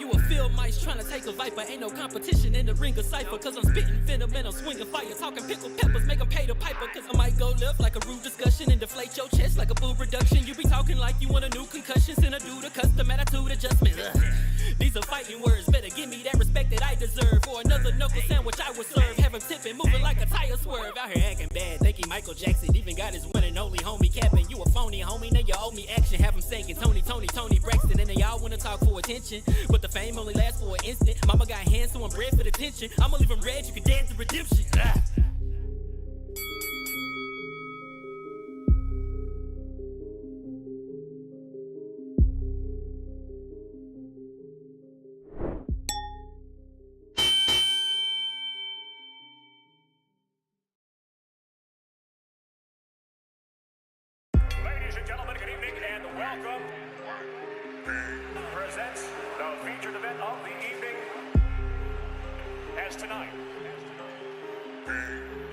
You a field mice trying to take a viper. Ain't no competition in the ring of cipher. Cause I'm spitting venom and I'm swinging fire. Talking pickled peppers, make them pay the piper. Cause I might go left like a rude discussion and deflate your chest like a boob reduction. You be talking like you want a new concussion. Send a dude a custom attitude adjustment. These are fighting words. Better give me that respect that I deserve. For another knuckle sandwich I would serve. Have him tipping, moving like a tire swerve. Out here acting bad, thinking Michael Jackson. Even got his one and only homie capping. You a phony homie, now you owe me action. Have him singing Tony Braxton. And they all wanna talk for attention. But the fame only lasts for an instant. Mama got hands so I'm bred for the tension. I'ma leave him red, you can dance to redemption. Ladies and gentlemen, good evening and welcome. Presents the featured event of the evening. As tonight,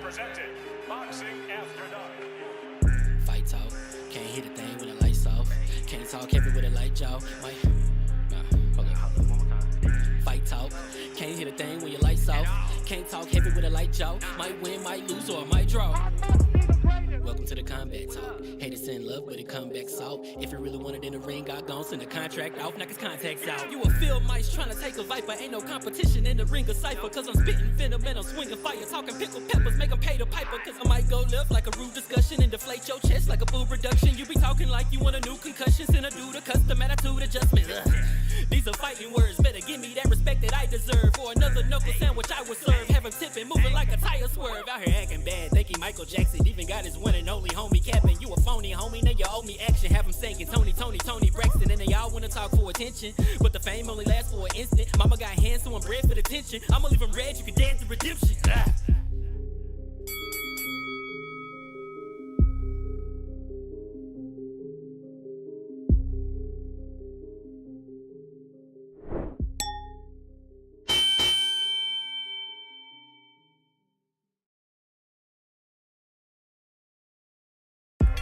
presented Boxing After Dark. Fight talk, can't hit a thing when the lights off. Can't talk heavy with a light jaw. Hold on. Fight talk, can't hit a thing when your lights off. Can't talk heavy with a light jaw. Might win, might lose, or might draw. Welcome to the combat talk. Haters in love with a comeback salt. If you really want it in the ring, I gon' send the contract off, knock his contacts out. You a field mice trying to take a viper. Ain't no competition in the ring of cipher. Cause I'm spitting venom and I'm swinging fire. Talking pickled peppers, make them pay the piper. Cause I might go left like a rude discussion and deflate your chest like a boob reduction. You be talking like you want a new concussion. Send a dude a custom attitude adjustment. These are fighting words. Better give me that respect that I deserve. For another knuckle sandwich I would serve. Have him tipping, moving like a tire swerve. Out here acting bad, thinking Michael Jackson. Even got his one and only homie capping. You a phony homie, now you owe me action. Have him singing Tony Braxton. And they all wanna talk for attention. But the fame only lasts for an instant. Mama got hands so I'm bred for the tension. I'ma leave him red, you can dance to redemption.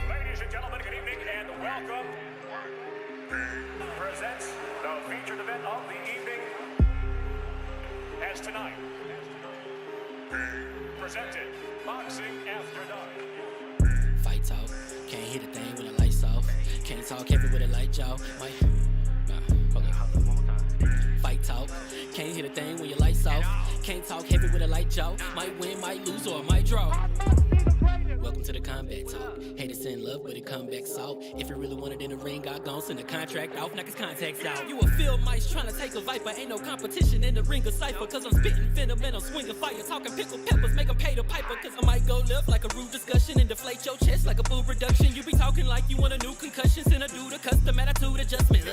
Ladies and gentlemen, good evening and welcome. Presents the featured event of the evening. As tonight, presented Boxing After Dark. Fight talk, can't hit a thing when the lights off. Can't talk heavy with a light jaw. Hold on. Fight talk, can't hit a thing when your lights off. Can't talk heavy with a light jaw. Might win, might lose, or might draw. Welcome to the combat talk. Haters in love with a comeback salt. If you really want it in the ring, I gon' send the contract off, knock his contacts out. You a field mice trying to take a viper. Ain't no competition in the ring of cipher. Cause I'm spitting venom and I'm swinging fire. Talking pickled peppers, make them pay the piper. Cause I might go left like a rude discussion and deflate your chest like a boob reduction. You be talking like you want a new concussion. Send a dude a custom attitude adjustment.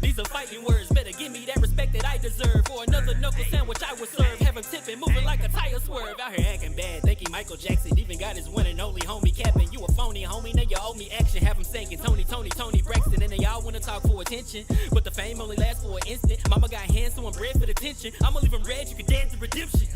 These are fighting words. Better give me that respect that I deserve. For another knuckle sandwich I would serve. Have him tipping, moving like a tire swerve. Out here acting bad, thinking Michael Jackson. Even got his one and only homie capping. You a phony homie, now you owe me action. Have him singing Tony Braxton. And they all wanna talk for attention. But the fame only lasts for an instant. Mama got hands so I'm bred for the tension. I'ma leave him red, you can dance to redemption.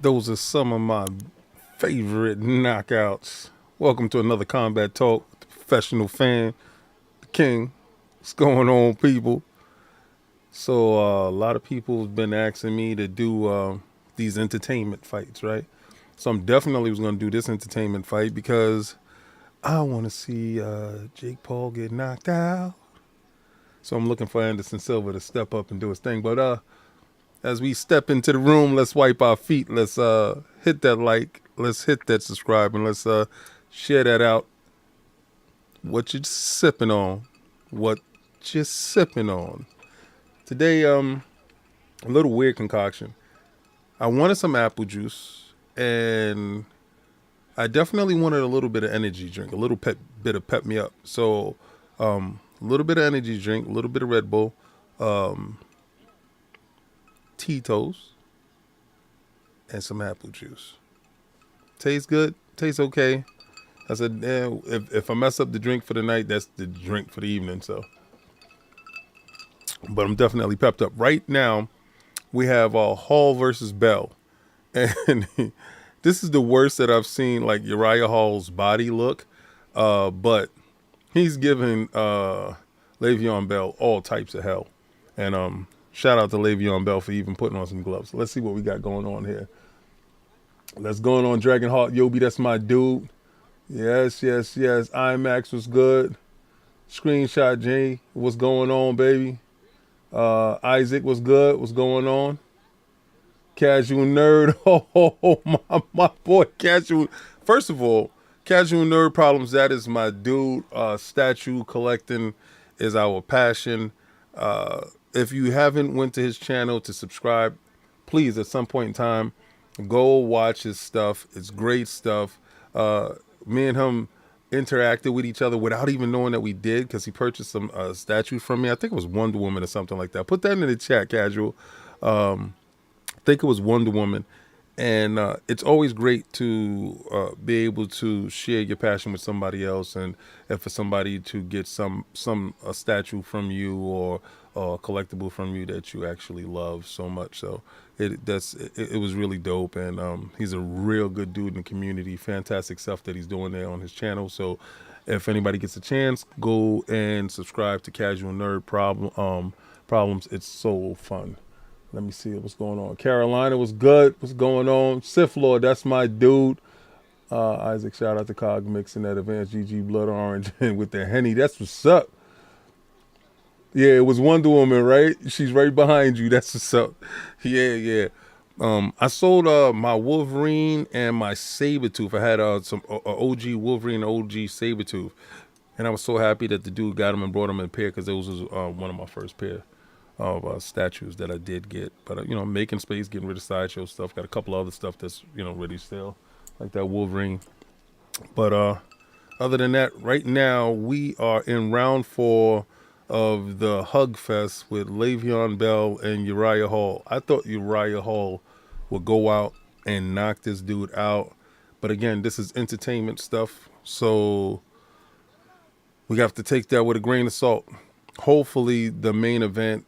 Those are some of my favorite knockouts. Welcome to another Combat Talk with the professional fan, the King. What's going on, people? So a lot of people have been asking me to do these entertainment fights, right? So I'm definitely was going to do this entertainment fight because I want to see Jake Paul get knocked out. So I'm looking for Anderson Silva to step up and do his thing. But as we step into the room, let's wipe our feet. Let's hit that like. Let's hit that subscribe. And let's share that out. What you sipping on? What you sipping on? Today, a little weird concoction. I wanted some apple juice. And I definitely wanted a little bit of energy drink. A little bit of pep me up. So a little bit of energy drink. A little bit of Red Bull. Tito's and some apple juice. Tastes good. Tastes okay. I said, if I mess up the drink for the night, that's the drink for the evening. So but I'm definitely pepped up. Right now, we have Hall versus Bell. And this is the worst that I've seen, like, Uriah Hall's body look. But he's giving Le'Veon Bell all types of hell. And shout out to Le'Veon Bell for even putting on some gloves. Let's see what we got going on here. Let's go on Dragonheart Yobi. That's my dude. Yes, yes, yes. IMAX was good. Screenshot J. What's going on, baby? Isaac was good. What's going on? Casual Nerd. Oh, my boy, Casual. First of all, Casual Nerd Problems, that is my dude. Statue collecting is our passion. If you haven't went to his channel to subscribe, please, at some point in time, go watch his stuff. It's great stuff. Me and him interacted with each other without even knowing that we did, because he purchased some statues from me. I think it was Wonder Woman or something like that. Put that in the chat, Casual. I think it was Wonder Woman. And it's always great to be able to share your passion with somebody else, and for somebody to get a statue from you, or a collectible from you that you actually love so much. So it was really dope, and he's a real good dude in the community. Fantastic stuff that he's doing there on his channel. So if anybody gets a chance, go and subscribe to Casual Nerd Problems. It's so fun. Let me see what's going on. Carolina was good. What's going on? Sith Lord, that's my dude. Isaac, shout out to Cog mixing that Advanced GG Blood Orange with the Henny. That's what's up. Yeah, it was Wonder Woman, right? She's right behind you. That's what's up. Yeah. I sold my Wolverine and my Sabretooth. I had some OG Wolverine, OG Sabretooth. And I was so happy that the dude got them and brought them in a pair, because those was one of my first pair of statues that I did get. But making space, getting rid of sideshow stuff. Got a couple other stuff that's ready to sell, like that Wolverine. But other than that, right now we are in round 4 of the Hug Fest with Le'Veon Bell and Uriah Hall. I thought Uriah Hall would go out and knock this dude out, but again, this is entertainment stuff, so we have to take that with a grain of salt. Hopefully the main event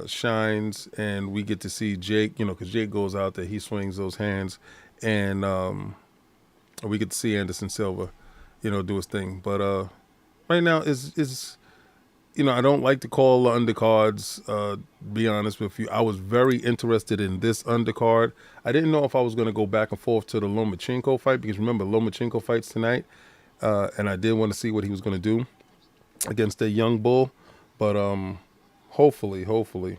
shines, and we get to see Jake, because Jake goes out there, he swings those hands, and we get to see Anderson Silva, do his thing. But right now is I don't like to call the undercards, be honest with you. I was very interested in this undercard. I didn't know if I was going to go back and forth to the Lomachenko fight, because remember, Lomachenko fights tonight, and I did want to see what he was going to do against that young bull. But hopefully.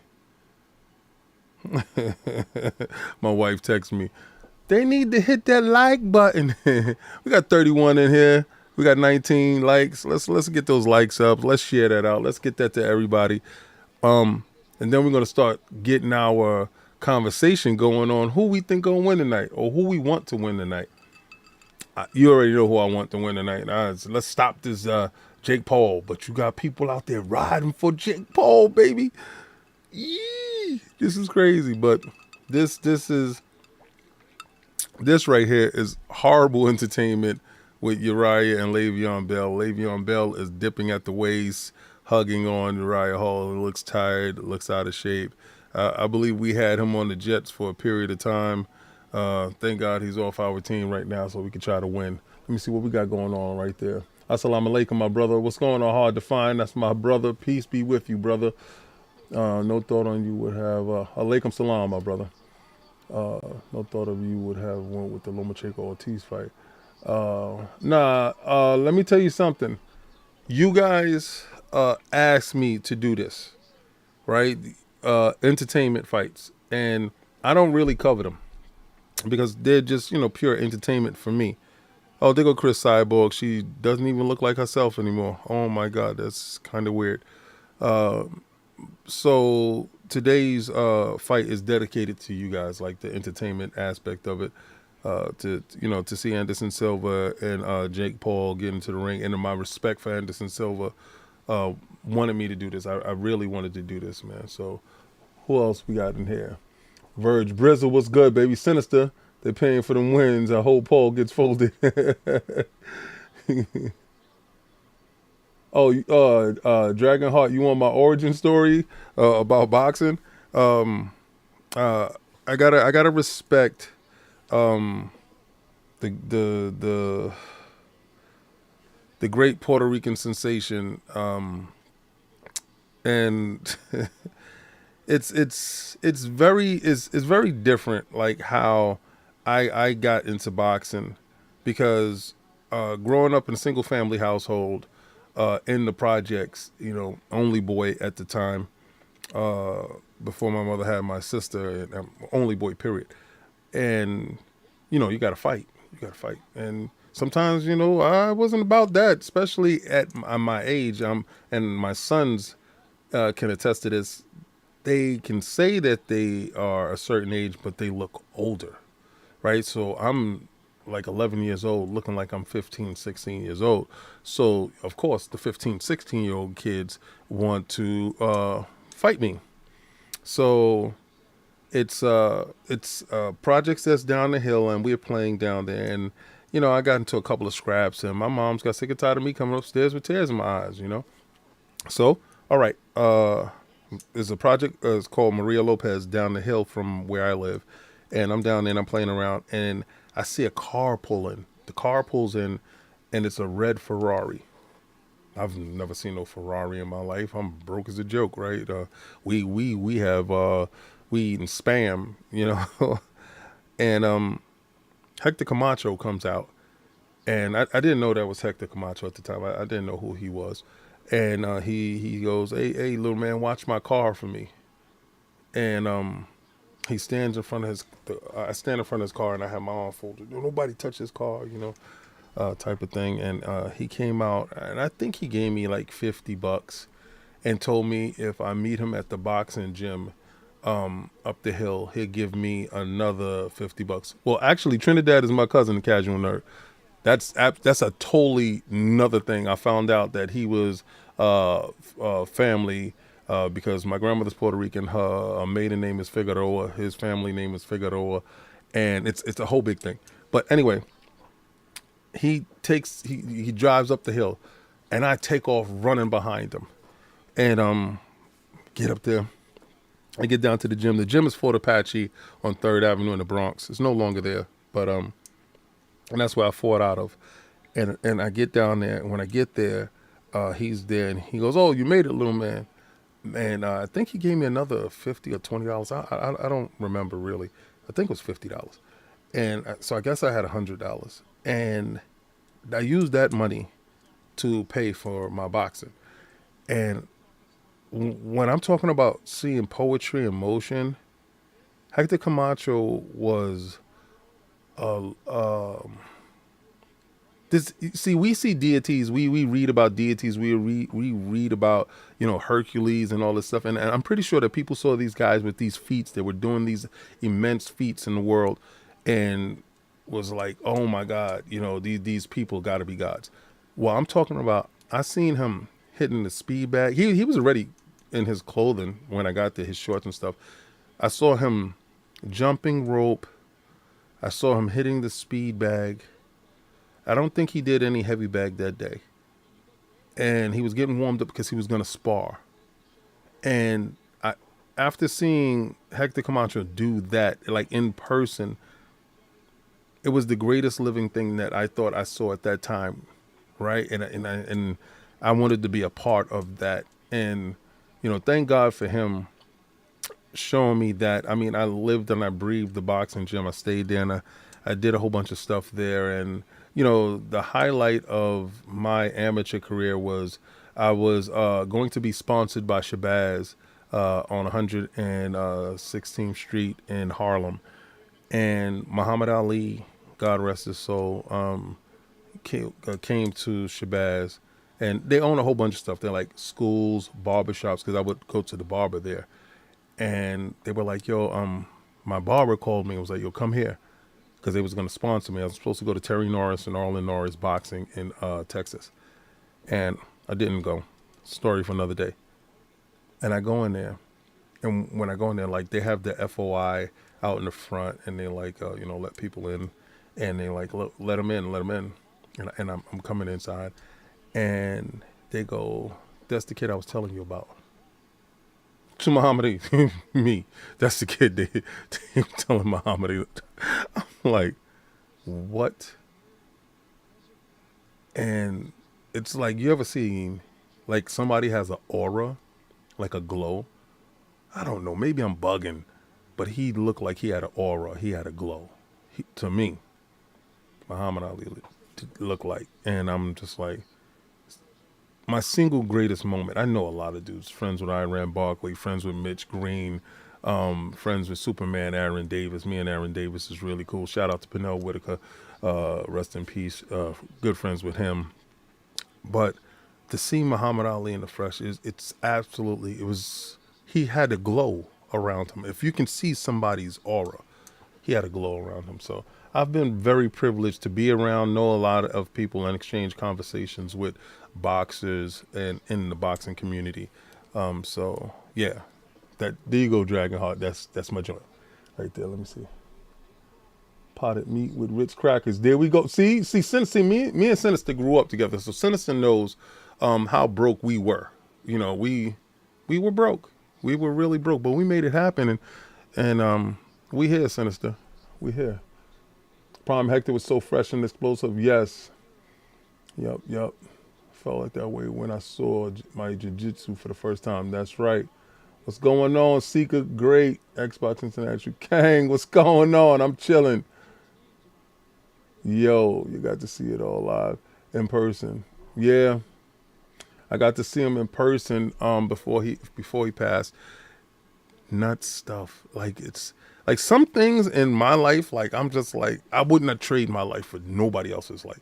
My wife texts me, they need to hit that like button. We got 31 in here. We got 19 likes. Let's get those likes up. Let's share that out. Let's get that to everybody. And then we're gonna start getting our conversation going on who we think gonna win tonight, or who we want to win tonight. You already know who I want to win tonight. Let's stop this Jake Paul, but you got people out there riding for Jake Paul, baby. Yee, this is crazy, but this right here is horrible entertainment with Uriah and Le'Veon Bell. Le'Veon Bell is dipping at the waist, hugging on Uriah Hall. He looks tired, looks out of shape. I believe we had him on the Jets for a period of time. Thank God he's off our team right now, so we can try to win. Let me see what we got going on right there. Assalamu alaikum, my brother. What's going on? Hard to find. That's my brother. Peace be with you, brother. No thought on you would have alaikum salam, my brother. No thought of you would have went with the Lomachenko Ortiz fight. Let me tell you something. You guys asked me to do this, right? Entertainment fights, and I don't really cover them because they're just pure entertainment for me. Oh, there go Chris Cyborg. She doesn't even look like herself anymore. Oh my God, that's kind of weird. So today's fight is dedicated to you guys, like the entertainment aspect of it. To see Anderson Silva and Jake Paul get into the ring, and my respect for Anderson Silva wanted me to do this. I really wanted to do this, man. So who else we got in here? Verge Brizzle, what's good, baby? Sinister, they're paying for them wins. I hope Paul gets folded. Oh, Dragonheart, you want my origin story about boxing? Um, uh, I gotta respect the the great Puerto Rican sensation, and it's very different. Like how I got into boxing because growing up in a single family household in the projects, only boy at the time. Uh, Before my mother had my sister, and only boy, period. And you got to fight. You got to fight. And sometimes, I wasn't about that, especially at my age. And my sons can attest to this. They can say that they are a certain age, but they look older, right? So I'm like 11 years old, looking like I'm 15, 16 years old. So, of course, the 15, 16-year-old kids want to fight me. So it's projects that's down the hill, and we're playing down there. And I got into a couple of scraps, and my mom's got sick and tired of me coming upstairs with tears in my eyes. So, all right, there's a project it's called Maria Lopez down the hill from where I live, and I'm down there and I'm playing around, and I see a car pull in. The car pulls in, and it's a red Ferrari. I've never seen no Ferrari in my life. I'm broke as a joke, right? We have we eating spam, and Hector Camacho comes out, and I didn't know that was Hector Camacho at the time. I didn't know who he was, and he goes, hey little man, watch my car for me, and he stands in front of I stand in front of his car, and I have my arm folded. Don't nobody touch his car. Type of thing. And he came out, and I think he gave me like $50 and told me if I meet him at the boxing gym up the hill, he'll give me another $50. Well, actually, Trinidad is my cousin, the casual nerd. That's a totally another thing. I found out that he was family because my grandmother's Puerto Rican. Her maiden name is Figueroa. His family name is Figueroa, and it's a whole big thing. But anyway, he drives up the hill, and I take off running behind him, and get up there. I get down to the gym. The gym is Fort Apache on 3rd Avenue in the Bronx. It's no longer there, but and that's where I fought out of. And I get down there, and when I get there, he's there, and he goes, "Oh, you made it, little man." And I think he gave me another $50 or $20. I don't remember really. I think it was $50. And so I guess I had $100, and I used that money to pay for my boxing. And when I'm talking about seeing poetry in motion, Hector Camacho was this. See, we see deities. We read about deities. We read about Hercules and all this stuff. And I'm pretty sure that people saw these guys with these feats. They were doing these immense feats in the world, and was like, oh my God, these people got to be gods. Well, I'm talking about, I seen him hitting the speed bag. He was already in his clothing when I got there, his shorts and stuff. I saw him jumping rope. I saw him hitting the speed bag. I don't think he did any heavy bag that day. And he was getting warmed up because he was going to spar. And after seeing Hector Camacho do that, like in person, it was the greatest living thing that I thought I saw at that time, right? And I wanted to be a part of that. And thank God for him showing me that. I mean, I lived and I breathed the boxing gym. I stayed there, and I did a whole bunch of stuff there. And the highlight of my amateur career was I was going to be sponsored by Shabazz on 116th Street in Harlem, and Muhammad Ali, God rest his soul, came to Shabazz, and they own a whole bunch of stuff. They're like schools, barbershops, because I would go to the barber there, and they were like, "Yo, my barber called me and was like, yo, come here," because they was going to sponsor me. I was supposed to go to Terry Norris and Arlen Norris boxing in Texas, and I didn't go. Story for another day. And I go in there, and when I go in there, like, they have the FOI out in the front, and they like, let people in, and they like, let them in. And I'm coming inside, and They go, that's the kid I was telling you about. To Muhammad Ali. Me. That's the kid they telling Muhammad Ali. I'm like, what? And it's like, you ever seen, like, somebody has an aura, like a glow? I don't know. Maybe I'm bugging, but he looked like he had an aura. He had a glow. To me, Muhammad Ali looked like. And I'm just like, my single greatest moment. I know a lot of dudes, friends with Iran Barkley, friends with Mitch Green, friends with Superman Aaron Davis. Me and Aaron Davis is really cool. Shout out to Pernell Whitaker. Rest in peace. Good friends with him. But to see Muhammad Ali in the flesh it's absolutely, he had a glow around him. If you can see somebody's aura, he had a glow around him. So I've been very privileged to be around, know a lot of people, and exchange conversations with boxers and in the boxing community. So yeah, there you go, Dragonheart. That's my joint right there. Let me see. Potted meat with Ritz crackers. There we go. See, Sinister, me and Sinister grew up together, so Sinister knows how broke we were. You know, we were broke. We were really broke, but we made it happen, and we here, Sinister. We here. Prime Hector was so fresh and explosive. Yes. Yep. Felt like that way when I saw my jiu-jitsu for the first time. That's right. What's going on, Seeker? Great. Xbox International. Kang, what's going on? I'm chilling. Yo, you got to see it all live in person. Yeah. I got to see him in person before he passed. Nuts stuff. Like, it's like some things in my life, like I'm just like, I wouldn't have traded my life for nobody else's. Like,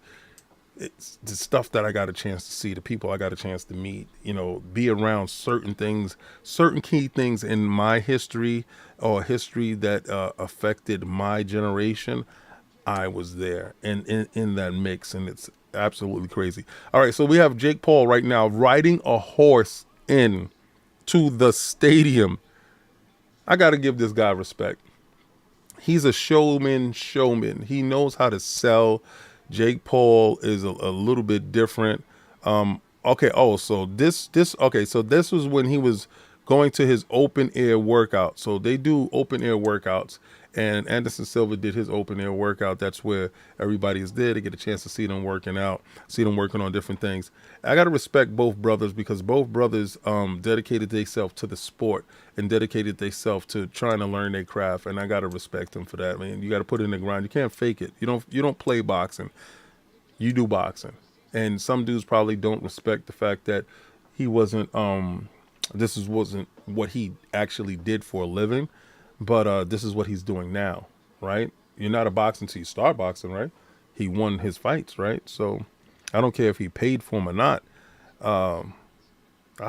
it's the stuff that I got a chance to see, the people I got a chance to meet, you know, be around certain things, certain key things in my history or history that affected my generation. I was there and in that mix, and it's absolutely crazy. All right, so we have Jake Paul right now riding a horse in to the stadium. I got to give this guy respect. He's a showman. He knows how to sell. Jake Paul is a little bit different. Okay. Oh, so this was when he was going to his open air workout. So they do open air workouts, and Anderson Silva did his open air workout. That's where everybody is there to get a chance to see them working out, see them working on different things. I got to respect both brothers because both brothers dedicated themselves to the sport and dedicated themselves to trying to learn their craft, and I got to respect them for that, man. You got to put in the grind. You can't fake it. You don't play boxing. You do boxing. And some dudes probably don't respect the fact that he wasn't wasn't what he actually did for a living, but this is what he's doing now, right? You're not a boxer until you start boxing, right? He won his fights, right? So I don't care if he paid for them or not. I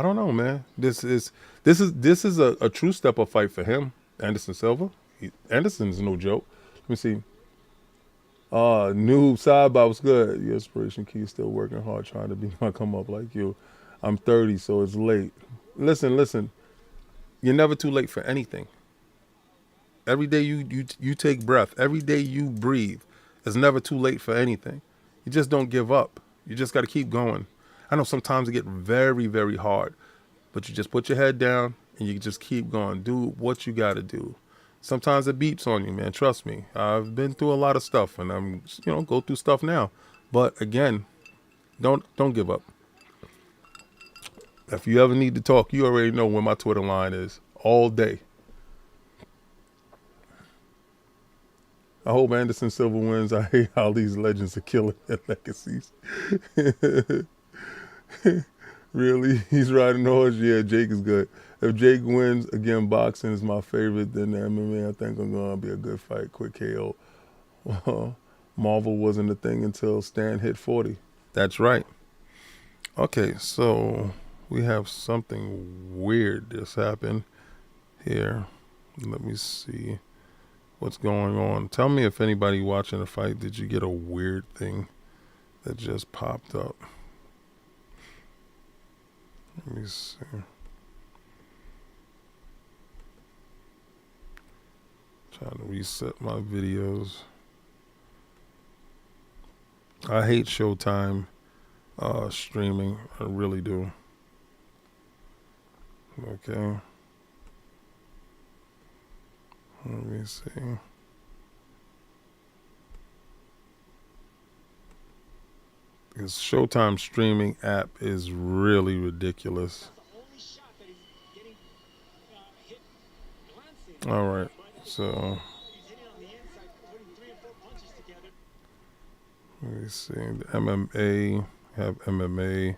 don't know, man. This is a true step up fight for him, Anderson Silva. Anderson's no joke. Let me see. Noob Sidebar was good. Your inspiration key still working hard trying to be my come up like you. I'm 30, so it's late. Listen. You're never too late for anything. Every day you take breath. Every day you breathe. It's never too late for anything. You just don't give up. You just got to keep going. I know sometimes it get very, very hard, but you just put your head down and you just keep going. Do what you got to do. Sometimes it beeps on you, man. Trust me. I've been through a lot of stuff, and I'm, go through stuff now. But again, don't give up. If you ever need to talk, you already know where my Twitter line is all day. I hope Anderson Silva wins. I hate how these legends are killing their legacies. Really? He's riding the horse? Yeah, Jake is good. If Jake wins, again, boxing is my favorite. Then the MMA, I think I'm going to be a good fight. Quick KO. Marvel wasn't a thing until Stan hit 40. That's right. Okay, so we have something weird that's happened here. Let me see what's going on. Tell me if anybody watching the fight, did you get a weird thing that just popped up? Let me see. Trying to reset my videos. I hate Showtime streaming. I really do. Okay. Let me see. His Showtime streaming app is really ridiculous. All right. So let me see. The MMA have MMA.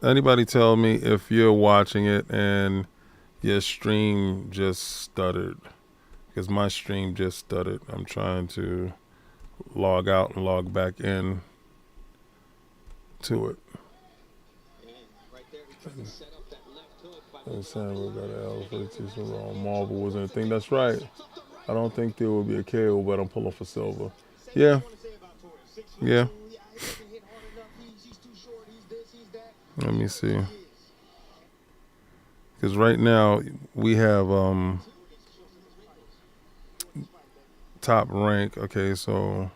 Anybody tell me if you're watching it and your stream just stuttered? Because my stream just stuttered. I'm trying to log out and log back in to it. Silva got an L for the season wrong. Marvel wasn't a thing. That's right. I don't think there will be a KO, but I'm pulling for Silva. Yeah. Yeah. Let me see. Because right now we have top rank. Okay, so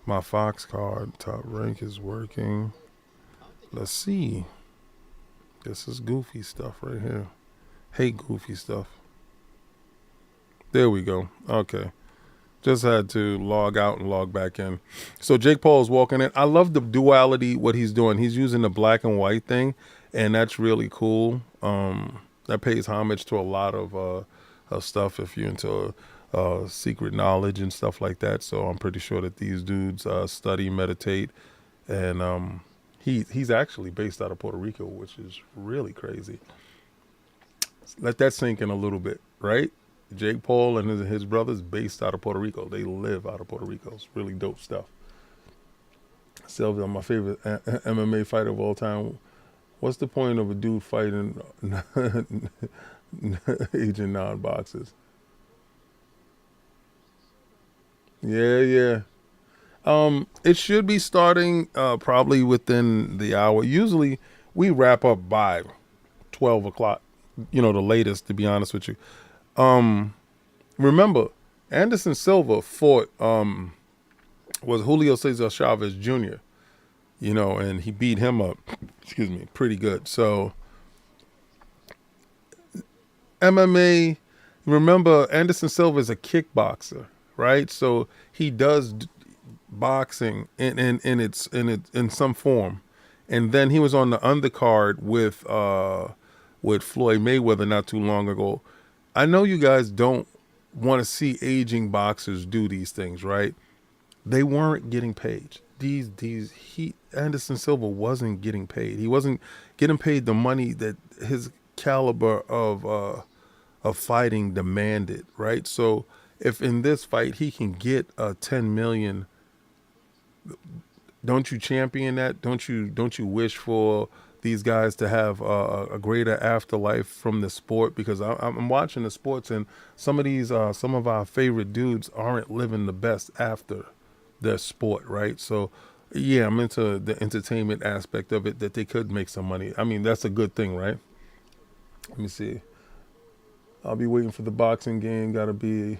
my Fox card top rank is working. Let's see. This is goofy stuff right here. Hate goofy stuff. There we go. Okay. Just had to log out and log back in. So Jake Paul is walking in. I love the duality, what he's doing. He's using the black and white thing, and that's really cool. That pays homage to a lot of stuff if you're into secret knowledge and stuff like that. So I'm pretty sure that these dudes study, meditate, and he's actually based out of Puerto Rico, which is really crazy. Let that sink in a little bit, right? Jake Paul and his brothers based out of Puerto Rico. They live out of Puerto Rico. It's really dope stuff. Silva, my favorite MMA fighter of all time. What's the point of a dude fighting Asian non-boxers? Yeah. It should be starting probably within the hour. Usually we wrap up by 12 o'clock, the latest, to be honest with you. Remember, Anderson Silva fought was Julio Cesar Chavez Jr., and he beat him up, pretty good. So MMA, remember, Anderson Silva is a kickboxer, right? So he does boxing in some form. And then he was on the undercard with Floyd Mayweather not too long ago. I know you guys don't want to see aging boxers do these things, right? They weren't getting paid. Anderson Silva wasn't getting paid. He wasn't getting paid the money that his caliber of fighting demanded, right? So if in this fight he can get a 10 million, don't you champion that? Don't you wish for these guys to have a greater afterlife from the sport? Because I'm watching the sports, and some of our favorite dudes aren't living the best after their sport, right? So yeah, I'm into the entertainment aspect of it, that they could make some money. I mean, that's a good thing, right? Let me see. I'll be waiting for the boxing game. Gotta be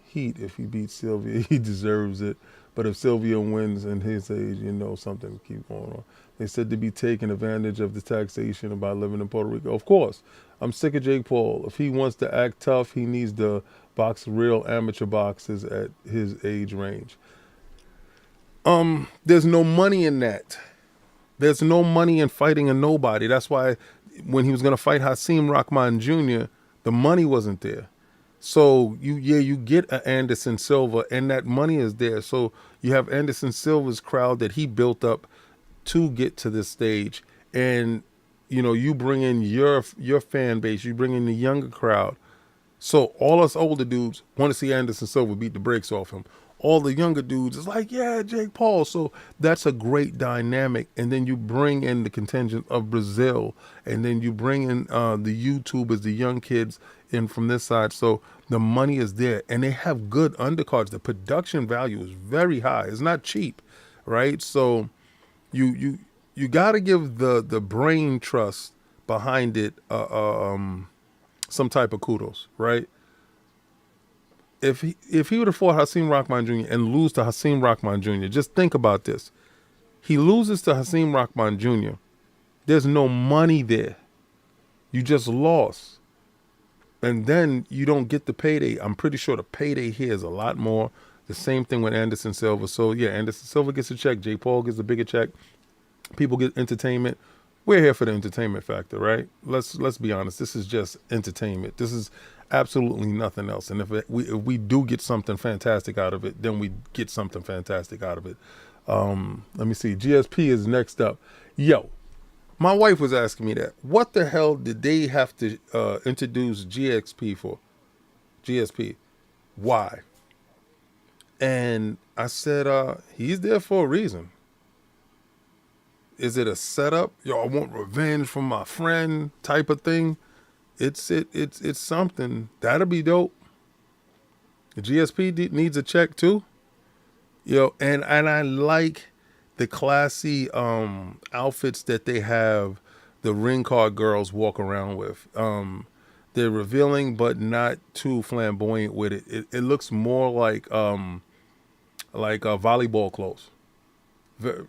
heat. If he beats Sylvia, he deserves it. But if Sylvia wins in his age, something to keep going on. They said to be taking advantage of the taxation about living in Puerto Rico. Of course, I'm sick of Jake Paul. If he wants to act tough, he needs to box real amateur boxers at his age range. There's no money in that. There's no money in fighting a nobody. That's why when he was going to fight Hasim Rahman Jr., the money wasn't there. So you get an Anderson Silva, and that money is there. So you have Anderson Silva's crowd that he built up to get to this stage, and you bring in your fan base, you bring in the younger crowd. So all us older dudes want to see Anderson Silva beat the brakes off him. All the younger dudes is like, yeah, Jake Paul. So that's a great dynamic. And then you bring in the contingent of Brazil, and then you bring in the YouTubers, the young kids in from this side. So the money is there, and they have good undercards. The production value is very high. It's not cheap, right? So you got to give the brain trust behind it some type of kudos, right? if he would have fought Hasim Rahman Jr. and lose to Hasim Rahman Jr., just think about this. He loses to Hasim Rahman Jr. There's no money there. You just lost. And then you don't get the payday. I'm pretty sure the payday here is a lot more. The same thing with Anderson Silva. So, yeah, Anderson Silva gets a check. Jake Paul gets a bigger check. People get entertainment. We're here for the entertainment factor, right? Let's be honest. This is just entertainment. This is absolutely nothing else. And if we do get something fantastic out of it, then we get something fantastic out of it. Let me see. GSP is next up. Yo, my wife was asking me that. What the hell did they have to introduce GXP for? GSP. Why? And I said, he's there for a reason. Is it a setup? Yo, I want revenge from my friend type of thing. It's something. That'll be dope. The GSP needs a check too. Yo, and I like the classy outfits that they have the ring card girls walk around with. They're revealing but not too flamboyant with it. It looks more like volleyball clothes.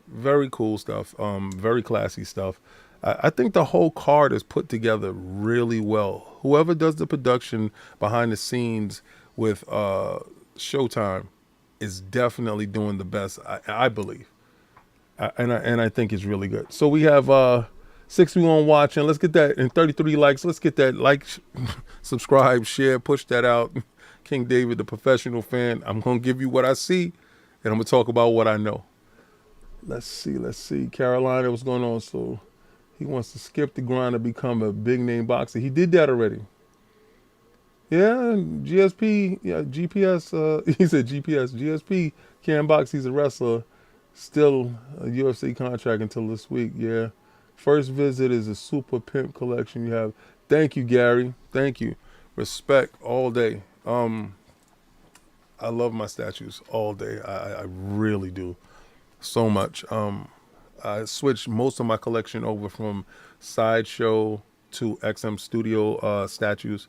Very cool stuff. Very classy stuff. I think the whole card is put together really well. Whoever does the production behind the scenes with Showtime is definitely doing the best, I believe. And I think it's really good. So we have 61 watching. Let's get that, and 33 likes. Let's get that like, subscribe, share, push that out. King David, the professional fan. I'm going to give you what I see, and I'm going to talk about what I know. Let's see. Carolina, what's going on? So he wants to skip the grind to become a big name boxer. He did that already. Yeah, GSP, yeah, GPS, he said GPS. GSP can't box. He's a wrestler. Still a UFC contract until this week. Yeah. First visit is a super pimp collection you have. Thank you, Gary. Thank you. Respect all day. I love my statues all day. I really do. So much. I switched most of my collection over from Sideshow to XM Studio statues.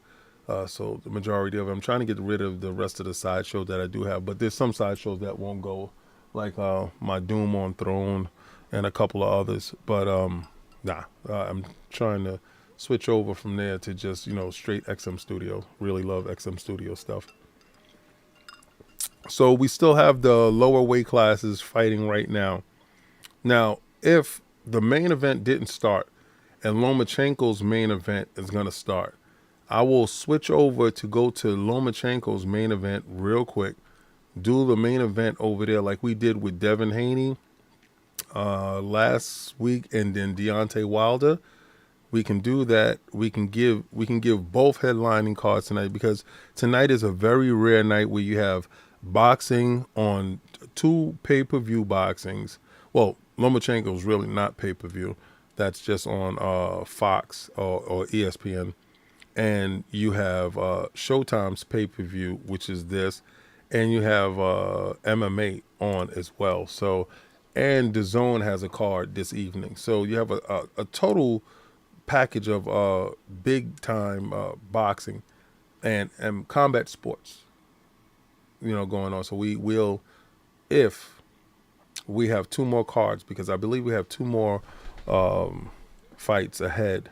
So the majority of it, I'm trying to get rid of the rest of the Sideshow that I do have, but there's some Sideshows that won't go, like my Doom on Throne and a couple of others. But I'm trying to switch over from there to just, straight XM Studio. Really love XM Studio stuff. So we still have the lower weight classes fighting right now. Now, if the main event didn't start and Lomachenko's main event is going to start, I will switch over to go to Lomachenko's main event real quick, do the main event over there like we did with Devin Haney last week, and then Deontay Wilder. We can do that. We can give both headlining cards tonight, because tonight is a very rare night where you have boxing on two pay-per-view boxings. Well, Lomachenko's really not pay-per-view. That's just on Fox or ESPN. And you have Showtime's pay-per-view, which is this, and you have MMA on as well. So, and DAZN has a card this evening. So you have a total package of big-time boxing and combat sports, going on. So we will, if we have two more cards, because I believe we have two more fights ahead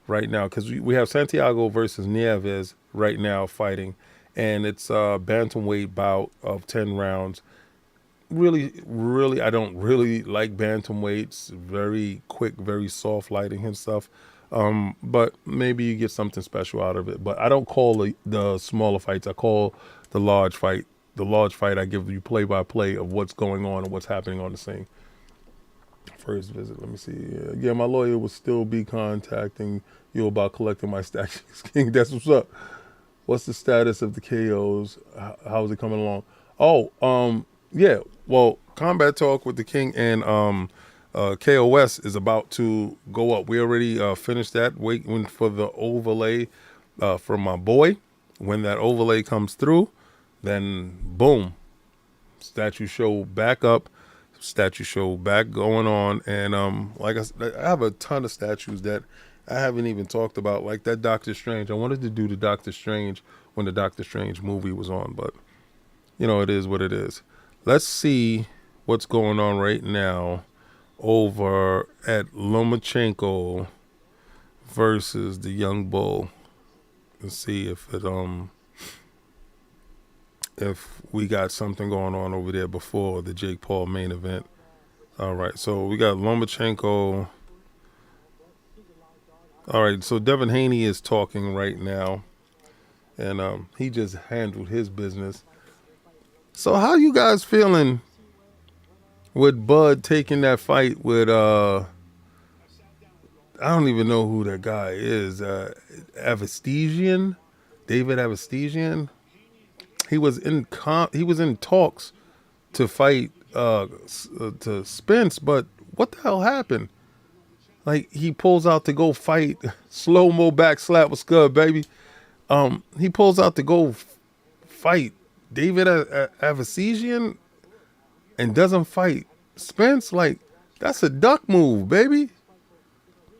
right now, because we have Santiago versus Nieves right now fighting, and it's a bantamweight bout of 10 rounds. Really, I don't really like bantamweights. Very quick, very soft lighting and stuff. But maybe you get something special out of it. But I don't call the smaller fights. I call the large fight. The large fight, I give you play-by-play of what's going on and what's happening on the scene. First visit, let me see. Yeah, my lawyer will still be contacting you about collecting my statues. King, that's what's up. What's the status of the KOs? How's it coming along? Oh, yeah. Well, Combat Talk with the King and KOS is about to go up. We already finished that. Waiting for the overlay from my boy. When that overlay comes through, then boom, statue show back up. Statue show back going on. And like I said, I have a ton of statues that I haven't even talked about, like that Doctor Strange. I wanted to do the Doctor Strange when the Doctor Strange movie was on. But, it is what it is. Let's see what's going on right now over at Lomachenko versus the Young Bull. And see if we got something going on over there before the Jake Paul main event. All right, so we got Lomachenko. All right, so Devin Haney is talking right now, and he just handled his business. So how you guys feeling with Bud taking that fight with I don't even know who that guy is, Avestesian, David Avestesian? He was in talks to fight to Spence, but what the hell happened? Like, he pulls out to go fight, slow-mo back slap with Scud, baby. He pulls out to go fight David Avestesian and doesn't fight Spence. Like, that's a duck move, baby.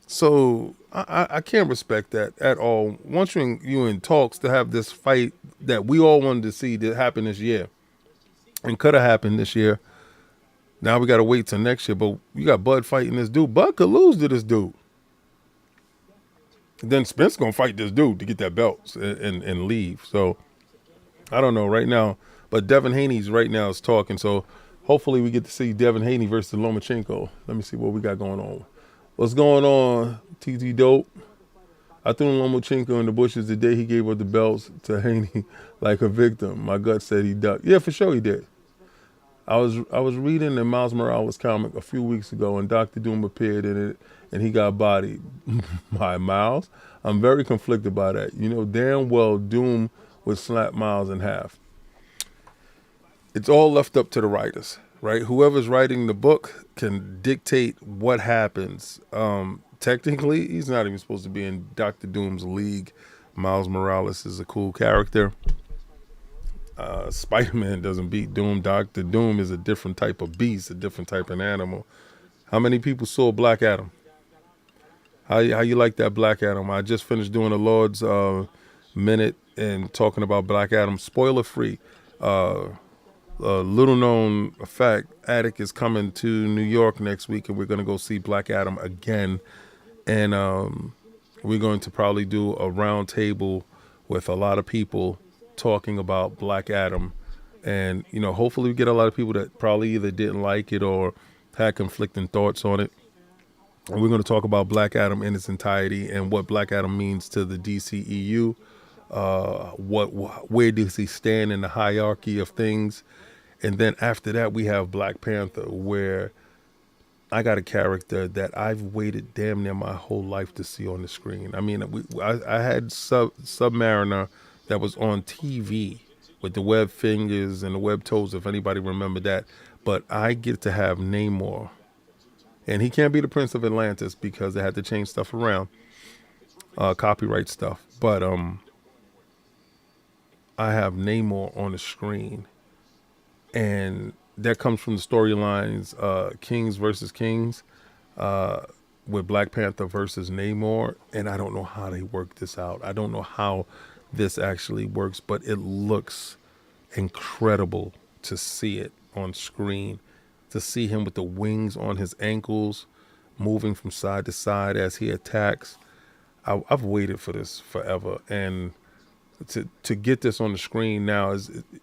So I can't respect that at all. Once you in talks to have this fight that we all wanted to see that happen this year and could have happened this year, now we got to wait till next year. But you got Bud fighting this dude. Bud could lose to this dude. Then Spence going to fight this dude to get that belt and leave. So I don't know right now. But Devin Haney's right now is talking. So hopefully we get to see Devin Haney versus Lomachenko. Let me see what we got going on. What's going on, TT Dope? I threw Lomachenko in the bushes the day he gave up the belts to Haney like a victim. My gut said he ducked. Yeah, for sure he did. I was reading the Miles Morales comic a few weeks ago, and Dr. Doom appeared in it, and he got bodied by Miles. I'm very conflicted by that. You know damn well Doom would slap Miles in half. It's all left up to the writers, right? Whoever's writing the book can dictate what happens. Technically, he's not even supposed to be in Dr. Doom's league. Miles Morales is a cool character. Spider-Man doesn't beat Doom. Dr. Doom is a different type of beast, a different type of animal. How many people saw Black Adam? How you like that Black Adam? I just finished doing a Lord's Minute and talking about Black Adam. Spoiler free. Little known fact, Attic is coming to New York next week, and we're going to go see Black Adam again. And we're going to probably do a round table with a lot of people talking about Black Adam. And, hopefully we get a lot of people that probably either didn't like it or had conflicting thoughts on it. And we're going to talk about Black Adam in its entirety and what Black Adam means to the DCEU. Where does he stand in the hierarchy of things? And then after that, we have Black Panther, where I got a character that I've waited damn near my whole life to see on the screen. I mean, I had Submariner that was on TV with the web fingers and the web toes, if anybody remember that. But I get to have Namor. And he can't be the Prince of Atlantis because they had to change stuff around, copyright stuff. But I have Namor on the screen. And that comes from the storylines Kings versus Kings with Black Panther versus Namor. And I don't know how they work this out. I don't know how this actually works, but it looks incredible to see it on screen, to see him with the wings on his ankles, moving from side to side as he attacks. I've waited for this forever, and to get this on the screen now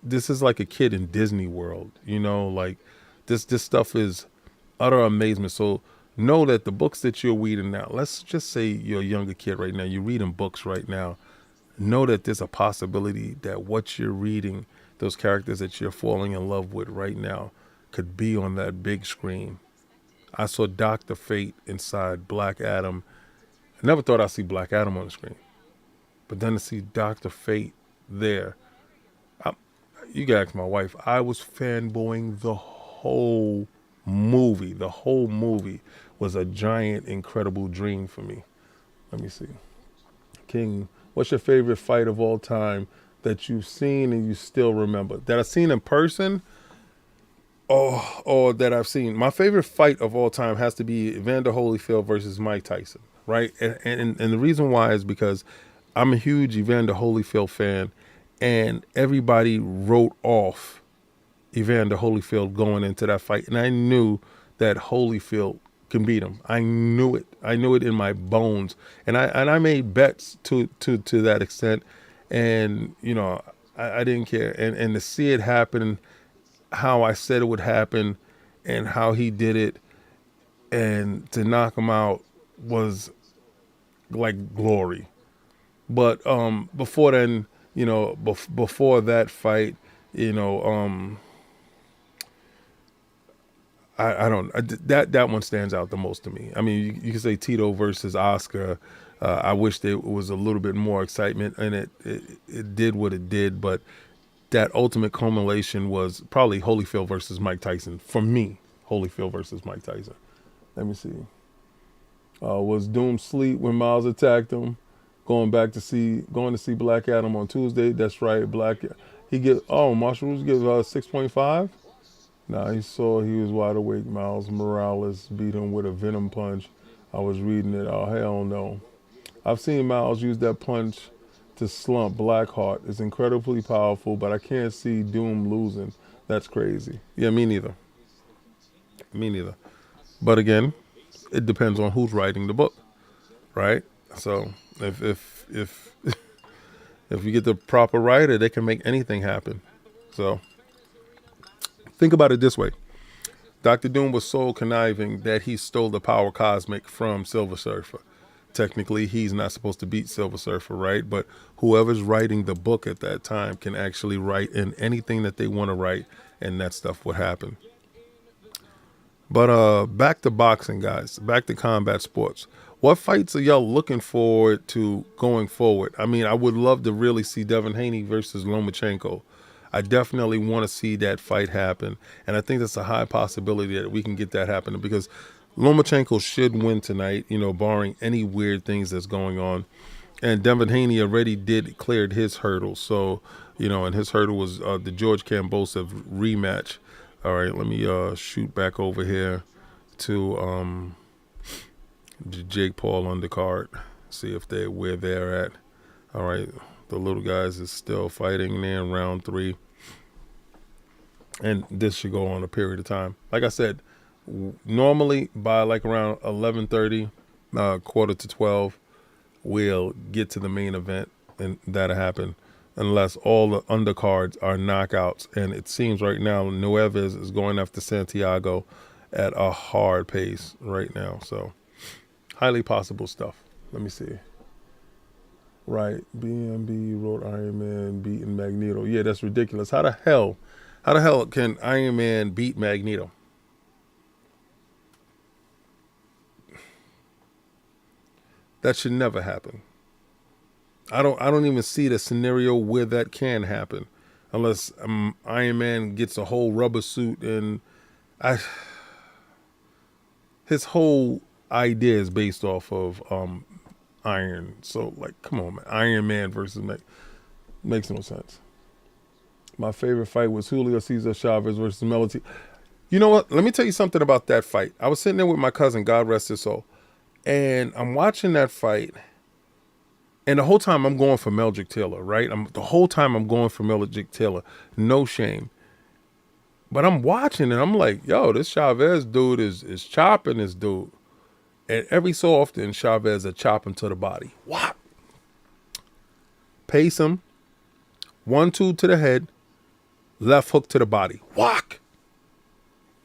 this is like a kid in Disney World, like this stuff is utter amazement. So know that the books that you're reading now, let's just say you're a younger kid right now, you're reading books right now, know that there's a possibility that what you're reading, those characters that you're falling in love with right now, could be on that big screen. I saw Dr. Fate inside Black Adam. I never thought I'd see Black Adam on the screen. But then to see Dr. Fate there, you can ask my wife, I was fanboying the whole movie. The whole movie was a giant, incredible dream for me. Let me see. King, what's your favorite fight of all time that you've seen and you still remember? That I've seen in person or that I've seen? My favorite fight of all time has to be Evander Holyfield versus Mike Tyson, right? And the reason why is because I'm a huge Evander Holyfield fan, and everybody wrote off Evander Holyfield going into that fight, and I knew that Holyfield can beat him. I knew it. I knew it in my bones, and I made bets to that extent, and I didn't care, and to see it happen, how I said it would happen, and how he did it, and to knock him out was like glory. But before then, before that fight, I don't that one stands out the most to me. I mean, you can say Tito versus Oscar. I wish there was a little bit more excitement, and it did what it did. But that ultimate culmination was probably Holyfield versus Mike Tyson for me. Holyfield versus Mike Tyson. Let me see. Was Doom sleep when Miles attacked him? Going to see Black Adam on Tuesday. That's right, Marshall Rules give 6.5. Nah, he saw he was wide awake. Miles Morales beat him with a venom punch. I was reading it. Oh, hell no. I've seen Miles use that punch to slump Blackheart. It's incredibly powerful, but I can't see Doom losing. That's crazy. Yeah, me neither. Me neither. But again, it depends on who's writing the book, right? So if if you get the proper writer, they can make anything happen. So think about it this way. Dr. Doom was so conniving that he stole the power cosmic from Silver Surfer. Technically, he's not supposed to beat Silver Surfer, right? But whoever's writing the book at that time can actually write in anything that they want to write, and that stuff would happen. But back to boxing, guys. Back to combat sports. What fights are y'all looking forward to going forward? I mean, I would love to really see Devin Haney versus Lomachenko. I definitely want to see that fight happen. And I think that's a high possibility that we can get that happening because Lomachenko should win tonight, barring any weird things that's going on. And Devin Haney already cleared his hurdle. So, and his hurdle was the George Kambosos rematch. All right, let me shoot back over here to Jake Paul undercard. See if where they're at. All right, the little guys is still fighting there in round 3. And this should go on a period of time. Like I said, normally by like around 11:30, quarter to 12, we'll get to the main event, and that'll happen. Unless all the undercards are knockouts. And it seems right now Nueves is going after Santiago at a hard pace right now. So highly possible stuff. Let me see. Right. BMB wrote Iron Man beating Magneto. Yeah, that's ridiculous. How the hell can Iron Man beat Magneto? That should never happen. I don't even see the scenario where that can happen, unless Iron Man gets a whole rubber suit and his whole idea is based off of iron. So like, come on, man, Iron Man versus makes no sense. My favorite fight was Julio Cesar Chavez versus Melody. You know what? Let me tell you something about that fight. I was sitting there with my cousin, God rest his soul, and I'm watching that fight. And the whole time I'm going for Meldrick Taylor, right? The whole time I'm going for Meldrick Taylor. No shame. But I'm watching and I'm like, yo, this Chavez dude is chopping this dude. And every so often, Chavez will chop him to the body. What? Pace him. 1-2 to the head. Left hook to the body. Whack.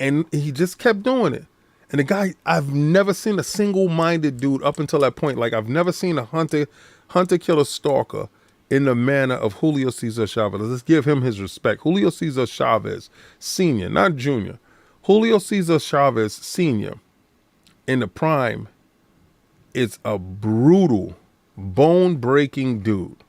And he just kept doing it. And the guy, I've never seen a single-minded dude up until that point. Like, I've never seen a hunter-killer stalker in the manner of Julio Cesar Chavez. Let's give him his respect. Julio Cesar Chavez Sr., not Junior. Julio Cesar Chavez Sr. in the prime is a brutal, bone-breaking dude,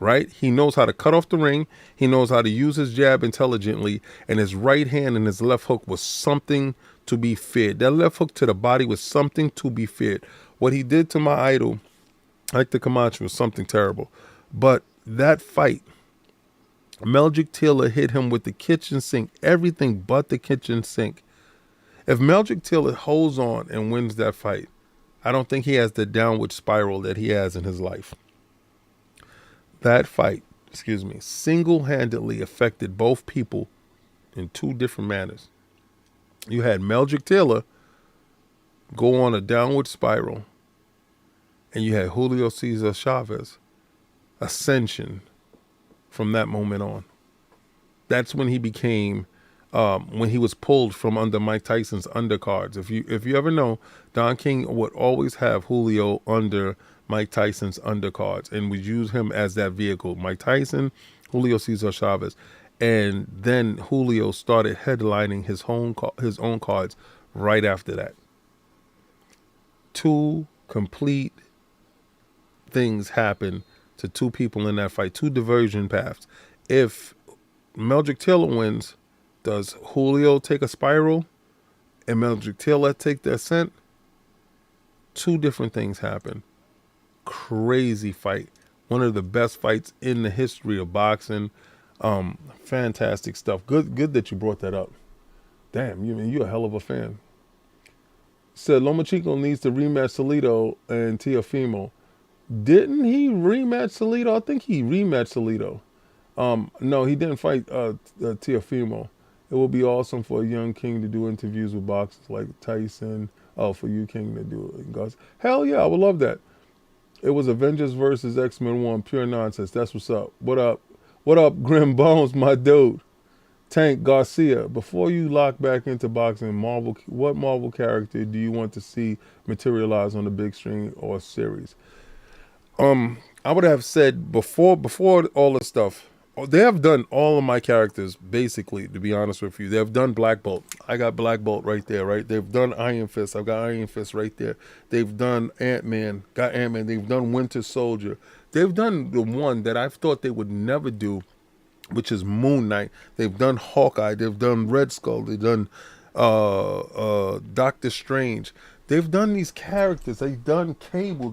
right? He knows how to cut off the ring. He knows how to use his jab intelligently. And his right hand and his left hook was something to be feared. That left hook to the body was something to be feared. What he did to my idol, Hector Camacho, was something terrible. But that fight, Meldrick Taylor hit him with the kitchen sink, everything but the kitchen sink. If Meldrick Taylor holds on and wins that fight, I don't think he has the downward spiral that he has in his life. That fight single-handedly affected both people in two different manners. You had Meldrick Taylor go on a downward spiral, and you had Julio Cesar Chavez ascension from that moment on. That's when he became, when he was pulled from under Mike Tyson's undercards. If you ever know, Don King would always have Julio under Mike Tyson's undercards and would use him as that vehicle. Mike Tyson, Julio Cesar Chavez. And then Julio started headlining his own cards right after that. Two complete things happen to two people in that fight, two diversion paths. If Meldrick Taylor wins, does Julio take a spiral and Meldrick Taylor take the ascent? Two different things happen. Crazy fight. One of the best fights in the history of boxing. Fantastic stuff. Good that you brought that up. Damn, you're a hell of a fan. Said Lomachenko needs to rematch Salido and Teofimo. Didn't he rematch Salido? I think he rematched Salido. No, he didn't fight Teofimo. It would be awesome for a young king to do interviews with boxers like Tyson. Oh, for you, King, to do it. Hell yeah, I would love that. It was Avengers versus X-Men 1. Pure nonsense. That's what's up. What up? What up, Grim Bones, my dude? Tank Garcia. Before you lock back into boxing, what Marvel character do you want to see materialize on the big screen or series? I would have said before all this stuff, they have done all of my characters, basically, to be honest with you. They have done Black Bolt. I got Black Bolt right there, right? They've done Iron Fist. I've got Iron Fist right there. They've done Ant-Man. Got Ant-Man. They've done Winter Soldier. They've done the one that I've thought they would never do, which is Moon Knight. They've done Hawkeye. They've done Red Skull. They've done Doctor Strange. They've done these characters. They've done Cable.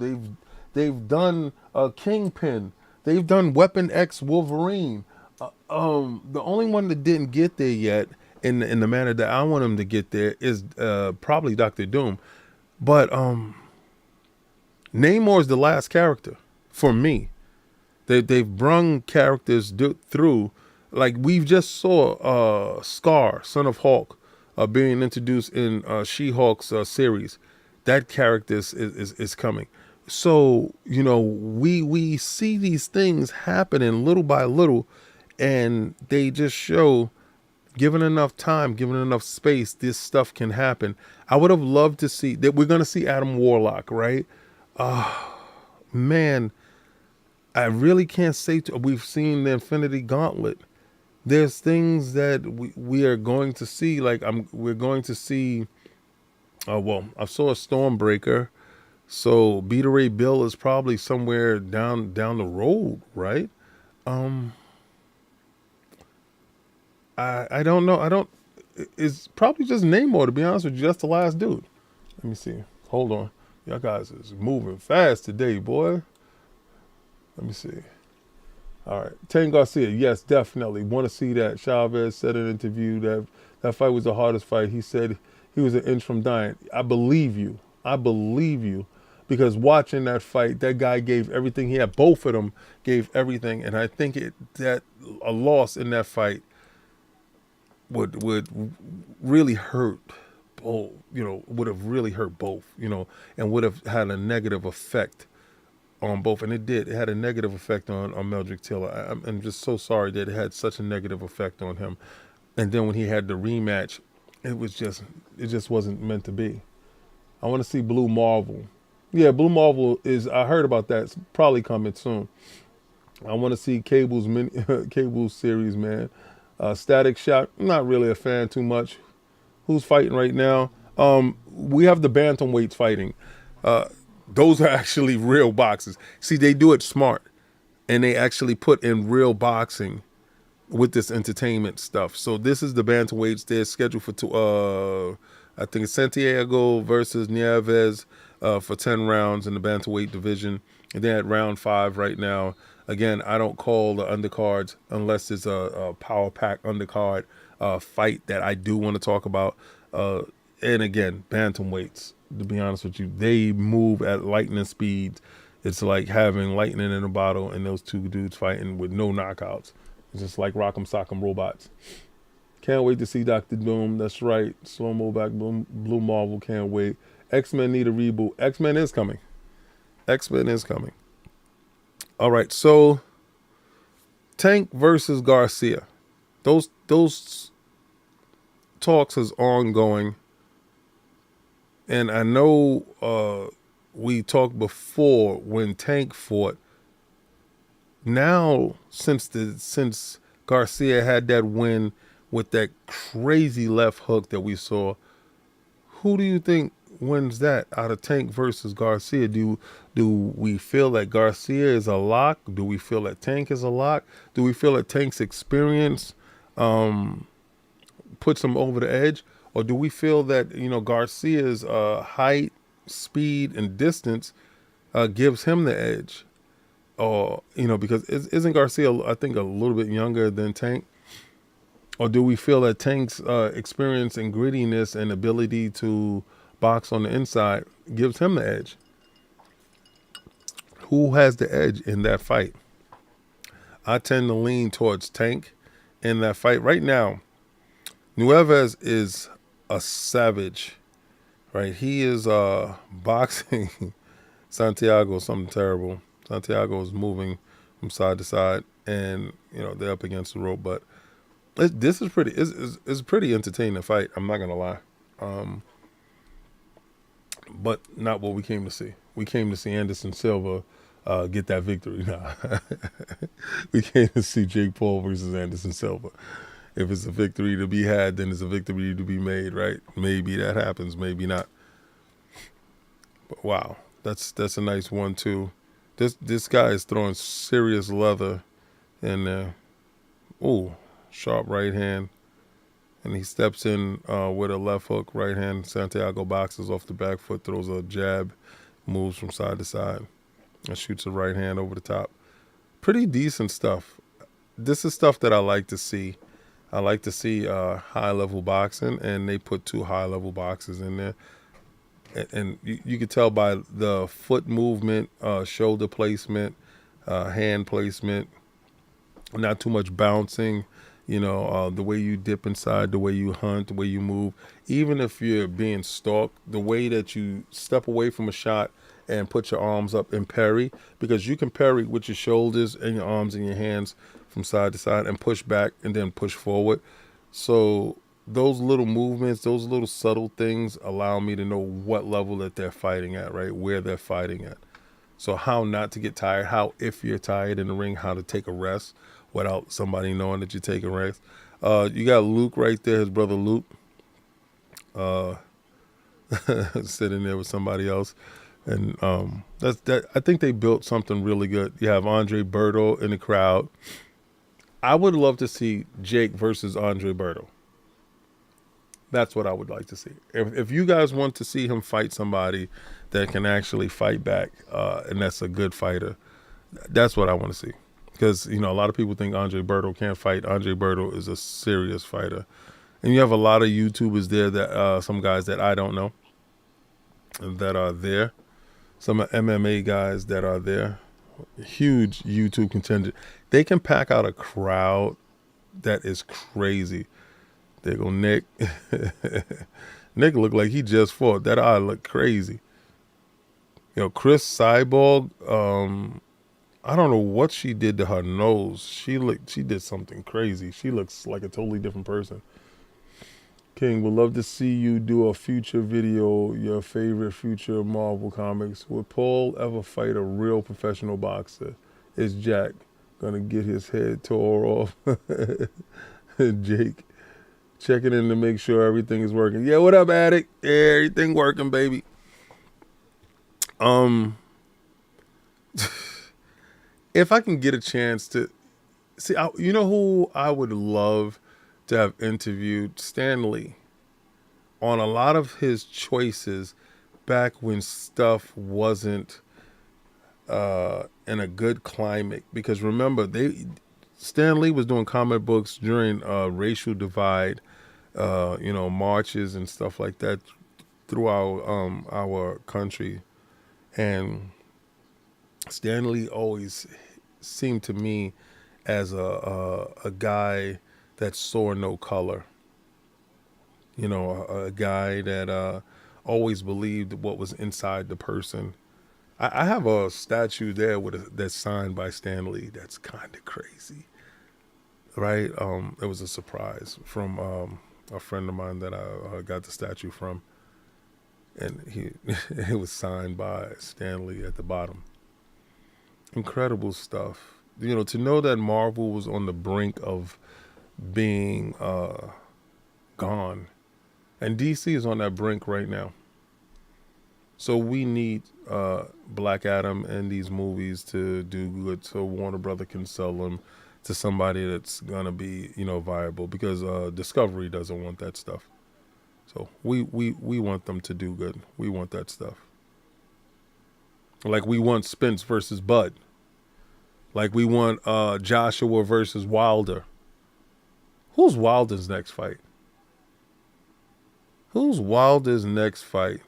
They've done Kingpin. They've done Weapon X Wolverine. The only one that didn't get there yet in the manner that I want him to get there is probably Doctor Doom. But Namor's the last character for me. They've brung characters through. Like we've just saw Scar, Son of Hulk, being introduced in She-Hulk's series. That character is coming. So, we see these things happening little by little, and they just show, given enough time, given enough space, this stuff can happen. I would have loved to see that. We're going to see Adam Warlock, right? Man, I really can't say. We've seen the Infinity Gauntlet. There's things that we are going to see. Like we're going to see. I saw a Stormbreaker. So Beta Ray Bill is probably somewhere down the road, right? I don't know. It's probably just Namor, to be honest with you. That's the last dude. Let me see. Hold on. Y'all guys is moving fast today, boy. Let me see. All right. Tank Garcia, yes, definitely. Want to see that. Chavez said in an interview that fight was the hardest fight. He said he was an inch from dying. I believe you. Because watching that fight, that guy gave everything he had. Both of them gave everything, and I think that a loss in that fight would really hurt both. Would have really hurt both. And would have had a negative effect on both, and it did. It had a negative effect on Meldrick Taylor. I'm just so sorry that it had such a negative effect on him. And then when he had the rematch, it just wasn't meant to be. I want to see Blue Marvel. Yeah, Blue Marvel I heard about that. It's probably coming soon. I want to see Cable's series, man. Static Shock, I'm not really a fan too much. Who's fighting right now? We have the bantamweights fighting. Those are actually real boxes. See, they do it smart, and they actually put in real boxing with this entertainment stuff. So this is the bantamweights. They're scheduled for I think it's Santiago versus Nieves for 10 rounds in the bantamweight division. And they're at round 5 right now. Again, I don't call the undercards unless it's a power pack undercard fight that I do want to talk about. And again, bantamweights, to be honest with you, they move at lightning speed. It's like having lightning in a bottle and those two dudes fighting with no knockouts. It's just like Rock'em Sock'em Robots. Can't wait to see Doctor Doom. That's right. Slow mo back, Blue Marvel. Can't wait. X-Men need a reboot. X-Men is coming. X-Men is coming. All right, so Tank versus Garcia. Those talks is ongoing. And I know we talked before when Tank fought. Now, since Garcia had that win with that crazy left hook that we saw, who do you think wins that out of Tank versus Garcia? Do we feel that Garcia is a lock? Do we feel that Tank is a lock? Do we feel that Tank's experience puts him over the edge? Or do we feel that, Garcia's height, speed, and distance gives him the edge? Or, because isn't Garcia, I think, a little bit younger than Tank? Or do we feel that Tank's experience and grittiness and ability to box on the inside gives him the edge? Who has the edge in that fight? I tend to lean towards Tank in that fight. Right now, Nuevez is a savage, right? He is boxing Santiago something terrible. Santiago is moving from side to side, and they're up against the rope. But this is pretty. It's pretty entertaining fight. I'm not gonna lie, but not what we came to see. We came to see Anderson Silva get that victory. Nah. We came to see Jake Paul versus Anderson Silva. If it's a victory to be had, then it's a victory to be made, right? Maybe that happens, maybe not. But wow, that's a nice 1-2. This guy is throwing serious leather in there. Ooh, sharp right hand. And he steps in with a left hook, right hand. Santiago boxes off the back foot, throws a jab, moves from side to side, and shoots a right hand over the top. Pretty decent stuff. This is stuff that I like to see. I like to see high-level boxing, and they put 2 high-level boxers in there. And you can tell by the foot movement, shoulder placement, hand placement, not too much bouncing, the way you dip inside, the way you hunt, the way you move. Even if you're being stalked, the way that you step away from a shot and put your arms up and parry, because you can parry with your shoulders and your arms and your hands from side to side and push back and then push forward. So those little movements, those little subtle things allow me to know what level that they're fighting at, right? Where they're fighting at. So how not to get tired, how if you're tired in the ring, how to take a rest without somebody knowing that you're taking a rest. You got Luke right there, his brother Luke, sitting there with somebody else. And I think they built something really good. You have Andre Berto in the crowd. I would love to see Jake versus Andre Berto. That's what I would like to see. If you guys want to see him fight somebody that can actually fight back, and that's a good fighter, that's what I want to see. Because, a lot of people think Andre Berto can't fight. Andre Berto is a serious fighter. And you have a lot of YouTubers there, that some guys that I don't know that are there. Some MMA guys that are there. Huge YouTube contingent. They can pack out a crowd that is crazy. There go Nick. Nick looked like he just fought. That eye looked crazy. Chris Cyborg, I don't know what she did to her nose. She did something crazy. She looks like a totally different person. King, would love to see you do a future video, your favorite future Marvel comics. Would Paul ever fight a real professional boxer? Is Jack gonna get his head tore off? Jake, checking in to make sure everything is working. Yeah, what up, Addict? Yeah, everything working, baby. If I can get a chance to see, you know who I would love to have interviewed? Stan Lee, on a lot of his choices back when stuff wasn't in a good climate. Because remember, Stan Lee was doing comic books during racial divide, marches and stuff like that throughout our country. And Stanley always seemed to me as a guy that saw no color. You know, a guy that always believed what was inside the person. I have a statue there that's signed by Stanley. That's kind of crazy, right? It was a surprise from a friend of mine that I got the statue from, and it was signed by Stanley at the bottom. Incredible stuff. You know, to know that Marvel was on the brink of being gone, and DC is on that brink right now. So we need Black Adam and these movies to do good, so Warner Brother can sell them to somebody that's gonna be, you know, viable. Because Discovery doesn't want that stuff. So we want them to do good. We want that stuff. Like we want Spence versus Bud. Like we want Joshua versus Wilder. Who's Wilder's next fight? Who's Wilder's next fight?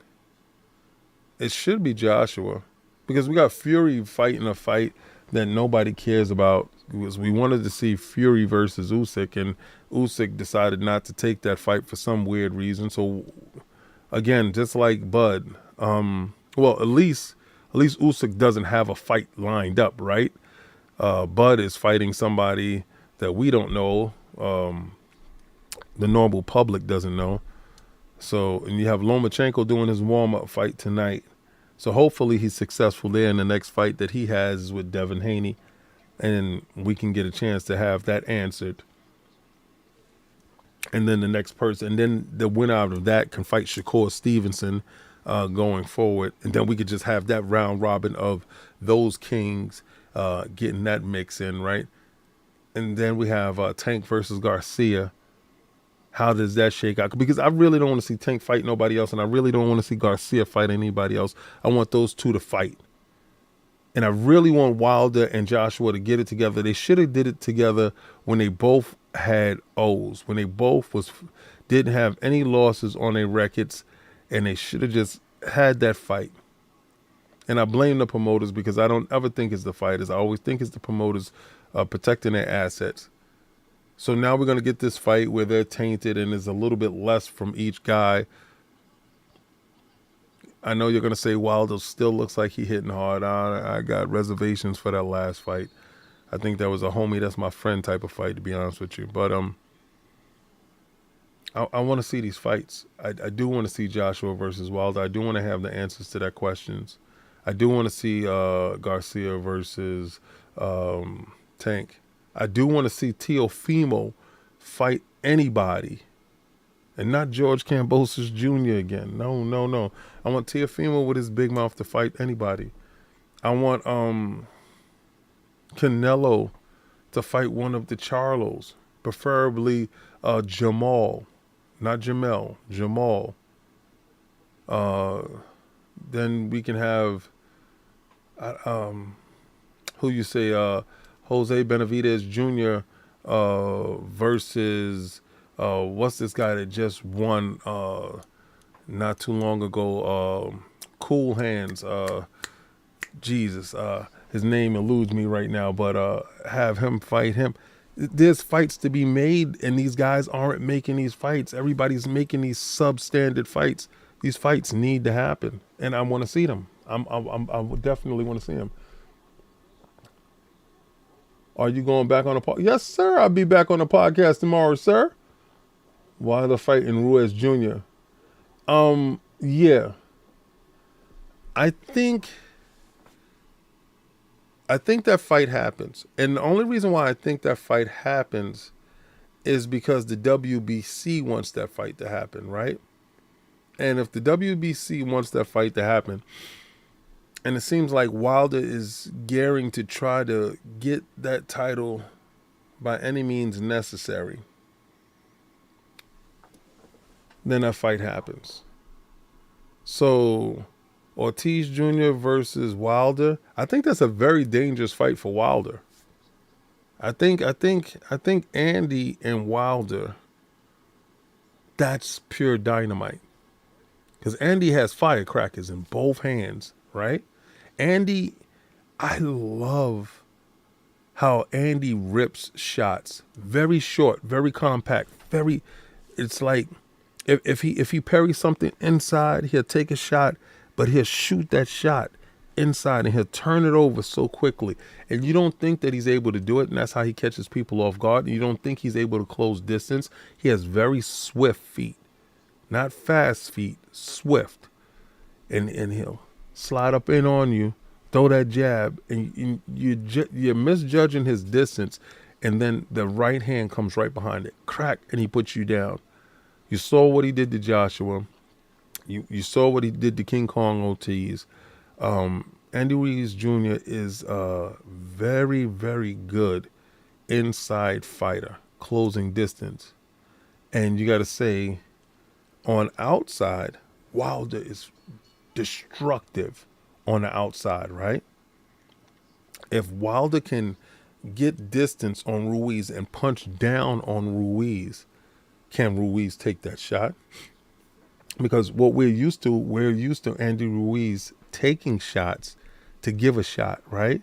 It should be Joshua, because we got Fury fighting a fight that nobody cares about. We wanted to see Fury versus Usyk, and Usyk decided not to take that fight for some weird reason. So again, just like Bud, well, at least Usyk doesn't have a fight lined up, right? Bud is fighting somebody that we don't know. The normal public doesn't know. So, and you have Lomachenko doing his warm-up fight tonight. So hopefully he's successful there, and the next fight that he has is with Devin Haney, and we can get a chance to have that answered. And then the next person, and then the winner out of that can fight Shakur Stevenson going forward. And then we could just have that round robin of those kings getting that mix in, right? And then we have Tank versus Garcia. How does that shake out? Because I really don't want to see Tank fight nobody else, and I really don't want to see Garcia fight anybody else. I want those two to fight. And I really want Wilder and Joshua to get it together. They should have did it together when they both had O's, when they both didn't have any losses on their records, and they should have just had that fight. And I blame the promoters, because I don't ever think it's the fighters. I always think it's the promoters protecting their assets. So now we're going to get this fight where they're tainted and there's a little bit less from each guy. I know you're going to say Wilder still looks like he hitting hard. I got reservations for that last fight. I think that was a homie, that's my friend type of fight, to be honest with you. But I want to see these fights. I do want to see Joshua versus Wilder. I do want to have the answers to that questions. I do want to see Garcia versus Tank. I do want to see Teofimo fight anybody, and not George Kambosos Jr. again. No. I want Teofimo with his big mouth to fight anybody. I want Canelo to fight one of the Charlos, preferably Jamal, not Jamel, Jamal. Then we can have who you say, Jose Benavidez Jr. Versus what's this guy that just won not too long ago? Cool Hands. Jesus, his name eludes me right now, but have him fight him. There's fights to be made, and these guys aren't making these fights. Everybody's making these substandard fights. These fights need to happen, and I want to see them. I would definitely want to see them. Are you going back on the podcast? Yes, sir. I'll be back on the podcast tomorrow, sir. Wilder fighting Ruiz Jr. Yeah. I think that fight happens. And the only reason why I think that fight happens is because the WBC wants that fight to happen, right? And if the WBC wants that fight to happen, and it seems like Wilder is gearing to try to get that title by any means necessary, then that fight happens. So Ortiz Jr. versus Wilder, I think that's a very dangerous fight for Wilder. I think Andy and Wilder, that's pure dynamite. Because Andy has firecrackers in both hands, right? Andy I love how Andy rips shots. Very short, very compact, very. It's like if he parries something inside, he'll take a shot, but he'll shoot that shot inside and he'll turn it over so quickly. And you don't think that he's able to do it, and that's how he catches people off guard. And you don't think he's able to close distance. He has very swift feet, not fast feet, swift. And he'll slide up in on you, throw that jab, and you're misjudging his distance, and then the right hand comes right behind it, crack, and he puts you down. You saw what he did to Joshua. You saw what he did to King Kong OTs. Andy Ruiz Jr. is a very, very good inside fighter, closing distance. And you got to say, on outside, Wilder is destructive on the outside, right? If Wilder can get distance on Ruiz and punch down on Ruiz, can Ruiz take that shot? Because what we're used to Andy Ruiz taking shots to give a shot, right?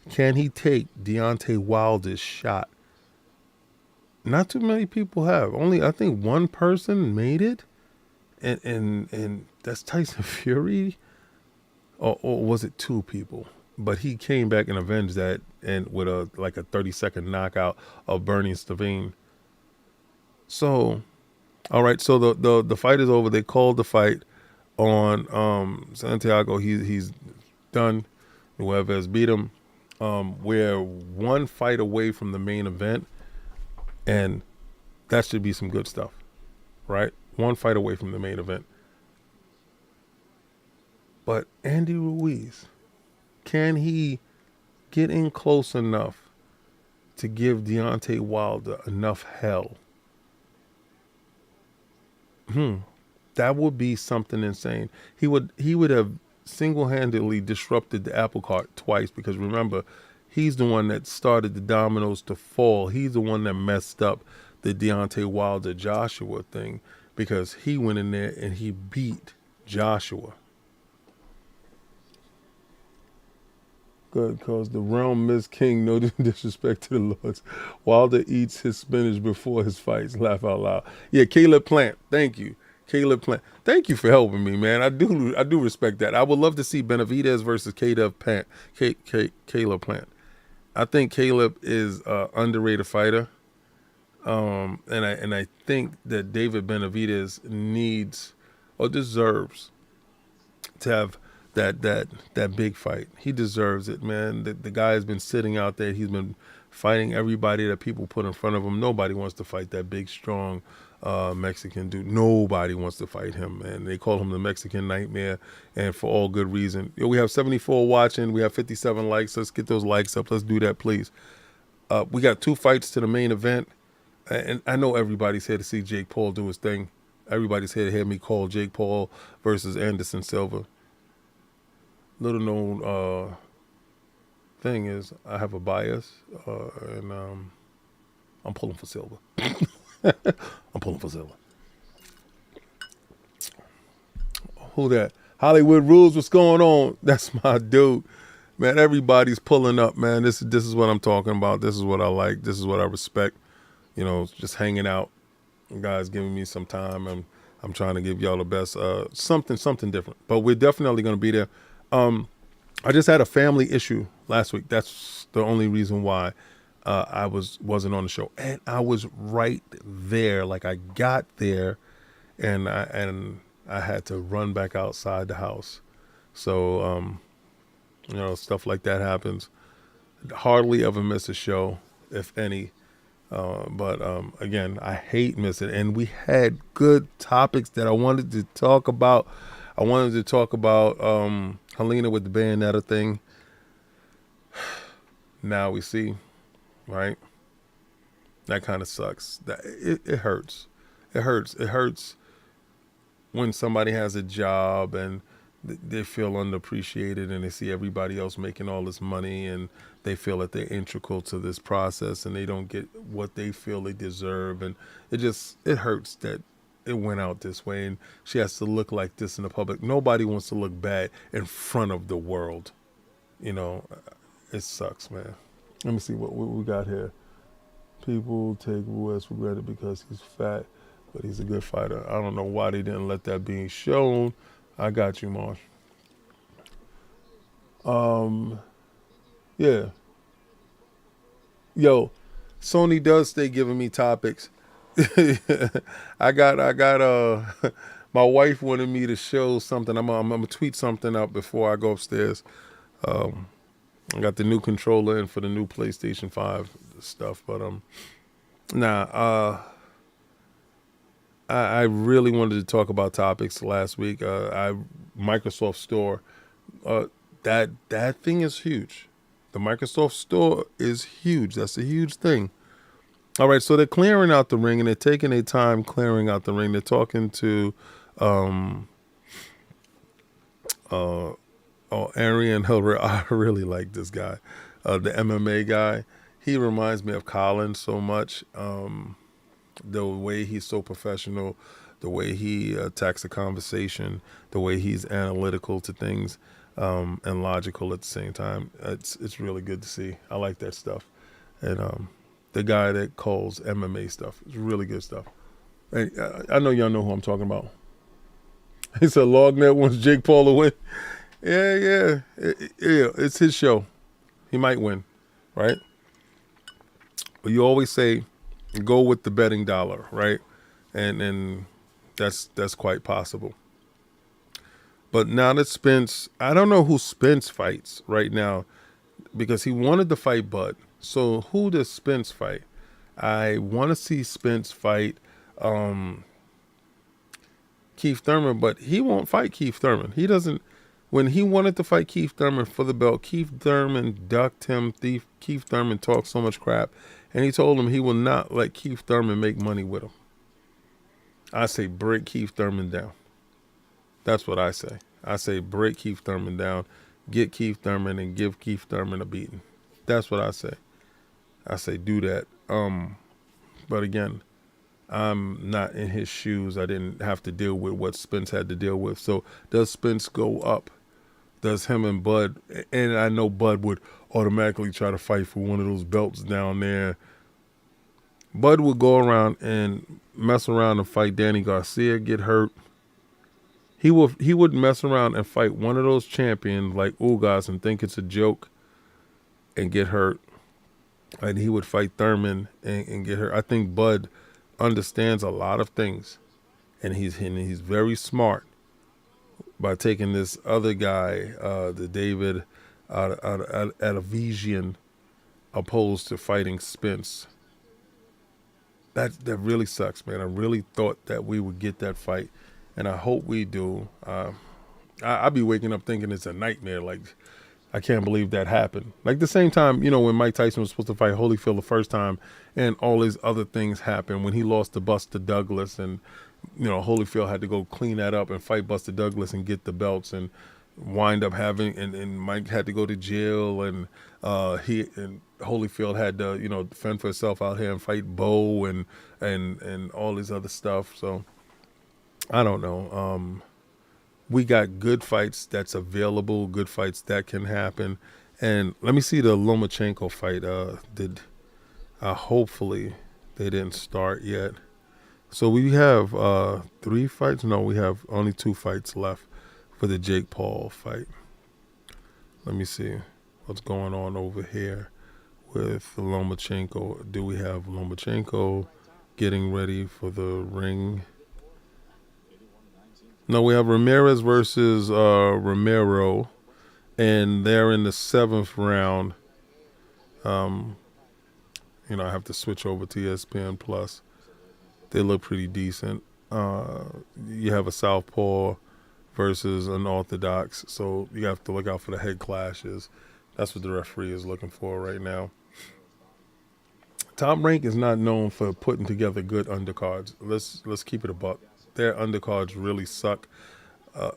Can he take Deontay Wilder's shot? Not too many people have. Only, I think, one person made it, and that's Tyson Fury, or was it two people? But he came back and avenged that, and with a 30-second knockout of Bernie Stavine. So, all right. So the fight is over. They called the fight on Santiago. He's done. Whoever has beat him. We're one fight away from the main event, and that should be some good stuff, right? One fight away from the main event. But Andy Ruiz, can he get in close enough to give Deontay Wilder enough hell? That would be something insane. He would have single-handedly disrupted the apple cart twice, because remember, he's the one that started the dominoes to fall. He's the one that messed up the Deontay Wilder Joshua thing, because he went in there and he beat Joshua. Good, cause the realm Miss King, no disrespect to the Lords. Wilder eats his spinach before his fights. Laugh out loud. Yeah, Caleb Plant. Thank you. Caleb Plant. Thank you for helping me, man. I do respect that. I would love to see Benavidez versus Caleb Plant. Caleb Plant. I think Caleb is an underrated fighter. And I think that David Benavidez needs or deserves to have that big fight. He deserves it, man. The guy has been sitting out there. He's been fighting everybody that people put in front of him. Nobody wants to fight that big, strong Mexican dude. Nobody wants to fight him, man. They call him the Mexican Nightmare, and for all good reason. We have 74 watching. We have 57 likes. Let's get those likes up. Let's do that, please. We got 2 fights to the main event, and I know everybody's here to see Jake Paul do his thing. Everybody's here to hear me call Jake Paul versus Anderson Silva. Little known thing is I have a bias, and I'm pulling for Silva. I'm pulling for Silva. Who that? Hollywood Rules, what's going on? That's my dude. Man, everybody's pulling up, man. This is what I'm talking about. This is what I like. This is what I respect. You know, just hanging out. You guys giving me some time. I'm trying to give y'all the best, something different. But we're definitely going to be there. I just had a family issue last week. That's the only reason why I wasn't on the show. And I was right there. Like, I got there and I had to run back outside the house. So, stuff like that happens. Hardly ever miss a show, if any. But again, I hate missing. And we had good topics that I wanted to talk about. I wanted to talk about Helena with the Bayonetta thing. Now we see, right? That kind of sucks. It hurts. It hurts. It hurts when somebody has a job and they feel underappreciated, and they see everybody else making all this money, and they feel that they're integral to this process, and they don't get what they feel they deserve. And it hurts that it went out this way, and she has to look like this in the public. Nobody wants to look bad in front of the world. You know, it sucks, man. Let me see what we got here. People take West for granted because he's fat, but he's a good fighter. I don't know why they didn't let that be shown. I got you, Marsh. Yeah. Yo, Sony does stay giving me topics. I got my wife wanted me to show something. I'm gonna tweet something out before I go upstairs. I got the new controller in for the new PlayStation 5 stuff, but nah, I really wanted to talk about topics last week. Microsoft Store, that thing is huge. The Microsoft Store is huge. That's a huge thing. All right, so they're clearing out the ring and they're taking their time clearing out the ring. They're talking to Arian Hilbert. I really like this guy, the MMA guy. He reminds me of Colin so much. The way he's so professional, the way he attacks the conversation, the way he's analytical to things, and logical at the same time. It's really good to see. I like that stuff. And the guy that calls MMA stuff is really good stuff. Hey, I know y'all know who I'm talking about. He said Lognet wants Jake Paul to win. Yeah. It's his show. He might win, right? But you always say, go with the betting dollar, right? And that's quite possible. But now that Spence, I don't know who Spence fights right now because he wanted to fight Bud. So who does Spence fight? I want to see Spence fight Keith Thurman, but he won't fight Keith Thurman. He doesn't. When he wanted to fight Keith Thurman for the belt, Keith Thurman ducked him. Keith Thurman talked so much crap, and he told him he will not let Keith Thurman make money with him. I say break Keith Thurman down. That's what I say. I say break Keith Thurman down, get Keith Thurman, and give Keith Thurman a beating. That's what I say. I say do that. But again, I'm not in his shoes. I didn't have to deal with what Spence had to deal with. So does Spence go up? Does him and Bud, and I know Bud would automatically try to fight for one of those belts down there. Bud would go around and mess around and fight Danny Garcia, get hurt. He would mess around and fight one of those champions like Ugas and think it's a joke and get hurt. And he would fight Thurman and get hurt. I think Bud understands a lot of things, and he's very smart by taking this other guy, the David Adavisian, opposed to fighting Spence. That really sucks, man. I really thought that we would get that fight, and I hope we do. I'll be waking up thinking it's a nightmare. Like, I can't believe that happened. Like the same time, when Mike Tyson was supposed to fight Holyfield the first time and all these other things happened when he lost to Buster Douglas and, Holyfield had to go clean that up and fight Buster Douglas and get the belts and wind up having, and Mike had to go to jail and Holyfield had to, fend for himself out here and fight Bo and all this other stuff. So I don't know. We got good fights that's available, good fights that can happen. And let me see the Lomachenko fight. Hopefully they didn't start yet. So we have 3 fights. No, we have only 2 fights left for the Jake Paul fight. Let me see what's going on over here with Lomachenko. Do we have Lomachenko getting ready for the ring? No, we have Ramirez versus Romero, and they're in the 7th round. I have to switch over to ESPN Plus. They look pretty decent. You have a southpaw versus an orthodox, so you have to look out for the head clashes. That's what the referee is looking for right now. Top Rank is not known for putting together good undercards. Let's keep it a buck. Their undercards really suck.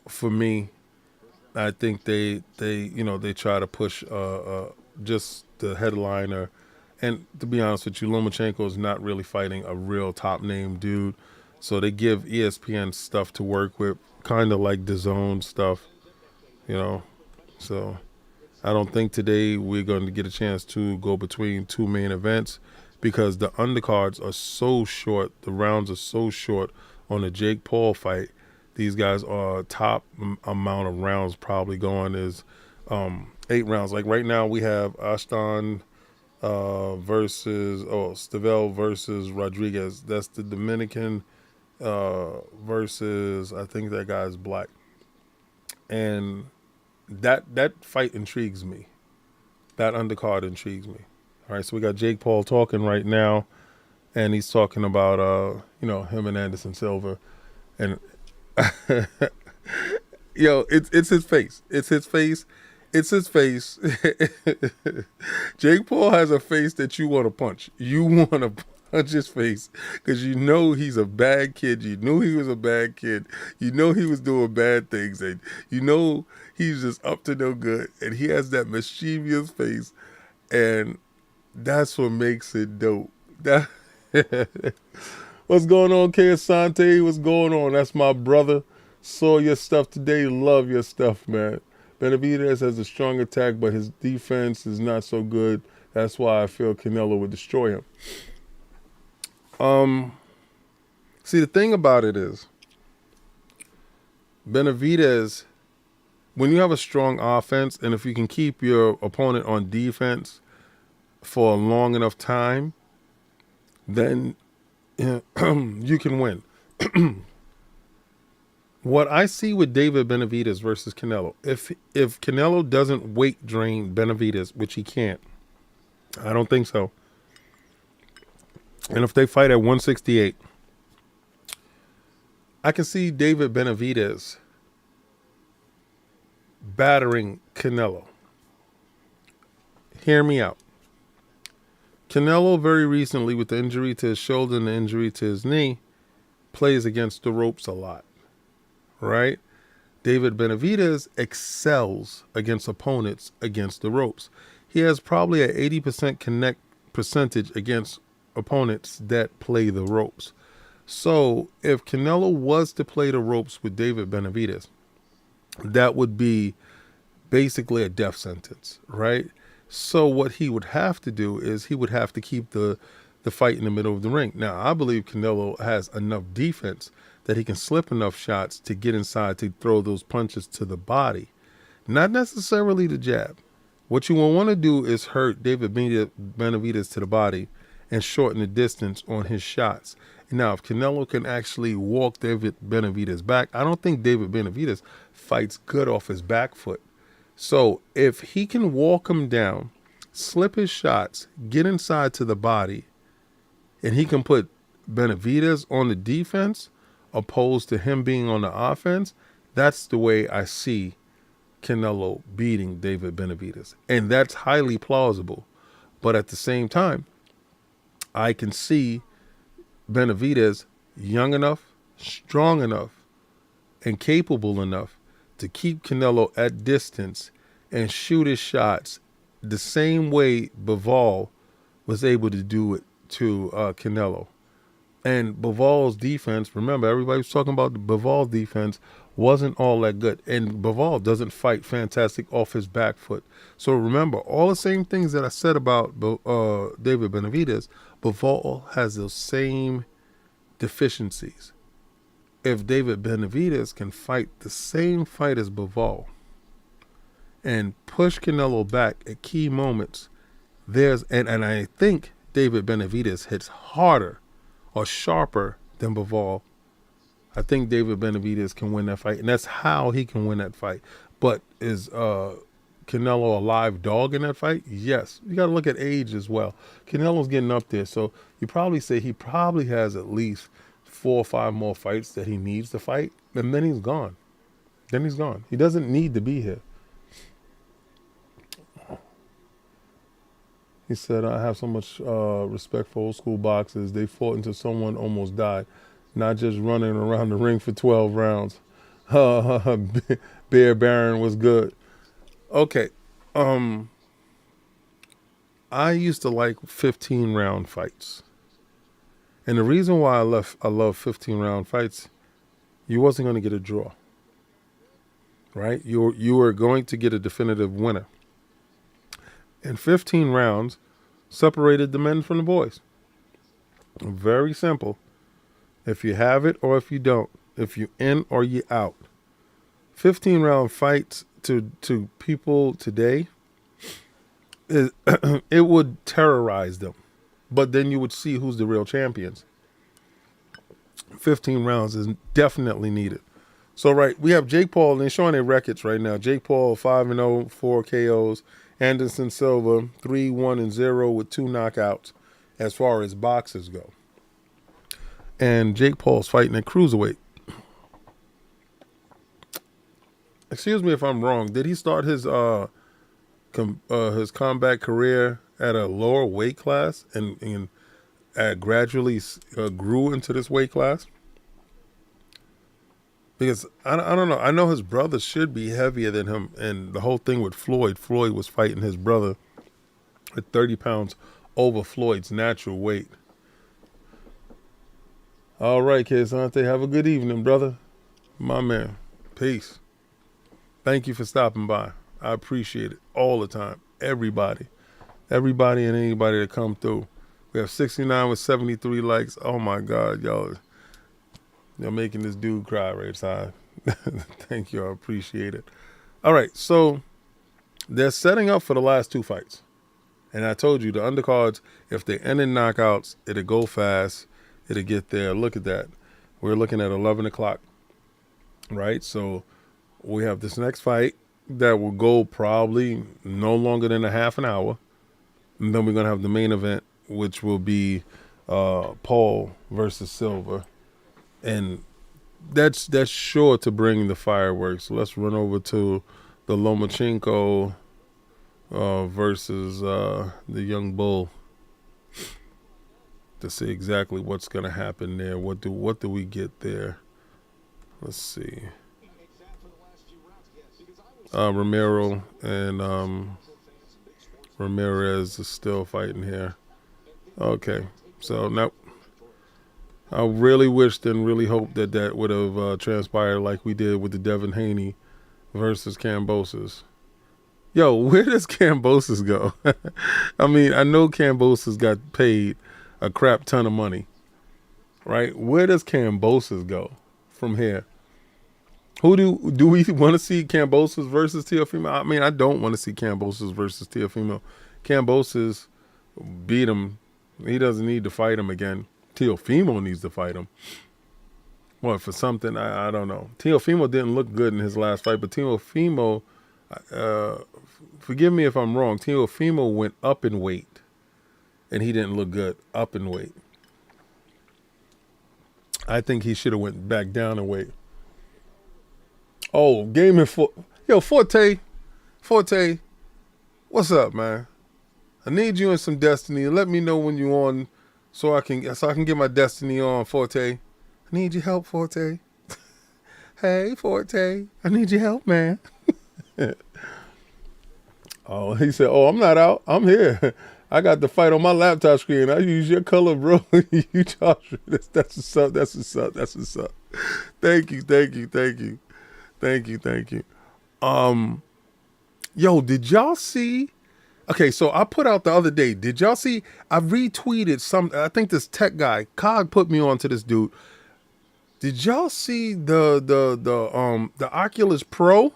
For me, I think they try to push just the headliner. And to be honest with you, Lomachenko is not really fighting a real top name dude. So they give ESPN stuff to work with, kind of like DAZN stuff, So I don't think today we're going to get a chance to go between two main events because the undercards are so short. The rounds are so short on the Jake Paul fight. These guys are top amount of rounds probably going is 8 rounds. Like right now we have Ashton Stavel versus Rodriguez. That's the Dominican versus, I think that guy's black. And that fight intrigues me. That undercard intrigues me. All right, so we got Jake Paul talking right now, and he's talking about him and Anderson Silva, and it's his face. It's his face. It's his face. Jake Paul has a face that you want to punch. You want to punch his face because you know he's a bad kid. You knew he was a bad kid. You know he was doing bad things, and you know he's just up to no good. And he has that mischievous face, and that's what makes it dope. What's going on, K Asante? What's going on? That's my brother. Saw your stuff today. Love your stuff, man. Benavidez has a strong attack, but his defense is not so good. That's why I feel Canelo would destroy him. See, the thing about it is, Benavidez, when you have a strong offense, and if you can keep your opponent on defense for a long enough time, then you can win. What I see with David Benavidez versus Canelo, if Canelo doesn't weight drain Benavidez, which he can't, I don't think so. And if they fight at 168, I can see David Benavidez battering Canelo. Hear me out. Canelo very recently, with the injury to his shoulder and the injury to his knee, plays against the ropes a lot. Right? David Benavidez excels against opponents against the ropes. He has probably an 80% connect percentage against opponents that play the ropes. So if Canelo was to play the ropes with David Benavidez, that would be basically a death sentence, right? So what he would have to do is he would have to keep the fight in the middle of the ring. Now, I believe Canelo has enough defense that he can slip enough shots to get inside to throw those punches to the body. Not necessarily the jab. What you will want to do is hurt David Benavidez to the body and shorten the distance on his shots. Now, if Canelo can actually walk David Benavidez back, I don't think David Benavidez fights good off his back foot. So if he can walk him down, slip his shots, get inside to the body, and he can put Benavidez on the defense opposed to him being on the offense, that's the way I see Canelo beating David Benavidez. And that's highly plausible. But at the same time, I can see Benavidez young enough, strong enough, and capable enough to keep Canelo at distance and shoot his shots the same way Bivol was able to do it to Canelo. And Bivol's defense, remember, everybody was talking about the Bivol's defense, wasn't all that good. And Bivol doesn't fight fantastic off his back foot. So remember, all the same things that I said about David Benavidez, Bivol has those same deficiencies. If David Benavidez can fight the same fight as Bivol and push Canelo back at key moments, and I think David Benavidez hits harder or sharper than Bivol. I think David Benavidez can win that fight, and that's how he can win that fight. But is Canelo a live dog in that fight? Yes. You got to look at age as well. Canelo's getting up there, so you probably say he probably has at least 4 or 5 more fights that he needs to fight, and then he's gone. He doesn't need to be here. He said, I have so much respect for old school boxers. They fought until someone almost died, not just running around the ring for 12 rounds. Bear Baron was good. Okay. I used to like 15-round fights. And the reason why I love 15-round fights, you wasn't going to get a draw. Right? You were going to get a definitive winner. And 15 rounds separated the men from the boys. Very simple. If you have it or if you don't. If you in or you out. 15-round fights to people today, it would terrorize them. But then you would see who's the real champions. 15 rounds is definitely needed. So, right, we have Jake Paul, and they're showing their records right now. Jake Paul, 5-0, 4 KOs. Anderson Silva, 3-1-0 with 2 knockouts as far as boxers go. And Jake Paul's fighting at cruiserweight. Excuse me if I'm wrong. Did he start his combat career at a lower weight class and gradually grew into this weight class? Because I don't know. I know his brother should be heavier than him. And the whole thing with Floyd was fighting his brother at 30 pounds over Floyd's natural weight. All right, Kesante, have a good evening, brother. My man. Peace. Thank you for stopping by. I appreciate it all the time. Everybody and anybody that come through. We have 69 with 73 likes. Oh, my God, y'all. You're making this dude cry right side. Thank you. I appreciate it. All right. So they're setting up for the last 2 fights. And I told you the undercards, if they end in knockouts, it'll go fast. It'll get there. Look at that. We're looking at 11 o'clock. Right. So we have this next fight that will go probably no longer than a half an hour. And then we're going to have the main event, which will be Paul versus Silva. And that's sure to bring the fireworks. So let's run over to the Lomachenko versus the Young Bull to see exactly what's going to happen there. What do we get there? Let's see. Romero and Ramirez is still fighting here. Okay, so nope. I really wished and really hoped that would have transpired like we did with the Devin Haney versus Kambosos. Yo, where does Kambosos go? I mean, I know Kambosos got paid a crap ton of money, right? Where does Kambosos go from here? Who do we want to see Kambosos versus Teofimo? I mean, I don't want to see Kambosos versus Teofimo. Kambosos beat him. He doesn't need to fight him again. Teofimo needs to fight him. What, for something? I don't know. Teofimo didn't look good in his last fight, but Teofimo, forgive me if I'm wrong, Teofimo went up in weight, and he didn't look good up in weight. I think he should have went back down in weight. Oh, gaming for yo Forte, what's up, man? I need you in some Destiny. Let me know when you're on, so I can get my Destiny on, Forte. I need your help, Forte. Hey, Forte, I need your help, man. Oh, he said, "Oh, I'm not out. I'm here. I got the fight on my laptop screen. I use your color, bro. You charge me. That's what's up. That's what's up. That's what's up. Thank you. Yo, did y'all see? Okay, so I put out the other day. Did y'all see? I retweeted some. I think this tech guy, Cog, put me on to this dude. Did y'all see the Oculus Pro?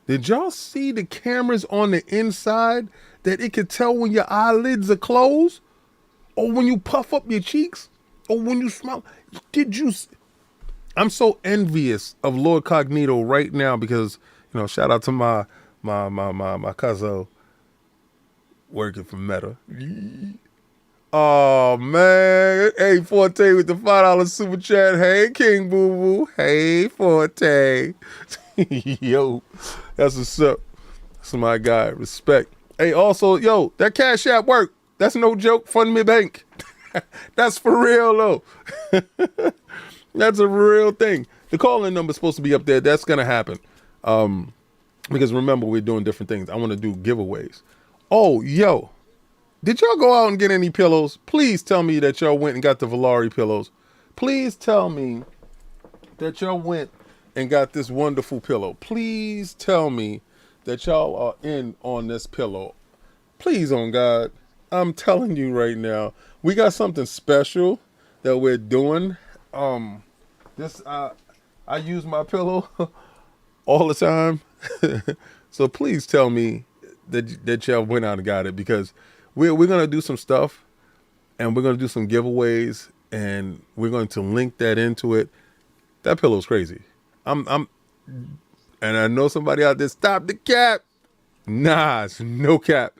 Did y'all see the cameras on the inside that it could tell when your eyelids are closed, or when you puff up your cheeks, or when you smile? Did you? I'm so envious of Lord Cognito right now because, you know, shout out to my cousin working for Meta. Oh man, hey Forte with the $5 super chat. Hey King Boo Boo. Hey Forte. Yo, that's what's up. That's my guy. Respect. Hey, also, yo, that Cash App work. That's no joke. Fund me bank. That's for real though. That's a real thing. The call-in number is supposed to be up there. That's gonna happen. Because remember, we're doing different things. I want to do giveaways. Oh, yo. Did y'all go out and get any pillows? Please tell me that y'all went and got the Valari pillows. Please tell me that y'all went and got this wonderful pillow. Please tell me that y'all are in on this pillow. Please, on God, I'm telling you right now, we got something special that we're doing. This I use my pillow all the time, so please tell me that y'all went out and got it because we're gonna do some stuff and we're gonna do some giveaways and we're going to link that into it. That pillow's crazy. I'm and I know somebody out there. Stop the cap. Nah, it's no cap.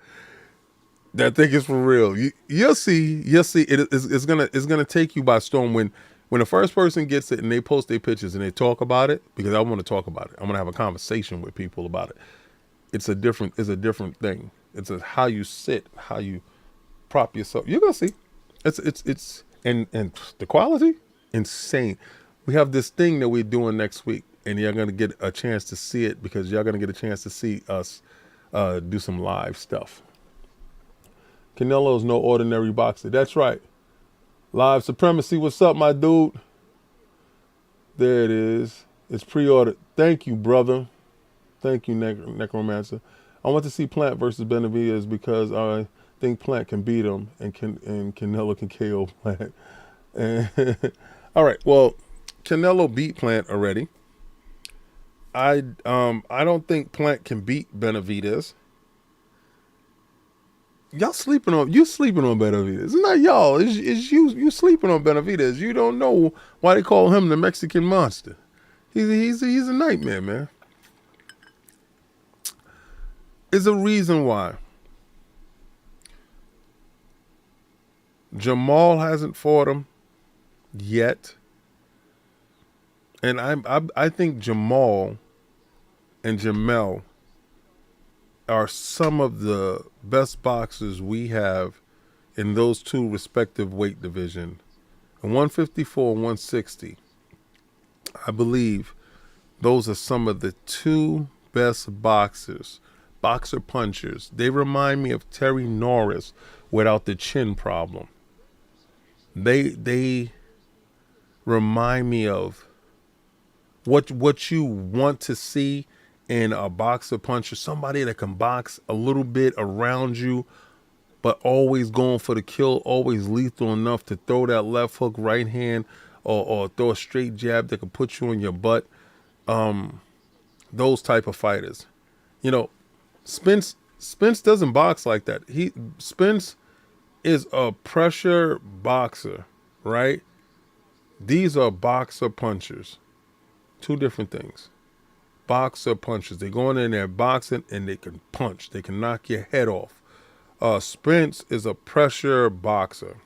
That thing is for real. You'll see. You'll see. It's gonna take you by storm when the first person gets it and they post their pictures and they talk about it because I want to talk about it. I'm gonna have a conversation with people about it. It's a different thing. It's how you sit, how you prop yourself. You're gonna see. It's and the quality insane. We have this thing that we're doing next week, and you're gonna get a chance to see it because you're gonna get a chance to see us do some live stuff. Canelo's no ordinary boxer. That's right. Live Supremacy. What's up, my dude? There it is. It's pre-ordered. Thank you, brother. Thank you, Necromancer. I want to see Plant versus Benavidez because I think Plant can beat him and Canelo can KO Plant. All right. Well, Canelo beat Plant already. I don't think Plant can beat Benavidez. Y'all sleeping on Benavidez. It's not y'all. It's you. You sleeping on Benavidez. You don't know why they call him the Mexican monster. He's a nightmare, man. There's a reason why. Jamal hasn't fought him yet, and I think Jamal and Jamel are some of the best boxers we have in those two respective weight division. 154 and 160. I believe those are some of the two best boxer punchers. They remind me of Terry Norris without the chin problem. They remind me of what you want to see in a boxer puncher, somebody that can box a little bit around you, but always going for the kill, always lethal enough to throw that left hook, right hand, or throw a straight jab that can put you in your butt. Those type of fighters. You know, Spence doesn't box like that. Spence is a pressure boxer, right? These are boxer punchers. Two different things. Boxer punchers. They go in there boxing and they can punch. They can knock your head off. Spence is a pressure boxer,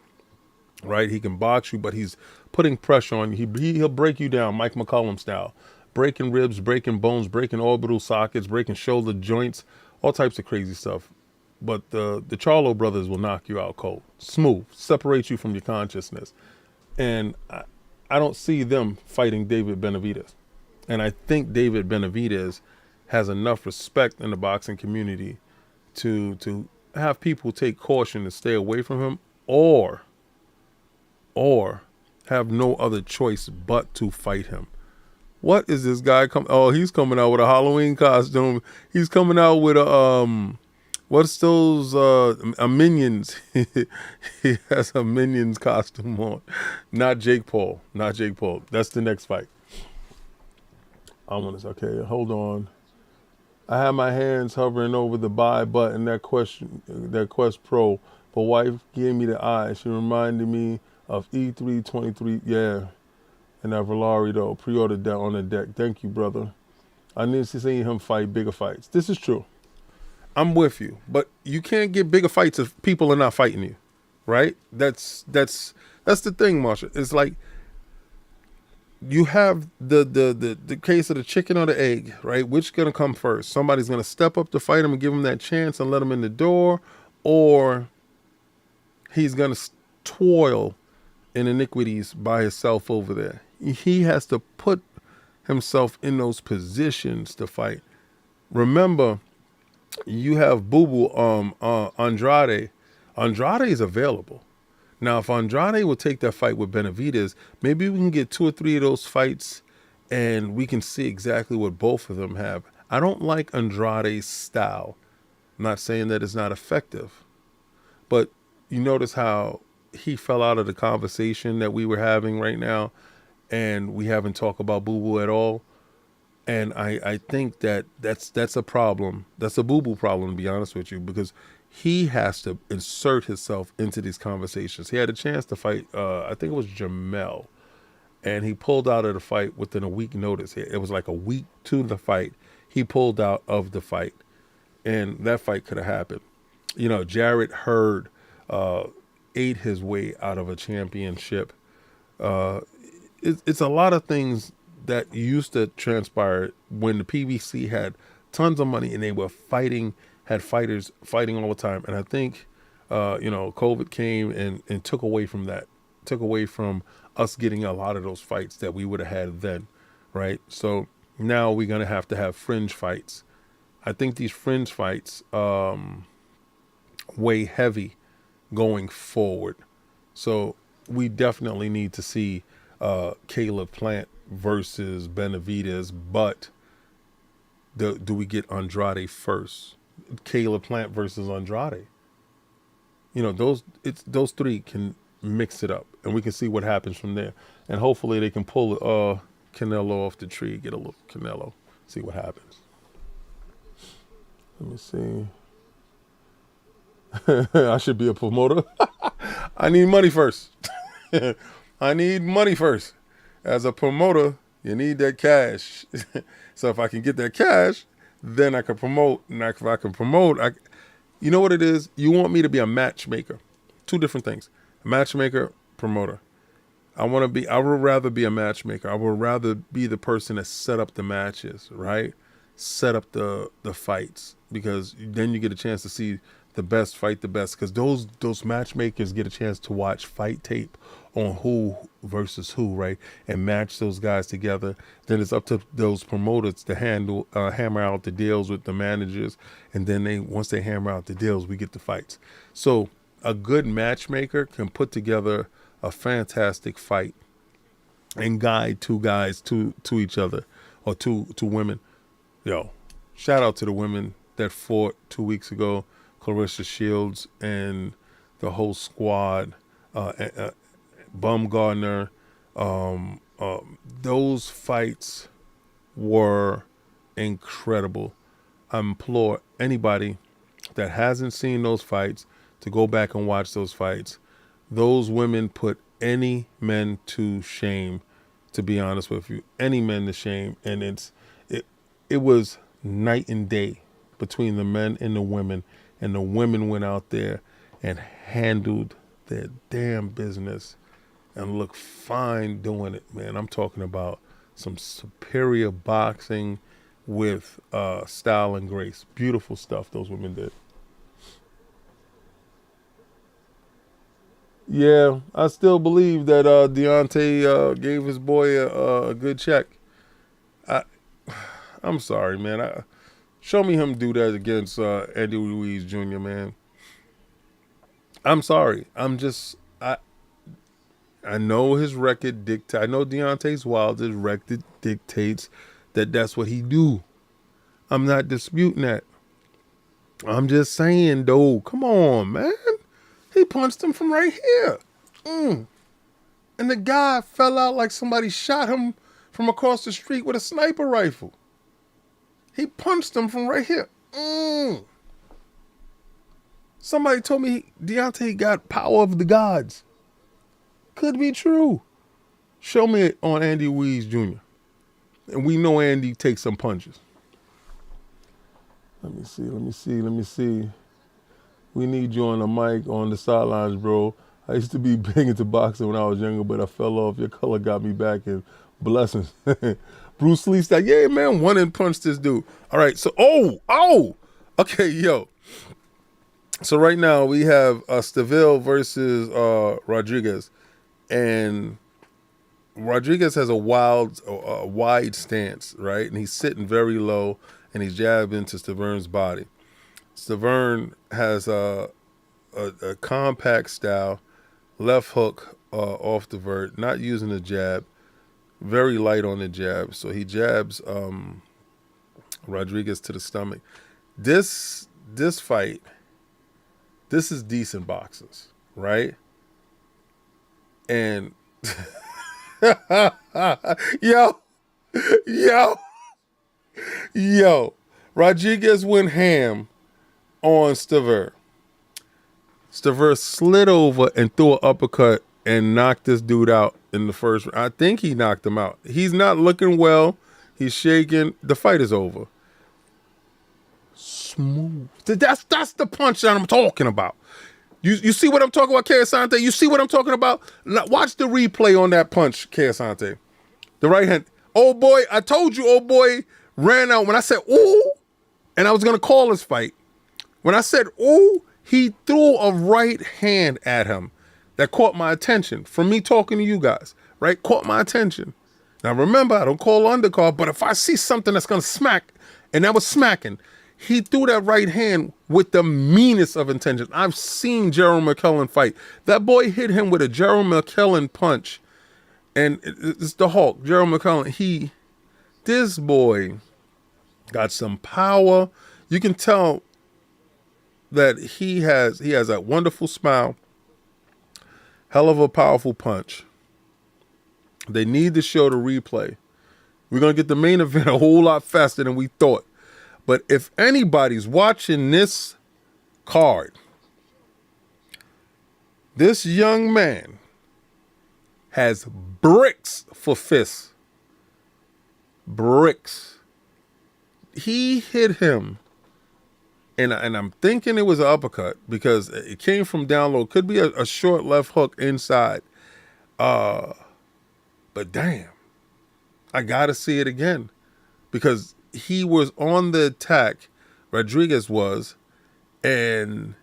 right? He can box you, but he's putting pressure on you. He'll break you down, Mike McCollum style. Breaking ribs, breaking bones, breaking orbital sockets, breaking shoulder joints, all types of crazy stuff. But the Charlo brothers will knock you out cold. Smooth. Separate you from your consciousness. And I don't see them fighting David Benavidez. And I think David Benavidez has enough respect in the boxing community to have people take caution and stay away from him, or have no other choice but to fight him. What is this guy coming? Oh, he's coming out with a Halloween costume. He's coming out with a what's those Minions? He has a Minions costume on. Not Jake Paul. That's the next fight. Okay, hold on. I have my hands hovering over the buy button, that Quest Pro, but wife gave me the eye. She reminded me of E323, yeah, and that Valari though, pre-ordered that on the deck. Thank you, brother. I need to see him fight bigger fights. This is true. I'm with you, but you can't get bigger fights if people are not fighting you, right? That's the thing, Marsha. It's like, you have the case of the chicken or the egg, right? Which gonna come first? Somebody's gonna step up to fight him and give him that chance and let him in the door, or he's gonna toil in iniquities by himself over there. He has to put himself in those positions to fight. Remember, you have Boo Boo Andrade. Andrade is available. Now, if Andrade will take that fight with Benavidez, maybe we can get 2 or 3 of those fights and we can see exactly what both of them have. I don't like Andrade's style. I'm not saying that it's not effective, but you notice how he fell out of the conversation that we were having right now, and we haven't talked about Boo Boo at all. And I think that's a problem. That's a Boo Boo problem, to be honest with you, because he has to insert himself into these conversations. He had a chance to fight, I think it was Jamel, and he pulled out of the fight within a week notice. It was like a week to the fight. He pulled out of the fight, and that fight could have happened. You know, Jarrett Hurd ate his way out of a championship. It's a lot of things that used to transpire when the PBC had tons of money and they were fighting, had fighters fighting all the time. And I think, COVID came and took away from that, took away from us getting a lot of those fights that we would have had then, right? So now we're going to have fringe fights. I think these fringe fights weigh heavy going forward. So we definitely need to see Caleb Plant versus Benavidez, but do we get Andrade first? Caleb Plant versus Andrade. You know, those three can mix it up, and we can see what happens from there. And hopefully they can pull Canelo off the tree, get a little Canelo, see what happens. Let me see. I should be a promoter. I need money first. I need money first. As a promoter, you need that cash. So if I can get that cash, then I can promote. And if I can promote, you know what it is? You want me to be a matchmaker. Two different things. A matchmaker, promoter. I would rather be a matchmaker. I would rather be the person that set up the matches, right? Set up the fights, because then you get a chance to see the best fight the best, because those matchmakers get a chance to watch fight tape on who versus who, right, and match those guys together. Then it's up to those promoters to hammer out the deals with the managers, and then once they hammer out the deals, we get the fights. So a good matchmaker can put together a fantastic fight and guide two guys to each other, or two women. Yo, shout out to the women that fought 2 weeks ago. Clarissa Shields and the whole squad, Bumgardner. Those fights were incredible. I implore anybody that hasn't seen those fights to go back and watch those fights. Those women put any men to shame, to be honest with you. Any men to shame. And it was night and day between the men and the women. And the women went out there and handled their damn business and looked fine doing it, man. I'm talking about some superior boxing with style and grace. Beautiful stuff those women did. Yeah, I still believe that Deontay gave his boy a good check. I'm sorry, man. Show me him do that against Andy Ruiz Jr., man. I'm sorry. I know his record dictates. I know Deontay's Wilder's record dictates that that's what he do. I'm not disputing that. I'm just saying, though, come on, man. He punched him from right here. And the guy fell out like somebody shot him from across the street with a sniper rifle. He punched him from right here. Somebody told me Deontay got power of the gods. Could be true. Show me it on Andy Ruiz Jr. And we know Andy takes some punches. Let me see. We need you on the mic, on the sidelines, bro. I used to be big into boxing when I was younger, but I fell off. Your color got me back, and blessings. Bruce Lee said, yeah, man, one and punched this dude. All right, so, okay, yo. So right now we have Stiville versus Rodriguez. And Rodriguez has a wide stance, right? And he's sitting very low, and he's jabbing into Stiverne's body. Stiverne has a compact style, left hook off the vert, not using the jab, very light on the jab. So he jabs Rodriguez to the stomach. This this fight, this is decent boxers, right? And yo, yo, yo, Rodriguez went ham on Staver. Staver slid over and threw an uppercut and knocked this dude out in the first round. I think he knocked him out. He's not looking well. He's shaking. The fight is over. Smooth. That's the punch that I'm talking about. You see what I'm talking about, Asante? You see what I'm talking about? Now, watch the replay on that punch, Asante. The right hand. Oh boy, I told you, oh boy ran out when I said ooh, and I was gonna call his fight. When I said ooh, he threw a right hand at him that caught my attention from me talking to you guys, right? Caught my attention. Now remember, I don't call undercard, but if I see something that's gonna smack, and that was smacking, he threw that right hand with the meanest of intentions. I've seen Gerald McKellen fight. That boy hit him with a Gerald McKellen punch. And it's the Hulk, Gerald McKellen. This boy got some power. You can tell that he has that wonderful smile. Hell of a powerful punch. They need to show the replay. We're going to get the main event a whole lot faster than we thought. But if anybody's watching this card, this young man has bricks for fists. Bricks. He hit him, and I'm thinking it was an uppercut because it came from down low. Could be a short left hook inside. But damn, I gotta see it again because he was on the attack. Rodriguez was, and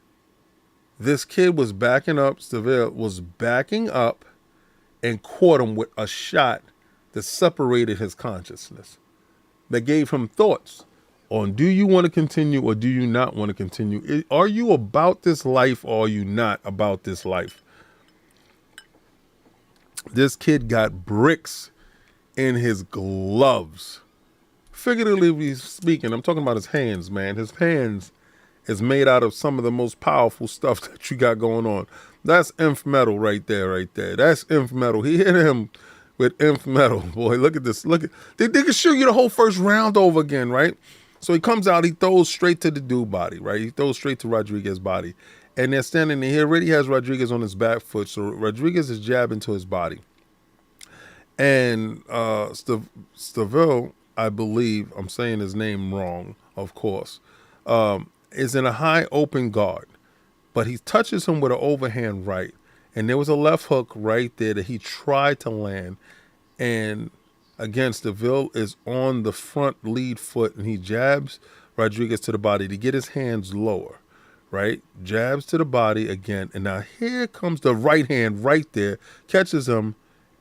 this kid was backing up. Seville was backing up and caught him with a shot that separated his consciousness, that gave him thoughts on, do you want to continue or do you not want to continue? Are you about this life or are you not about this life? This kid got bricks in his gloves. Figuratively speaking, I'm talking about his hands, man. His hands is made out of some of the most powerful stuff that you got going on. That's inf metal right there. That's inf metal. He hit him with inf metal. Boy, look at this. Look at they can show you the whole first round over again, right? So he comes out, he throws straight to the dude body, right? He throws straight to Rodriguez's body. And they're standing there. He already has Rodriguez on his back foot. So Rodriguez is jabbing to his body. And Staville, I believe, I'm saying his name wrong, of course, is in a high open guard. But he touches him with an overhand right. And there was a left hook right there that he tried to land. And again, Staville is on the front lead foot, and he jabs Rodriguez to the body to get his hands lower, right? Jabs to the body again. And now here comes the right hand right there, catches him,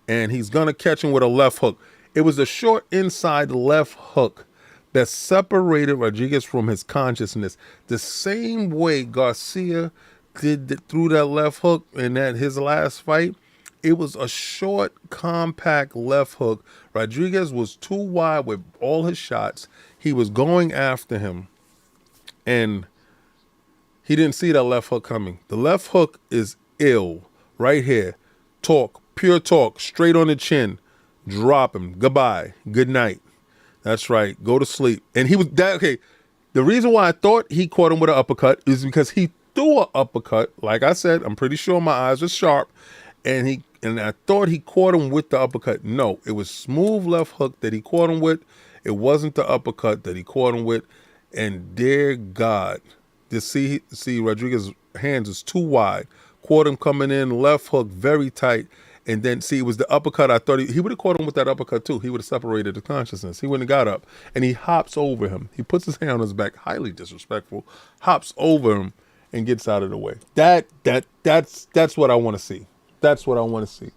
and he's going to catch him with a left hook. It was a short inside left hook that separated Rodriguez from his consciousness. The same way Garcia did through that left hook in his last fight. It was a short, compact left hook. Rodriguez was too wide with all his shots. He was going after him, and he didn't see that left hook coming. The left hook is ill right here. Talk, pure talk, straight on the chin. Drop him. Goodbye. Good night. That's right. Go to sleep. And he was that. Okay. The reason why I thought he caught him with an uppercut is because he threw an uppercut. Like I said, I'm pretty sure my eyes are sharp. And I thought he caught him with the uppercut. No, it was smooth left hook that he caught him with. It wasn't the uppercut that he caught him with. And dear God, to see Rodriguez's hands is too wide. Caught him coming in, left hook very tight. And then, see, it was the uppercut. I thought he would have caught him with that uppercut, too. He would have separated the consciousness. He wouldn't have got up. And he hops over him. He puts his hand on his back, highly disrespectful, hops over him and gets out of the way. That's what I want to see. That's what I want to see.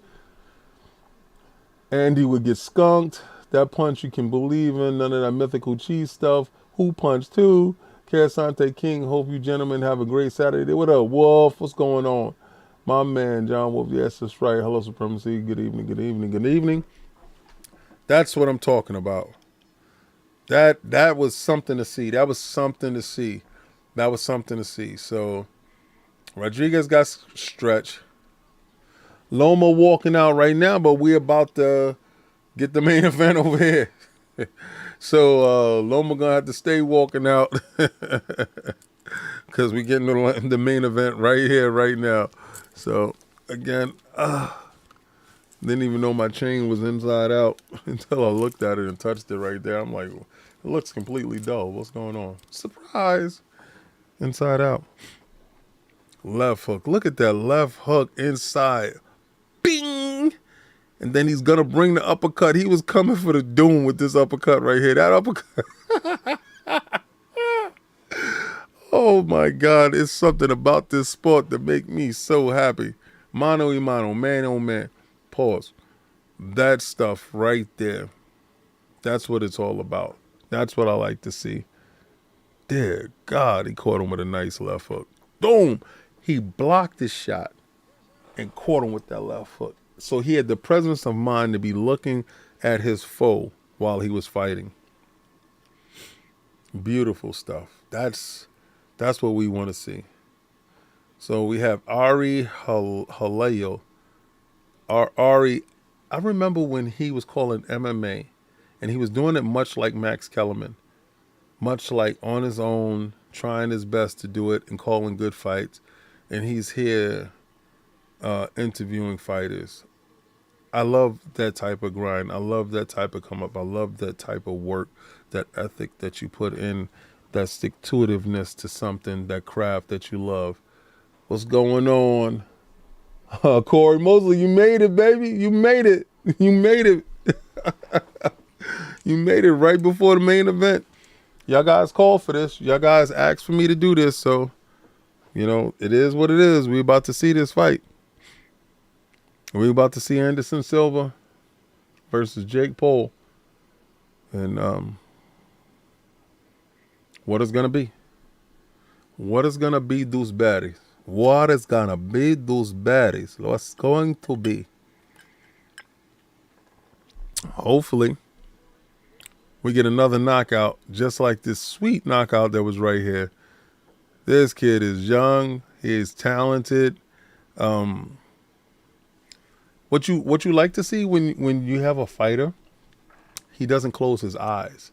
Andy would get skunked. That punch you can believe in. None of that mythical cheese stuff. Who punched who? Asante King, hope you gentlemen have a great Saturday. What up, Wolf? What's going on? My man, John Wolf. Yes, that's right. Hello, Supremacy. Good evening, good evening, good evening. That's what I'm talking about. That was something to see. That was something to see. That was something to see. So Rodriguez got stretched. Loma walking out right now, but we're about to get the main event over here. So Loma gonna have to stay walking out because we getting the main event right here, right now. So again, didn't even know my chain was inside out until I looked at it and touched it right there. I'm like, it looks completely dull. What's going on? Surprise! Inside out. Left hook. Look at that left hook inside. Bing! And then he's gonna bring the uppercut. He was coming for the doom with this uppercut right here. That uppercut. Oh my God. It's something about this sport that make me so happy. Mano y mano, man oh man. Pause. That stuff right there. That's what it's all about. That's what I like to see. Dear God, he caught him with a nice left hook. Boom! He blocked his shot and caught him with that left hook. So he had the presence of mind to be looking at his foe while he was fighting. Beautiful stuff. That's what we want to see. So we have Ari Haleo. Ari, I remember when he was calling MMA, and he was doing it much like Max Kellerman, much like on his own, trying his best to do it and calling good fights. And he's here interviewing fighters. I love that type of grind. I love that type of come up. I love that type of work, that ethic that you put in, that stick-to-itiveness to something, that craft that you love. What's going on? Corey Mosley, you made it, baby. You made it. You made it. You made it right before the main event. Y'all guys called for this. Y'all guys asked for me to do this. So, you know, it is what it is. We about to see this fight. We about to see Anderson Silva versus Jake Paul. And what is going to be? What is going to be those baddies? What is going to be those baddies? What's going to be? Hopefully, we get another knockout just like this sweet knockout that was right here. This kid is young. He is talented. What you like to see when you have a fighter, he doesn't close his eyes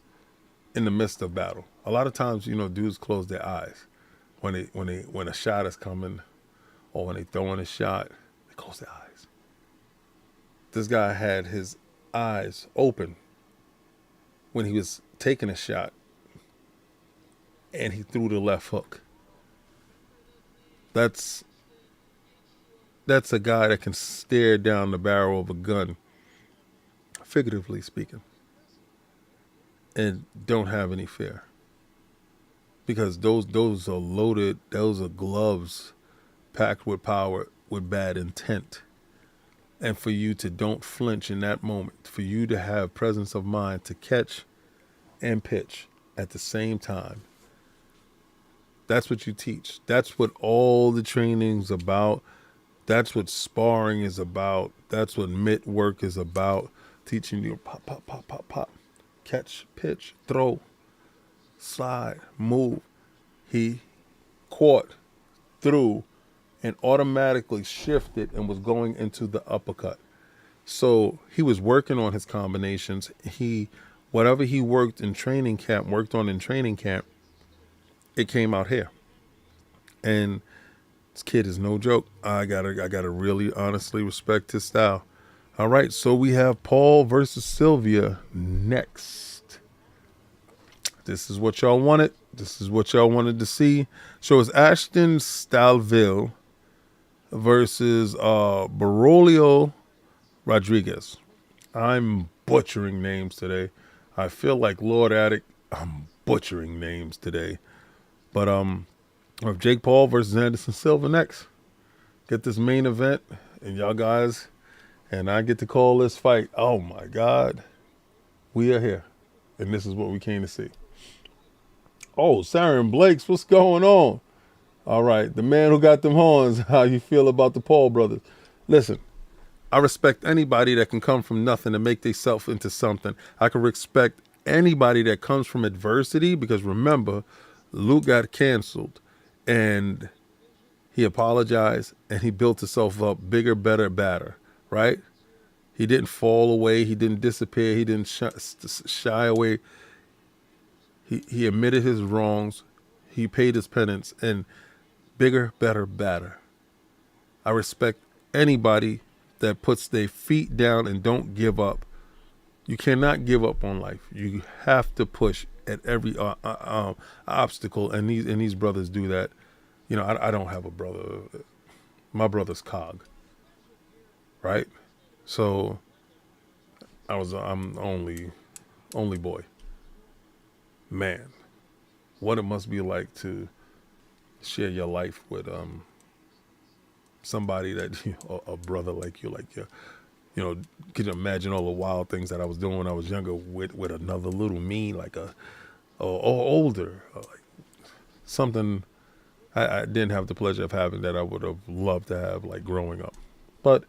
in the midst of battle. A lot of times, you know, dudes close their eyes when a shot is coming or when they throwing a shot, they close their eyes. This guy had his eyes open when he was taking a shot, and he threw the left hook. That's a guy that can stare down the barrel of a gun, figuratively speaking, and don't have any fear. Because those are loaded, those are gloves packed with power, with bad intent. And for you to don't flinch in that moment, for you to have presence of mind to catch and pitch at the same time. That's what you teach. That's what all the training's about. That's what sparring is about. That's what mitt work is about. Teaching you pop, pop, pop, pop, pop. Catch, pitch, throw, slide, move. He caught, threw, and automatically shifted and was going into the uppercut. So he was working on his combinations. Whatever he worked on in training camp, it came out here. And this kid is no joke. I gotta really honestly respect his style. All right, so we have Paul versus Silva next. This is what y'all wanted. This is what y'all wanted to see. So it's Ashton Stalville versus Barolio Rodriguez. I'm butchering names today. I feel like Lord Addict. I'm butchering names today. But we have Jake Paul versus Anderson Silva next. Get this main event, and y'all guys, and I get to call this fight. Oh my God. We are here. And this is what we came to see. Oh, Saren Blakes, what's going on? All right, the man who got them horns. How you feel about the Paul brothers? Listen, I respect anybody that can come from nothing and make themselves into something. I can respect anybody that comes from adversity, because remember, Luke got canceled, and he apologized, and he built himself up bigger, better, badder, right? He didn't fall away. He didn't disappear. He didn't shy away. He admitted his wrongs. He paid his penance, and bigger, better, badder. I respect anybody that puts their feet down and don't give up. You cannot give up on life. You have to push at every obstacle, and these brothers do that. You know, I don't have a brother. My brother's Cog, right? So I'm only boy. Man, what it must be like to share your life with somebody that a brother like you, you know, can you imagine all the wild things that I was doing when I was younger with another little me, like or older, like something I didn't have the pleasure of having that I would have loved to have, like growing up. But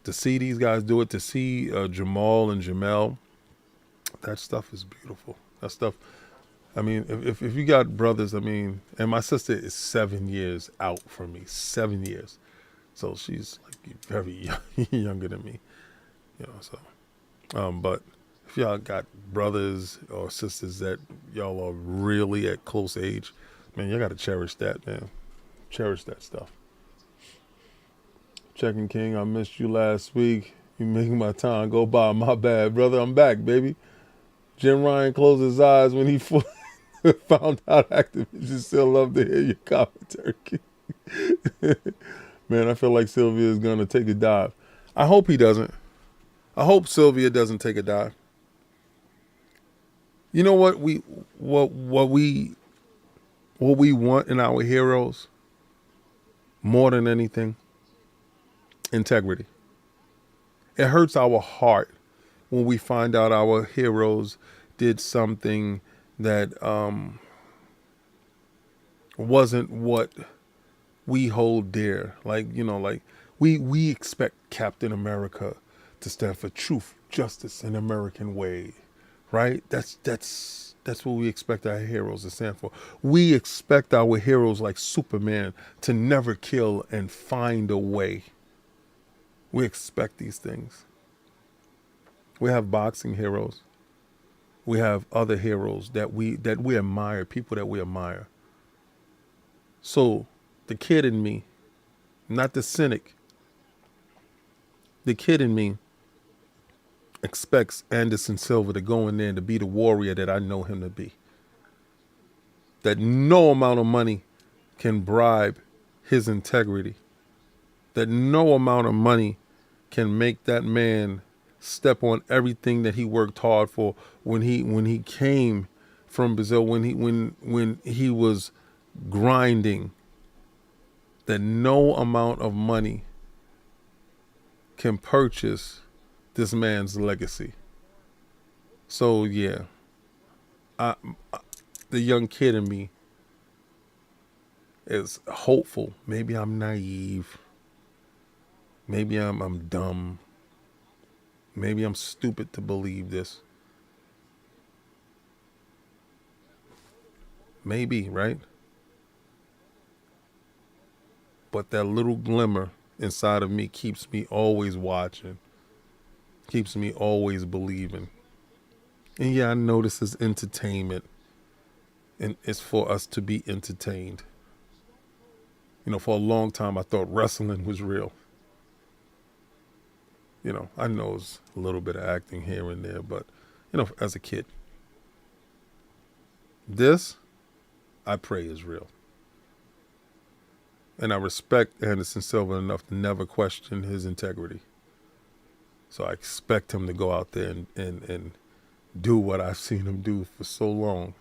to see these guys do it, to see Jamal and Jamel, that stuff is beautiful. That stuff. I mean, if you got brothers, I mean, and my sister is 7 years out from me, 7 years. So she's like very younger than me, you know, so, but if y'all got brothers or sisters that y'all are really at close age, man, y'all got to cherish that, man. Cherish that stuff. Checking King, I missed you last week. You making my time go by. My bad, brother. I'm back, baby. Jim Ryan closed his eyes when he found out Activision still love to hear your commentary. Man, I feel like Sylvia is going to take a dive. I hope he doesn't. I hope Sylvia doesn't take a dive. You know what we want in our heroes more than anything? Integrity. It hurts our heart when we find out our heroes did something that wasn't what we hold dear. Like, you know, like we expect Captain America to stand for truth, justice, and American way, right? That's what we expect our heroes to stand for. We expect our heroes like Superman to never kill and find a way. We expect these things. We have boxing heroes. We have other heroes that we admire, people that we admire. So the kid in me, not the cynic, the kid in me expects Anderson Silva to go in there and to be the warrior that I know him to be. That no amount of money can bribe his integrity. That no amount of money can make that man step on everything that he worked hard for when he came from Brazil, when he was grinding. That no amount of money can purchase this man's legacy. So yeah, the young kid in me is hopeful. Maybe I'm naive. Maybe I'm dumb. Maybe I'm stupid to believe this. Maybe, right? But that little glimmer inside of me keeps me always watching. Keeps me always believing. And yeah, I know this is entertainment. And it's for us to be entertained. You know, for a long time I thought wrestling was real. You know, I know it's a little bit of acting here and there, but, you know, as a kid. This, I pray, is real. And I respect Anderson Silva enough to never question his integrity. So I expect him to go out there and do what I've seen him do for so long.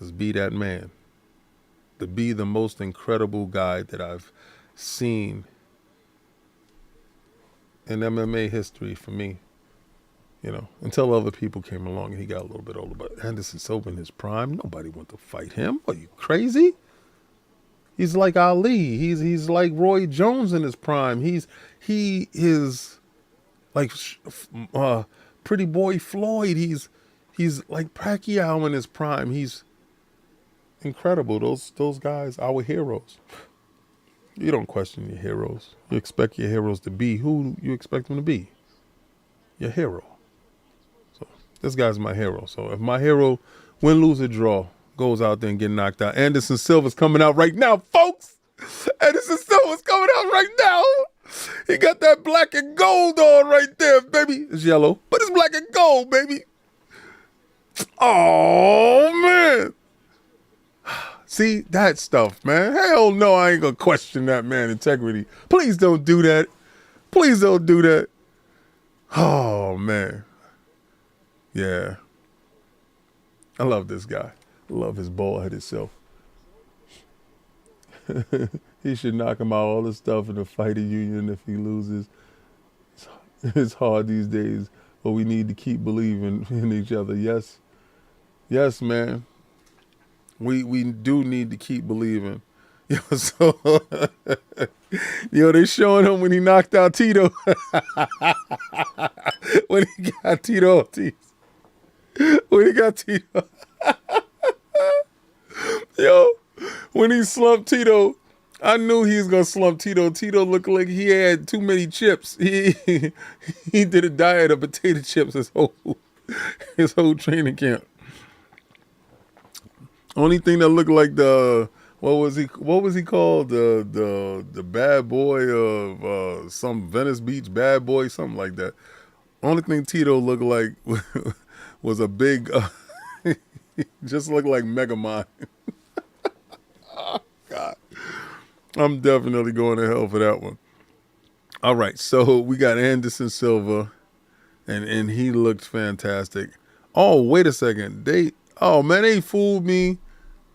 Is be that man. To be the most incredible guy that I've seen in MMA history for me. You know, until other people came along and he got a little bit older. But Anderson Silva in his prime, nobody wanted to fight him. Are you crazy? He's like Ali. He's like Roy Jones in his prime. He is like Pretty Boy Floyd. He's like Pacquiao in his prime. incredible. Those guys, our heroes. You don't question your heroes. You expect your heroes to be who you expect them to be. Your hero. So this guy's my hero. So if my hero win, lose, or draw goes out there and get knocked out, Anderson Silva's coming out right now, folks. Anderson Silva's coming out right now. He got that black and gold on right there, baby. It's yellow, but it's black and gold, baby. Oh, man. See, that stuff, man. Hell no, I ain't gonna question that man integrity. Please don't do that. Please don't do that. Oh, man. Yeah. I love this guy. I love his bald-headed self. He should knock him out all the stuff in the fighting union if he loses. It's hard these days, but we need to keep believing in each other. Yes. Yes, man. We do need to keep believing. Yo, so they showing him when he knocked out Tito. When he got Tito Ortiz. When he got Tito. Yo, when he slumped Tito, I knew he was gonna slump Tito. Tito looked like he had too many chips. He did a diet of potato chips his whole training camp. Only thing that looked like what was he called? The bad boy of some Venice Beach bad boy, something like that. Only thing Tito looked like was a big just looked like Megamind. Oh, God. I'm definitely going to hell for that one. All right, so we got Anderson Silva, and he looked fantastic. Oh, wait a second. They fooled me.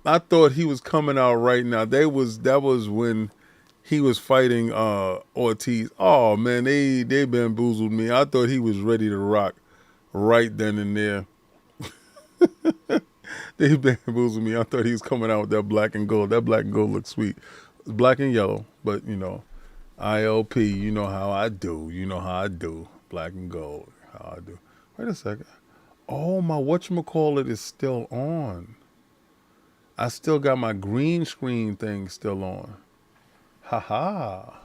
I thought he was coming out right now. That was when he was fighting Ortiz. Oh man, they bamboozled me. I thought he was ready to rock right then and there. They bamboozled me. I thought he was coming out with that black and gold. That black and gold looked sweet. It's black and yellow, but ILP, you know how I do. You know how I do. Black and gold, how I do. Wait a second. Oh, my whatchamacallit is still on. I still got my green screen thing still on. Ha.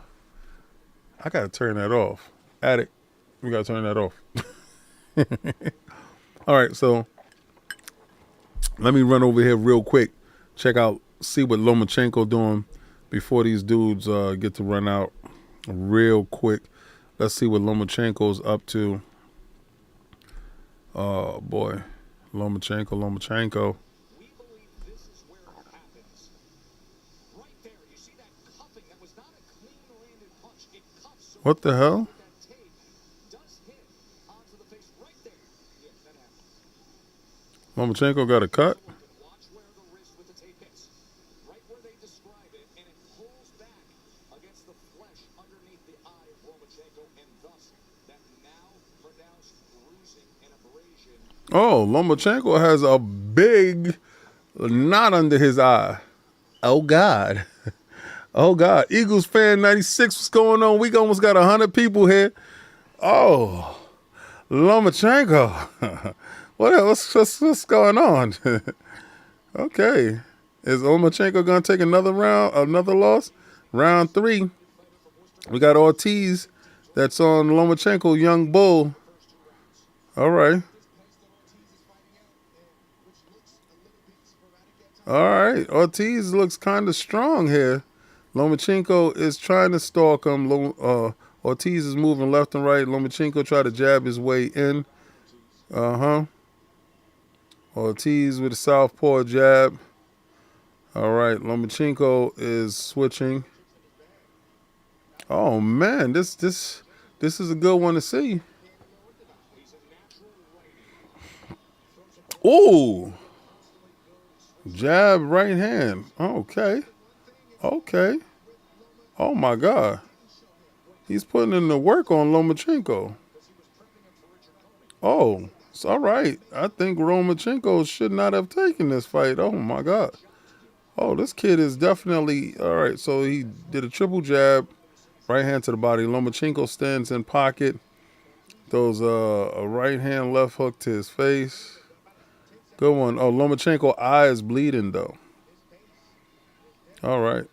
I got to turn that off. Addict, we got to turn that off. All right, so let me run over here real quick. See what Lomachenko doing before these dudes get to run out real quick. Let's see what Lomachenko's up to. Oh, boy. Lomachenko. We believe this is where it happens. Right there, you see that cuffing? That was not a clean-landed punch. It cuffs so What the hell? that tape does hit onto the face right there. Yeah, that happens. Lomachenko got a cut? Watch where the wrist with the tape hits. Right where they describe it, and it pulls back against the flesh underneath the eye of Lomachenko, and thus that now pronounced bruising and abrasion. Oh, Lomachenko has a big knot under his eye. Oh, God. Oh, God. Eagles fan 96, what's going on? We almost got 100 people here. Oh, Lomachenko. What's going on? Okay. Is Lomachenko going to take another loss? Round 3. We got Ortiz. That's on Lomachenko, young bull. All right. All right. Ortiz looks kind of strong here. Lomachenko is trying to stalk him. Ortiz is moving left and right. Lomachenko tried to jab his way in. Ortiz with a southpaw jab. All right. Lomachenko is switching. Oh, man. This is a good one to see. Ooh. Jab, right hand. Okay. Oh, my God. He's putting in the work on Lomachenko. Oh, it's all right. I think Lomachenko should not have taken this fight. Oh, my God. Oh, this kid is definitely... All right, so he did a triple jab. Right hand to the body. Lomachenko stands in pocket. Throws a right hand left hook to his face. Good one. Oh, Lomachenko eye is bleeding, though. All right.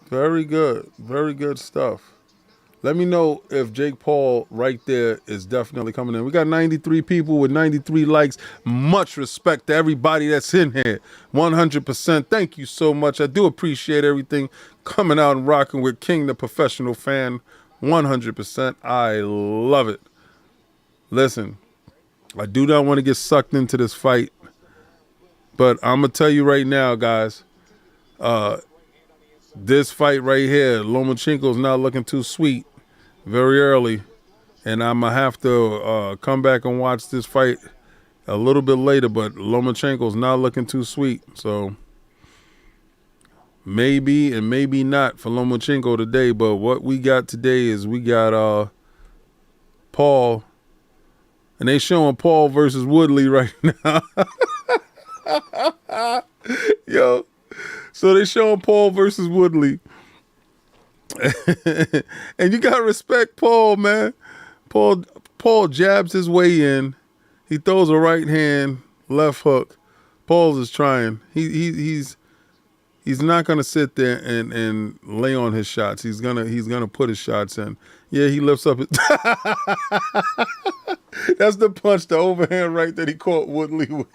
Very good. Very good stuff. Let me know if Jake Paul right there is definitely coming in. We got 93 people with 93 likes. Much respect to everybody that's in here. 100%. Thank you so much. I do appreciate everything coming out and rocking with King, the professional fan. 100%. I love it. Listen, I do not want to get sucked into this fight, but I'm going to tell you right now, guys, this fight right here, Lomachenko's not looking too sweet very early, and I'm going to have to come back and watch this fight a little bit later, but Lomachenko's not looking too sweet, so maybe and maybe not for Lomachenko today, but what we got today is we got Paul, and they showing Paul versus Woodley right now. Yo, so they showing Paul versus Woodley. And you gotta respect Paul, man. Paul jabs his way in. He throws a right hand, left hook. Paul is trying. He's not gonna sit there and lay on his shots. He's gonna put his shots in. Yeah, he lifts up his That's the punch, the overhand right that he caught Woodley with.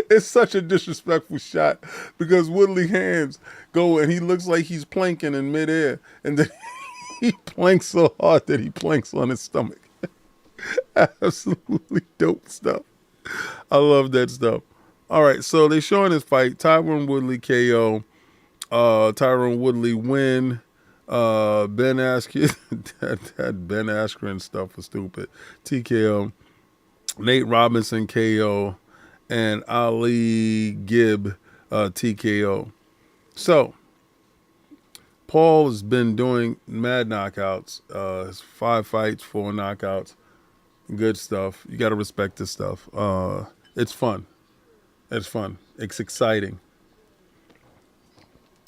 It's such a disrespectful shot because Woodley hands go and he looks like he's planking in midair, and then he planks so hard that he planks on his stomach. Absolutely dope stuff. I love that stuff. All right, so they showing this fight. Tyron Woodley KO. Tyron Woodley win. Ben Askren, that Ben Askren stuff was stupid. TKO. Nate Robinson KO. And Ali Gibb TKO. So, Paul has been doing mad knockouts. 5 fights, 4 knockouts. Good stuff. You got to respect this stuff. It's fun. It's fun. It's exciting.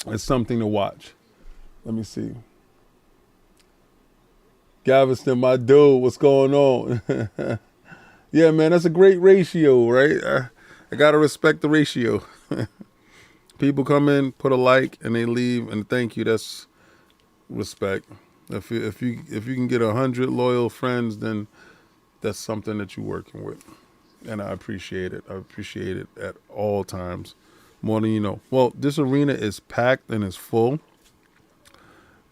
It's something to watch. Let me see. Galveston, my dude, what's going on? Yeah, man, that's a great ratio, right? I gotta respect the ratio. People come in, put a like, and they leave, and thank you. That's respect. If you can get 100 loyal friends, then that's something that you're working with, and I appreciate it. I appreciate it at all times, more than you know. Well, this arena is packed and it's full.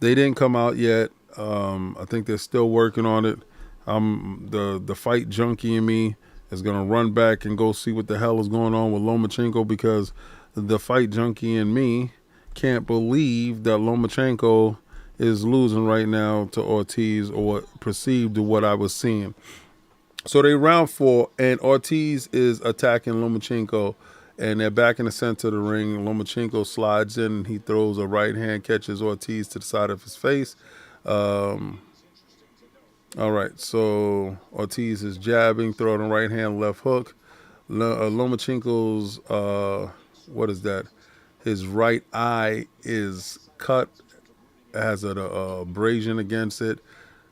They didn't come out yet. I think they're still working on it. The fight junkie in me is gonna run back and go see what the hell is going on with Lomachenko, because the fight junkie in me can't believe that Lomachenko is losing right now to Ortiz, or perceived to what I was seeing. So they round 4 and Ortiz is attacking Lomachenko, and they're back in the center of the ring. Lomachenko slides in and he throws a right hand, catches Ortiz to the side of his face. All right, so Ortiz is jabbing, throwing a right hand, left hook. Lomachenko's, what is that? His right eye is cut, has an abrasion against it.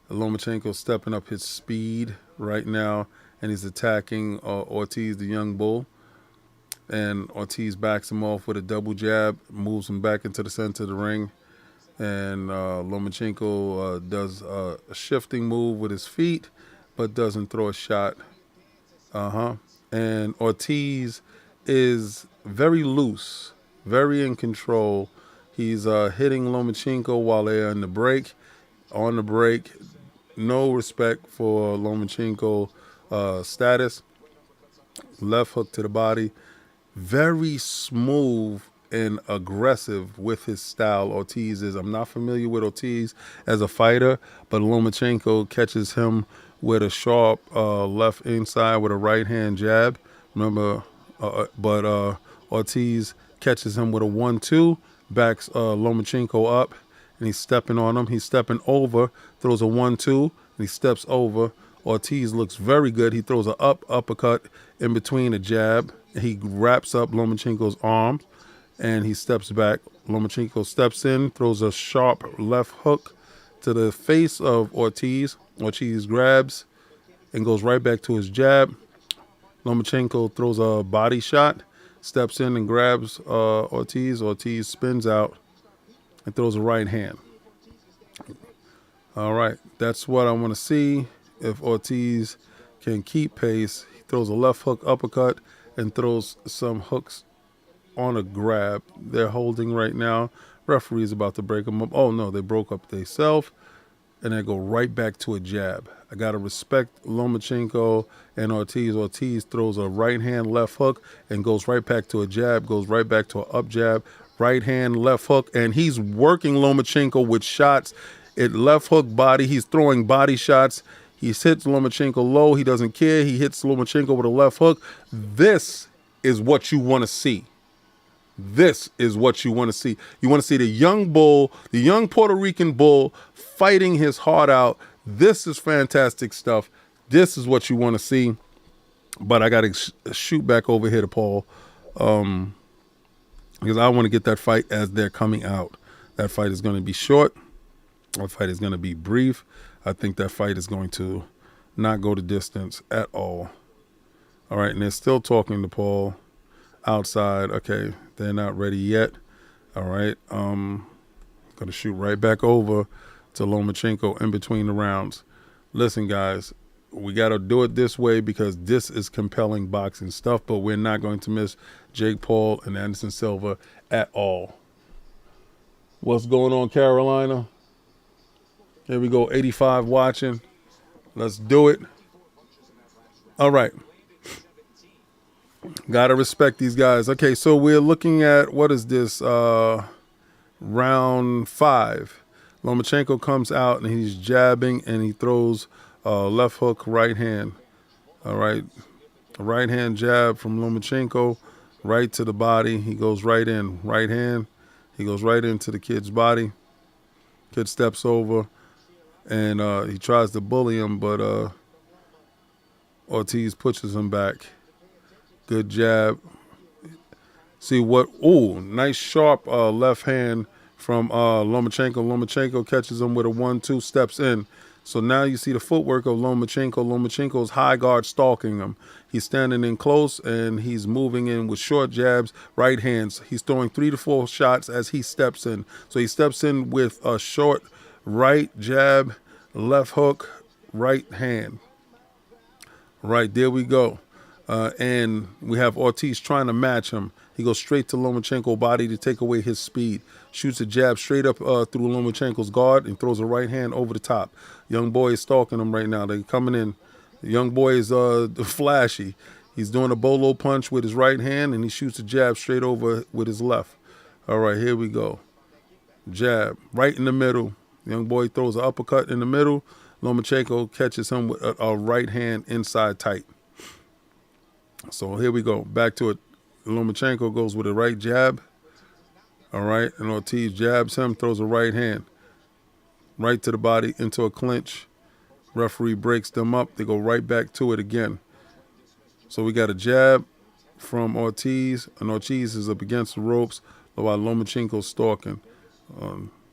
Lomachenko stepping up his speed right now, and he's attacking Ortiz, the young bull. And Ortiz backs him off with a double jab, moves him back into the center of the ring. And Lomachenko does a shifting move with his feet, but doesn't throw a shot. And Ortiz is very loose, very in control. He's hitting Lomachenko while they're in the break. On the break, no respect for Lomachenko status. Left hook to the body. Very smooth and aggressive with his style. Ortiz is. I'm not familiar with Ortiz as a fighter, but Lomachenko catches him with a sharp left inside with a right hand jab. Remember, but Ortiz catches him with a 1-2, backs Lomachenko up, and he's stepping on him. He's stepping over, throws a 1-2, and he steps over. Ortiz looks very good. He throws an uppercut in between a jab. He wraps up Lomachenko's arms, and he steps back. Lomachenko steps in, throws a sharp left hook to the face of Ortiz. Ortiz grabs and goes right back to his jab. Lomachenko throws a body shot, steps in and grabs Ortiz. Ortiz spins out and throws a right hand. All right, that's what I want to see. If Ortiz can keep pace, he throws a left hook uppercut and throws some hooks on a grab. They're holding right now. Referee's about to break them up. Oh, no, they broke up themselves. And they go right back to a jab. I got to respect Lomachenko and Ortiz. Ortiz throws a right hand left hook and goes right back to a jab, goes right back to an up jab, right hand left hook. And he's working Lomachenko with shots. It left hook body. He's throwing body shots. He hits Lomachenko low. He doesn't care. He hits Lomachenko with a left hook. This is what you want to see. This is what you want to see. You want to see the young bull, the young Puerto Rican bull fighting his heart out. This is fantastic stuff. This is what you want to see. But I got to shoot back over here to Paul because I want to get that fight as they're coming out. That fight is going to be short. That fight is going to be brief. I think that fight is going to not go the distance at all. All right, and they're still talking to Paul outside. Okay, they're not ready yet. All right, going to shoot right back over to Lomachenko in between the rounds. Listen, guys, we got to do it this way because this is compelling boxing stuff, but we're not going to miss Jake Paul and Anderson Silva at all. What's going on, Carolina? Here we go, 85 watching. Let's do it. All right. Got to respect these guys. Okay, so we're looking at, what is this, round 5. Lomachenko comes out and he's jabbing and he throws left hook, right hand. All right. A right hand jab from Lomachenko right to the body. He goes right in. Right hand. He goes right into the kid's body. Kid steps over and he tries to bully him, but Ortiz pushes him back. Good jab. See what? Ooh, nice sharp left hand from Lomachenko. Lomachenko catches him with a 1-2, steps in. So now you see the footwork of Lomachenko. Lomachenko's high guard stalking him. He's standing in close and he's moving in with short jabs, right hands. He's throwing 3 to 4 shots as he steps in. So he steps in with a short right jab, left hook, right hand. Right, there we go. And we have Ortiz trying to match him. He goes straight to Lomachenko's body to take away his speed. Shoots a jab straight up through Lomachenko's guard and throws a right hand over the top. Young boy is stalking him right now. They're coming in. The young boy is flashy. He's doing a bolo punch with his right hand and he shoots a jab straight over with his left. All right, here we go. Jab right in the middle. The young boy throws an uppercut in the middle. Lomachenko catches him with a right hand inside tight. So here we go. Back to it. Lomachenko goes with a right jab. All right. And Ortiz jabs him, throws a right hand. Right to the body into a clinch. Referee breaks them up. They go right back to it again. So we got a jab from Ortiz. And Ortiz is up against the ropes while Lomachenko's stalking.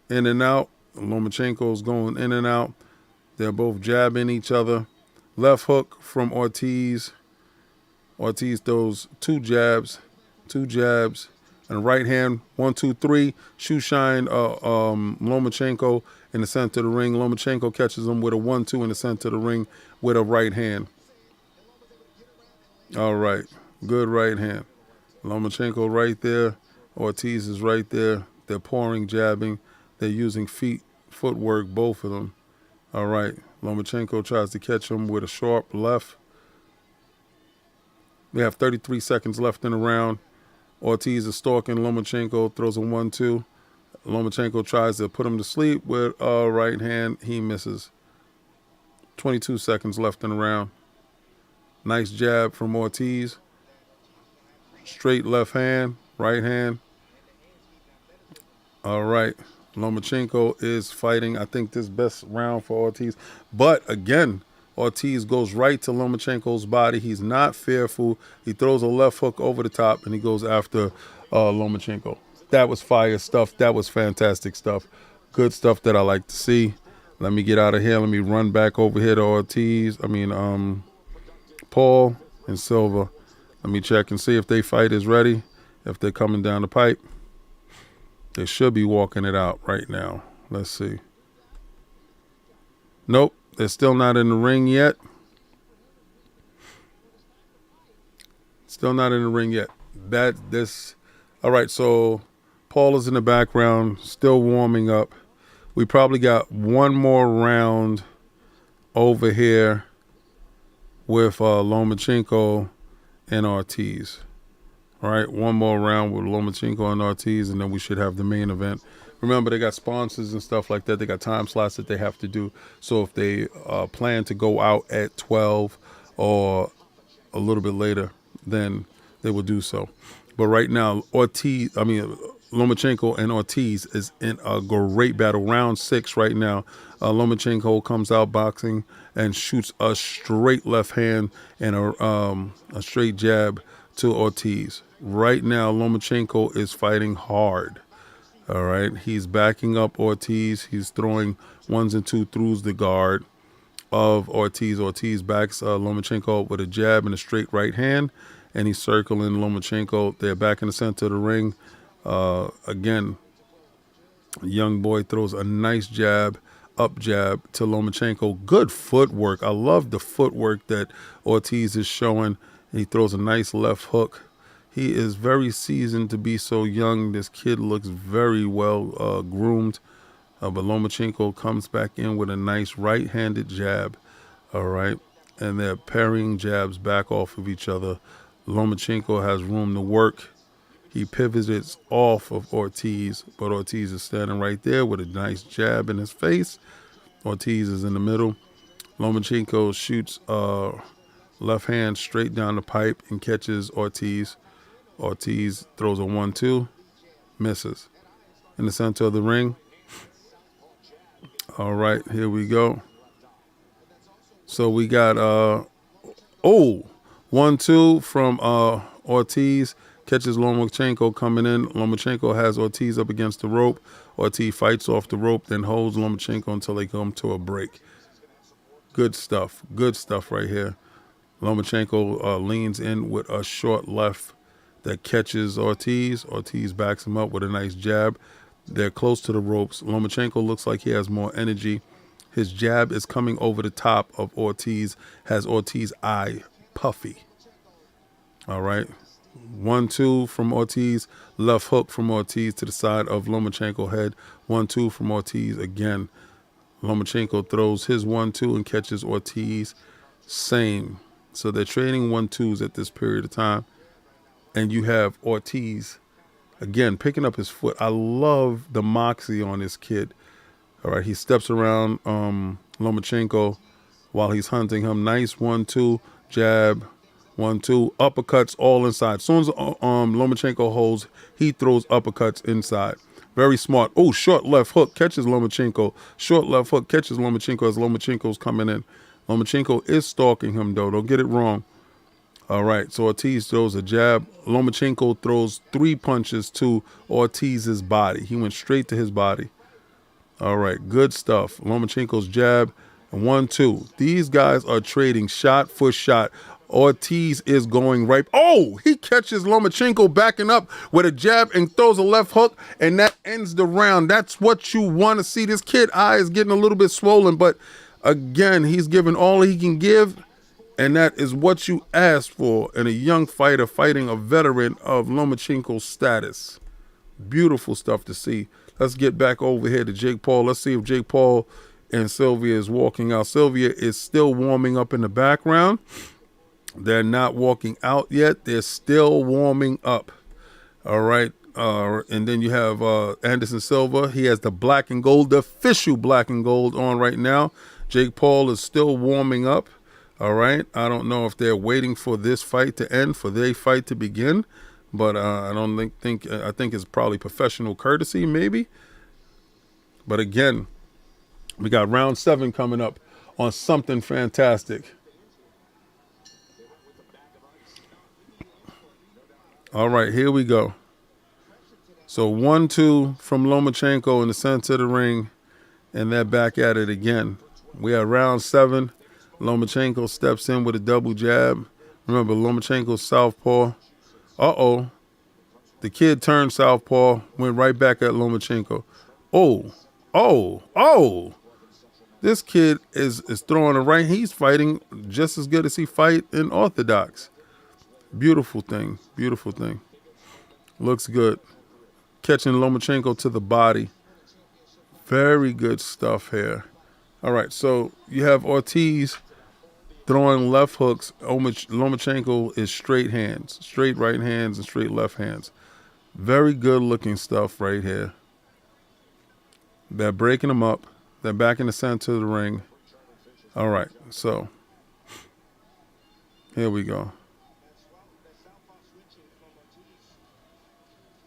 In and out. Lomachenko's going in and out. They're both jabbing each other. Left hook from Ortiz. Ortiz throws 2 jabs, and a right hand, 1, 2, 3. Shoe shine Lomachenko in the center of the ring. Lomachenko catches him with a 1-2 in the center of the ring with a right hand. All right, good right hand. Lomachenko right there. Ortiz is right there. They're pouring, jabbing. They're using footwork, both of them. All right, Lomachenko tries to catch him with a sharp left. We have 33 seconds left in the round. Ortiz is stalking Lomachenko, throws a 1-2. Lomachenko tries to put him to sleep with a right hand. He misses. 22 seconds left in the round. Nice jab from Ortiz. Straight left hand, right hand. All right. Lomachenko is fighting, I think, this best round for Ortiz. But again, Ortiz goes right to Lomachenko's body. He's not fearful. He throws a left hook over the top, and he goes after Lomachenko. That was fire stuff. That was fantastic stuff. Good stuff that I like to see. Let me get out of here. Let me run back over here to Paul and Silva. Let me check and see if they fight is ready. If they're coming down the pipe. They should be walking it out right now. Let's see. Nope, they're still not in the ring yet. Still not in the ring yet. All right, so Paul is in the background, still warming up. We probably got one more round over here with Lomachenko and Ortiz. All right, one more round with Lomachenko and Ortiz, and then we should have the main event. Remember, they got sponsors and stuff like that. They got time slots that they have to do. So if they plan to go out at 12 or a little bit later, then they will do so. But right now, Lomachenko and Ortiz is in a great battle. Round 6 right now. Lomachenko comes out boxing and shoots a straight left hand and a straight jab to Ortiz. Right now, Lomachenko is fighting hard. All right, he's backing up Ortiz. He's throwing ones and two through the guard of Ortiz. Ortiz backs Lomachenko up with a jab and a straight right hand, and he's circling Lomachenko. They're back in the center of the ring. Again, young boy throws a nice jab, up jab to Lomachenko. Good footwork. I love the footwork that Ortiz is showing. He throws a nice left hook. He is very seasoned to be so young. This kid looks very well groomed. But Lomachenko comes back in with a nice right-handed jab. All right. And they're parrying jabs back off of each other. Lomachenko has room to work. He pivots off of Ortiz, but Ortiz is standing right there with a nice jab in his face. Ortiz is in the middle. Lomachenko shoots left hand straight down the pipe and catches Ortiz. Ortiz throws a 1-2, misses. In the center of the ring. All right, here we go. So we got 1-2 from Ortiz. Catches Lomachenko coming in. Lomachenko has Ortiz up against the rope. Ortiz fights off the rope, then holds Lomachenko until they come to a break. Good stuff. Good stuff right here. Lomachenko leans in with a short left that catches Ortiz. Ortiz backs him up with a nice jab. They're close to the ropes. Lomachenko looks like he has more energy. His jab is coming over the top of Ortiz, has Ortiz's eye puffy. All right. 1-2 from Ortiz. Left hook from Ortiz to the side of Lomachenko head. 1-2 from Ortiz again. Lomachenko throws his 1-2 and catches Ortiz. Same. So they're trading 1-2s at this period of time. And you have Ortiz, again, picking up his foot. I love the moxie on this kid. All right, he steps around Lomachenko while he's hunting him. Nice 1-2, jab, 1-2, uppercuts all inside. As soon as Lomachenko holds, he throws uppercuts inside. Very smart. Oh, short left hook catches Lomachenko. Short left hook catches Lomachenko as Lomachenko's coming in. Lomachenko is stalking him, though. Don't get it wrong. All right, so Ortiz throws a jab. Lomachenko throws 3 punches to Ortiz's body. He went straight to his body. All right, good stuff. Lomachenko's jab, 1-2. These guys are trading shot for shot. Ortiz is going right. Oh, he catches Lomachenko backing up with a jab and throws a left hook, and that ends the round. That's what you want to see. This kid eye is getting a little bit swollen, but again, he's giving all he can give. And that is what you asked for in a young fighter fighting a veteran of Lomachenko's status. Beautiful stuff to see. Let's get back over here to Jake Paul. Let's see if Jake Paul and Silva is walking out. Silva is still warming up in the background. They're not walking out yet. They're still warming up. All right. And then you have Anderson Silva. He has the black and gold, the official black and gold on right now. Jake Paul is still warming up. All right. I don't know if they're waiting for this fight to end, for their fight to begin, but I think it's probably professional courtesy, maybe. But again, we got round 7 coming up on something fantastic. All right, here we go. So 1-2 from Lomachenko in the center of the ring, and they're back at it again. We are round 7. Lomachenko steps in with a double jab. Remember, Lomachenko's southpaw. Uh-oh. The kid turned southpaw, went right back at Lomachenko. Oh, oh. This kid is throwing a right. He's fighting just as good as he fight in orthodox. Beautiful thing. Beautiful thing. Looks good. Catching Lomachenko to the body. Very good stuff here. All right, so you have Ortiz throwing left hooks. Lomachenko is straight hands, straight right hands and straight left hands. Very good looking stuff right here. They're breaking them up. They're back in the center of the ring. All right, so here we go.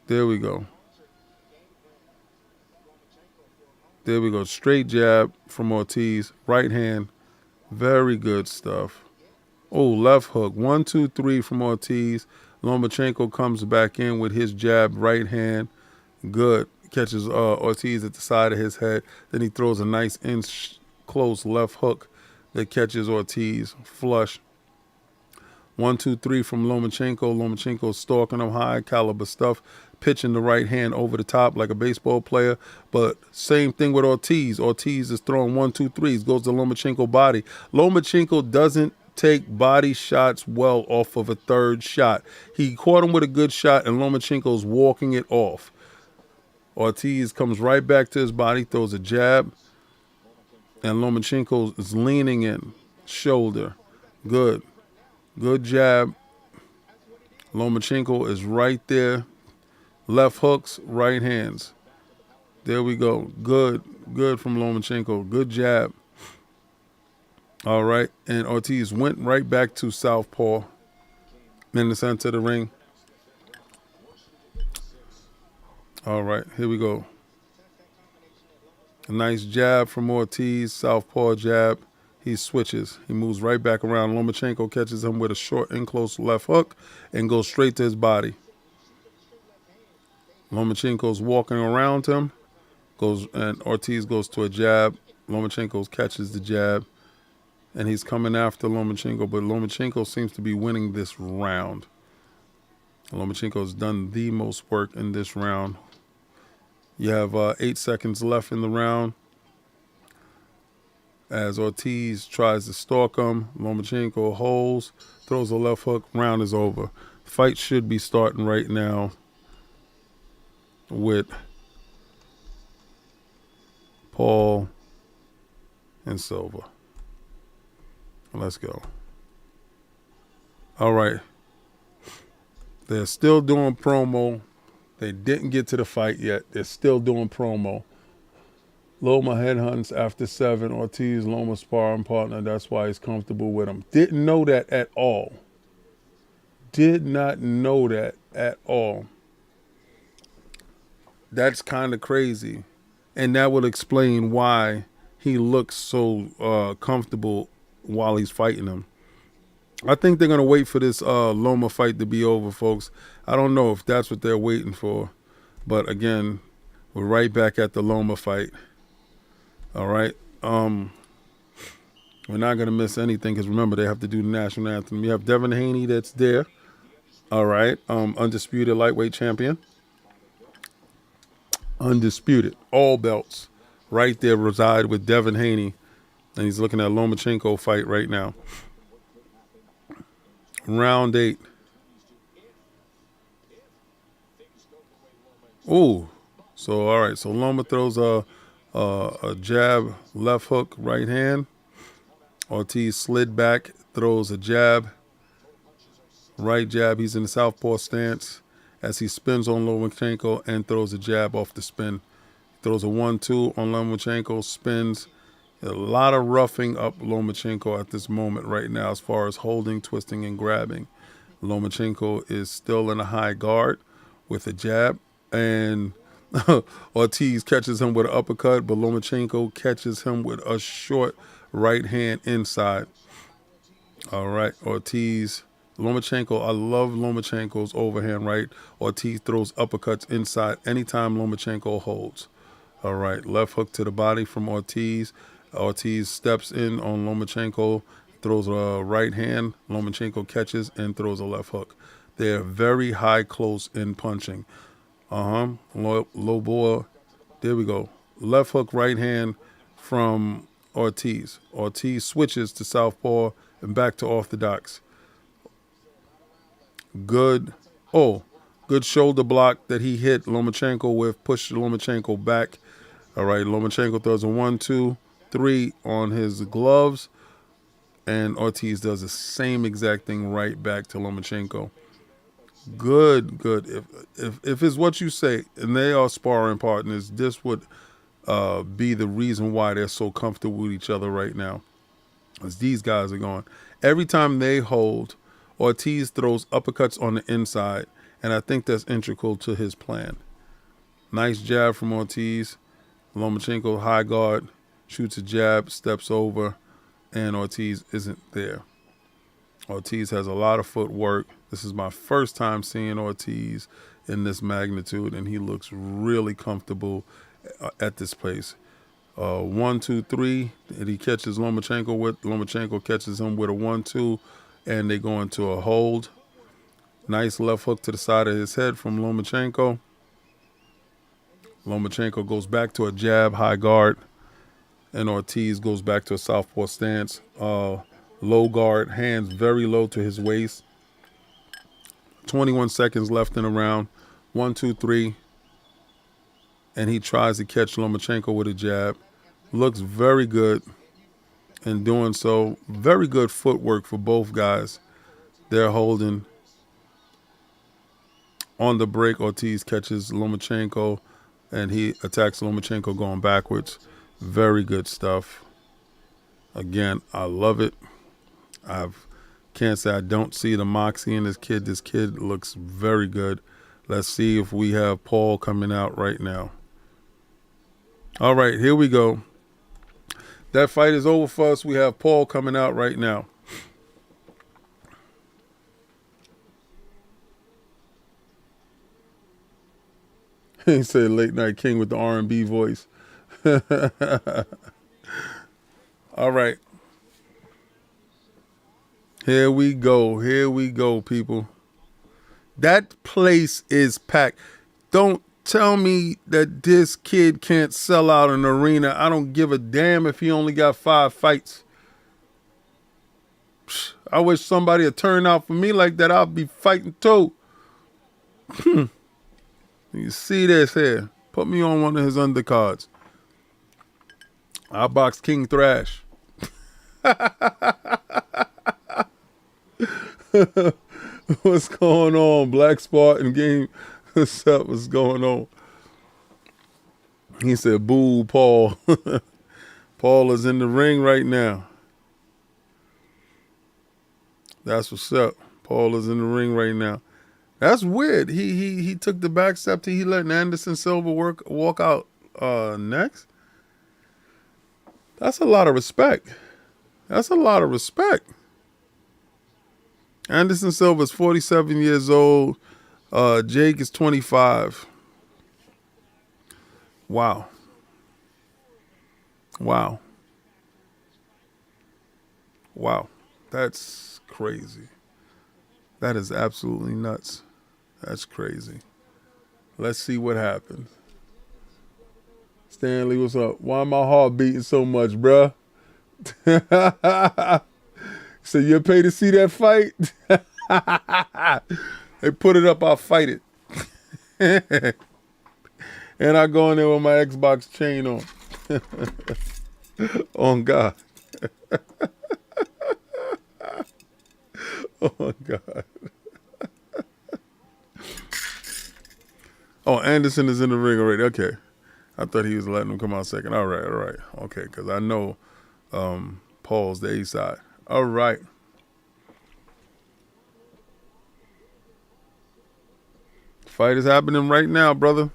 There we go. There we go. Straight jab from Ortiz. Right hand. Very good stuff. Oh, left hook. 1, 2, 3 from Ortiz. Lomachenko comes back in with his jab, right hand. Good. Catches Ortiz at the side of his head. Then he throws a nice close left hook that catches Ortiz flush. 1, 2, 3 from Lomachenko. Lomachenko stalking him, high caliber stuff, pitching the right hand over the top like a baseball player. But same thing with Ortiz. Ortiz is throwing 1, 2, 3s, goes to Lomachenko body. Lomachenko doesn't take body shots well off of a third shot. He caught him with a good shot, and Lomachenko's walking it off. Ortiz comes right back to his body, throws a jab, and Lomachenko is leaning in, shoulder. Good. Good jab. Lomachenko is right there. Left hooks, right hands. There we go. Good. Good from Lomachenko. Good jab. All right. And Ortiz went right back to southpaw in the center of the ring. All right. Here we go. A nice jab from Ortiz. Southpaw jab. He switches. He moves right back around. Lomachenko catches him with a short and close left hook and goes straight to his body. Lomachenko's walking around him, and Ortiz goes to a jab. Lomachenko catches the jab, and he's coming after Lomachenko, but Lomachenko seems to be winning this round. Lomachenko's done the most work in this round. You have 8 seconds left in the round. As Ortiz tries to stalk him, Lomachenko holds, throws a left hook, round is over. Fight should be starting right now with Paul and Silva. Let's go. All right. They're still doing promo. They didn't get to the fight yet. They're still doing promo. Loma headhunts after 7. Ortiz, Loma's sparring partner. That's why he's comfortable with him. Didn't know that at all. Did not know that at all. That's kind of crazy. And that would explain why he looks so comfortable while he's fighting him. I think they're going to wait for this Loma fight to be over, folks. I don't know if that's what they're waiting for. But again, we're right back at the Loma fight. All right. We're not going to miss anything because, remember, they have to do the national anthem. You have Devin Haney that's there. All right. Undisputed lightweight champion. Undisputed. All belts right there reside with Devin Haney. And he's looking at Lomachenko fight right now. Round 8. Ooh. So, all right. So, Loma throws a jab, left hook, right hand. Ortiz slid back, throws a jab, right jab. He's in the southpaw stance as he spins on Lomachenko and throws a jab off the spin. Throws a 1-2 on Lomachenko, spins. A lot of roughing up Lomachenko at this moment right now as far as holding, twisting, and grabbing. Lomachenko is still in a high guard with a jab, and Ortiz catches him with an uppercut, but Lomachenko catches him with a short right hand inside. All right, Ortiz, Lomachenko, I love Lomachenko's overhand right. Ortiz throws uppercuts inside anytime Lomachenko holds. All right, left hook to the body from Ortiz. Ortiz steps in on Lomachenko, throws a right hand. Lomachenko catches and throws a left hook. They're very high close in punching. Low ball. There we go. Left hook, right hand from Ortiz. Ortiz switches to southpaw and back to orthodox. Good. Oh, good shoulder block that he hit Lomachenko with. Pushed Lomachenko back. All right, Lomachenko throws a 1-2-3 on his gloves. And Ortiz does the same exact thing right back to Lomachenko. Good. If it's what you say, and they are sparring partners, this would be the reason why they're so comfortable with each other right now. As these guys are going. Every time they hold, Ortiz throws uppercuts on the inside, and I think that's integral to his plan. Nice jab from Ortiz. Lomachenko high guard, shoots a jab, steps over, and Ortiz isn't there. Ortiz has a lot of footwork. This is my first time seeing Ortiz in this magnitude, and he looks really comfortable at this place. 1-2-3 that he catches Lomachenko with. Lomachenko catches him with a 1-2, and they go into a hold. Nice left hook to the side of his head from Lomachenko. Lomachenko goes back to a jab, high guard, and Ortiz goes back to a southpaw stance. Low guard, hands very low to his waist. 21 seconds left in the round. 1-2-3. And he tries to catch Lomachenko with a jab. Looks very good in doing so. Very good footwork for both guys. They're holding. On the break, Ortiz catches Lomachenko, and he attacks Lomachenko going backwards. Very good stuff. Again, I love it. I can't say I don't see the moxie in this kid. This kid looks very good. Let's see if we have Paul coming out right now. All right, here we go. That fight is over for us. We have Paul coming out right now. He said late night king with the R&B voice. All right. Here we go. Here we go, people. That place is packed. Don't tell me that this kid can't sell out an arena. I don't give a damn if he only got 5 fights. I wish somebody would turn out for me like that. I'll be fighting too. You see this here. Put me on one of his undercards. I'll box King Thrash. What's going on? Black Spartan game. What's up? What's going on? He said, boo, Paul. Paul is in the ring right now. That's what's up. Paul is in the ring right now. That's weird. He took the back step to he let Anderson Silva walk out next. That's a lot of respect. That's a lot of respect. Anderson Silva is 47 years old. Jake is 25. Wow. Wow. Wow. That's crazy. That is absolutely nuts. That's crazy. Let's see what happens. Stanley, what's up? Why my heart beating so much, bruh? So you'll pay to see that fight? They put it up, I'll fight it. And I go in there with my Xbox chain on. On God. Oh my God. Oh, Anderson is in the ring already. Okay. I thought he was letting him come out second. All right. Okay, because I know Paul's the A side. All right. Fight is happening right now, brother.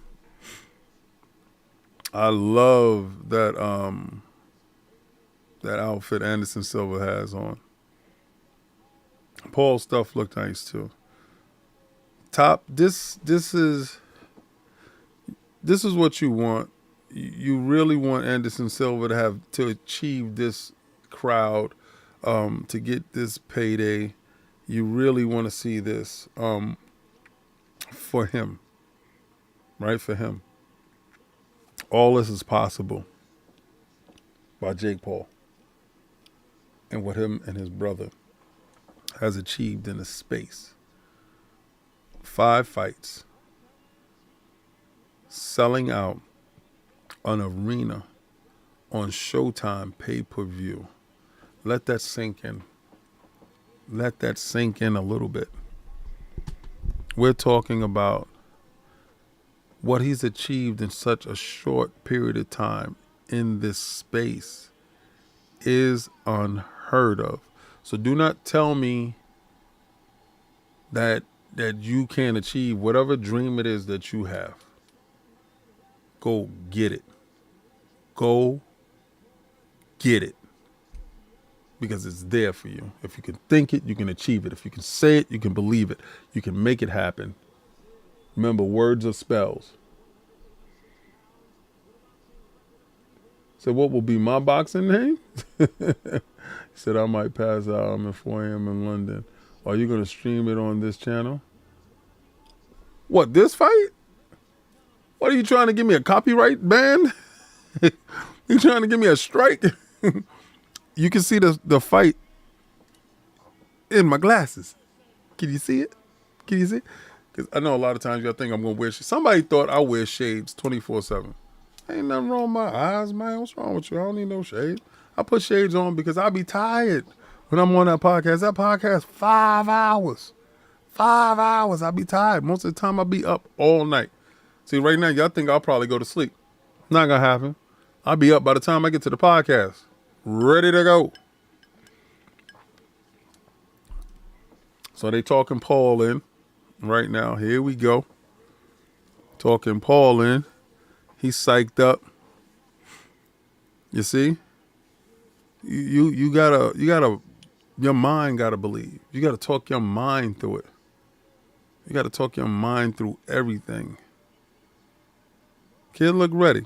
I love that that outfit Anderson Silva has on. Paul's stuff looked nice too. Top. This is what you want. You really want Anderson Silva to achieve this crowd to get this payday. You really want to see this for him, right? For him. All this is possible by Jake Paul and what him and his brother has achieved in a space. 5 fights, selling out an arena on Showtime pay-per-view. Let that sink in. Let that sink in a little bit. We're talking about what he's achieved in such a short period of time in this space is unheard of. So do not tell me that you can achieve whatever dream it is that you have. Go get it. Go get it. Because it's there for you. If you can think it, you can achieve it. If you can say it, you can believe it. You can make it happen. Remember, words are spells. So what will be my boxing name? He said I might pass out. I'm at 4 a.m. in London. Are you going to stream it on this channel? What, this fight? What, are you trying to give me a copyright ban? You trying to give me a strike? You can see the fight in my glasses. Can you see it? Can you see it? Because I know a lot of times y'all think I'm going to wear shades. Somebody thought I wear shades 24/7. Ain't nothing wrong with my eyes, man. What's wrong with you? I don't need no shades. I put shades on because I be tired when I'm on that podcast. That podcast, 5 hours. 5 hours. I be tired. Most of the time I be up all night. See, right now, y'all think I'll probably go to sleep. Not going to happen. I'll be up by the time I get to the podcast. Ready to go. So they talking Paul in right now. Here we go. Talking Paul in. He's psyched up. You see? You gotta, your mind gotta believe. You gotta talk your mind through it. You gotta talk your mind through everything. Kid look ready.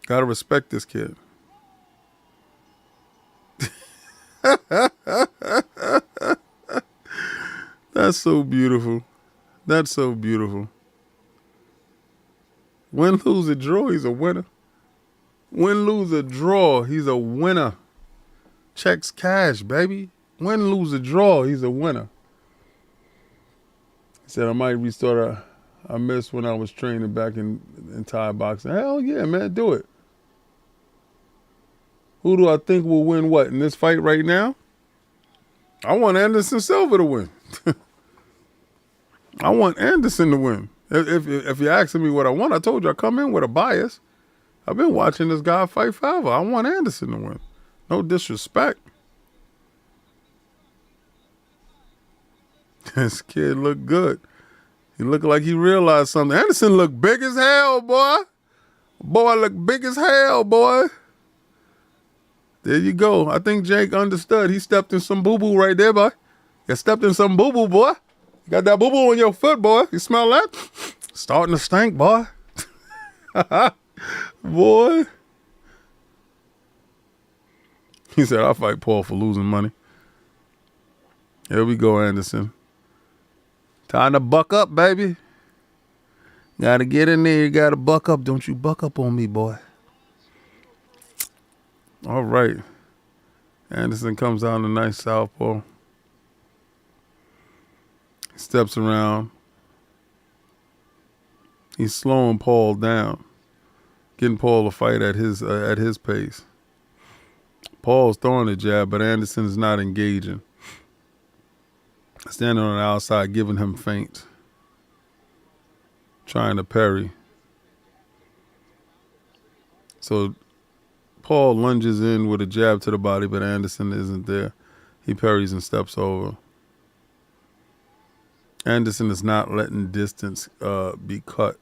Gotta respect this kid. That's so beautiful. That's so beautiful. Win, lose, or draw, he's a winner. Win, lose, or draw, he's a winner. Checks cash, baby. Win, lose, or draw, he's a winner. He said, I might restart I missed when I was training back in Thai boxing. Hell yeah, man, do it. Who do I think will win what in this fight right now? I want Anderson Silva to win. I want Anderson to win. If you're asking me what I want, I told you I come in with a bias. I've been watching this guy fight forever. I want Anderson to win. No disrespect. This kid look good. He looked like he realized something. Anderson look big as hell, boy. Boy, look big as hell, boy. There you go. I think Jake understood. He stepped in some boo-boo right there, boy. You stepped in some boo-boo, boy. You got that boo-boo on your foot, boy. You smell that? Starting to stink, boy. Boy. He said, I'll fight Paul for losing money. Here we go, Anderson. Time to buck up, baby. Gotta get in there. You gotta buck up. Don't you buck up on me, boy. All right. Anderson comes out in a nice southpaw. Steps around. He's slowing Paul down. Getting Paul to fight at his pace. Paul's throwing a jab, but Anderson is not engaging. Standing on the outside, giving him feints. Trying to parry. So Paul lunges in with a jab to the body, but Anderson isn't there. He parries and steps over. Anderson is not letting distance be cut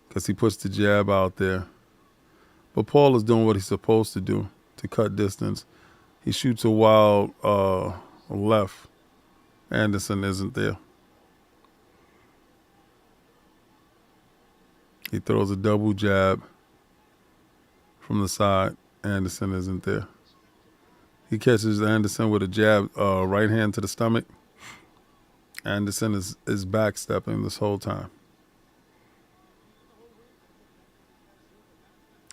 because he puts the jab out there. But Paul is doing what he's supposed to do to cut distance. He shoots a wild left. Anderson isn't there. He throws a double jab from the side. Anderson isn't there. He catches Anderson with a jab, right hand to the stomach. Anderson is backstepping this whole time.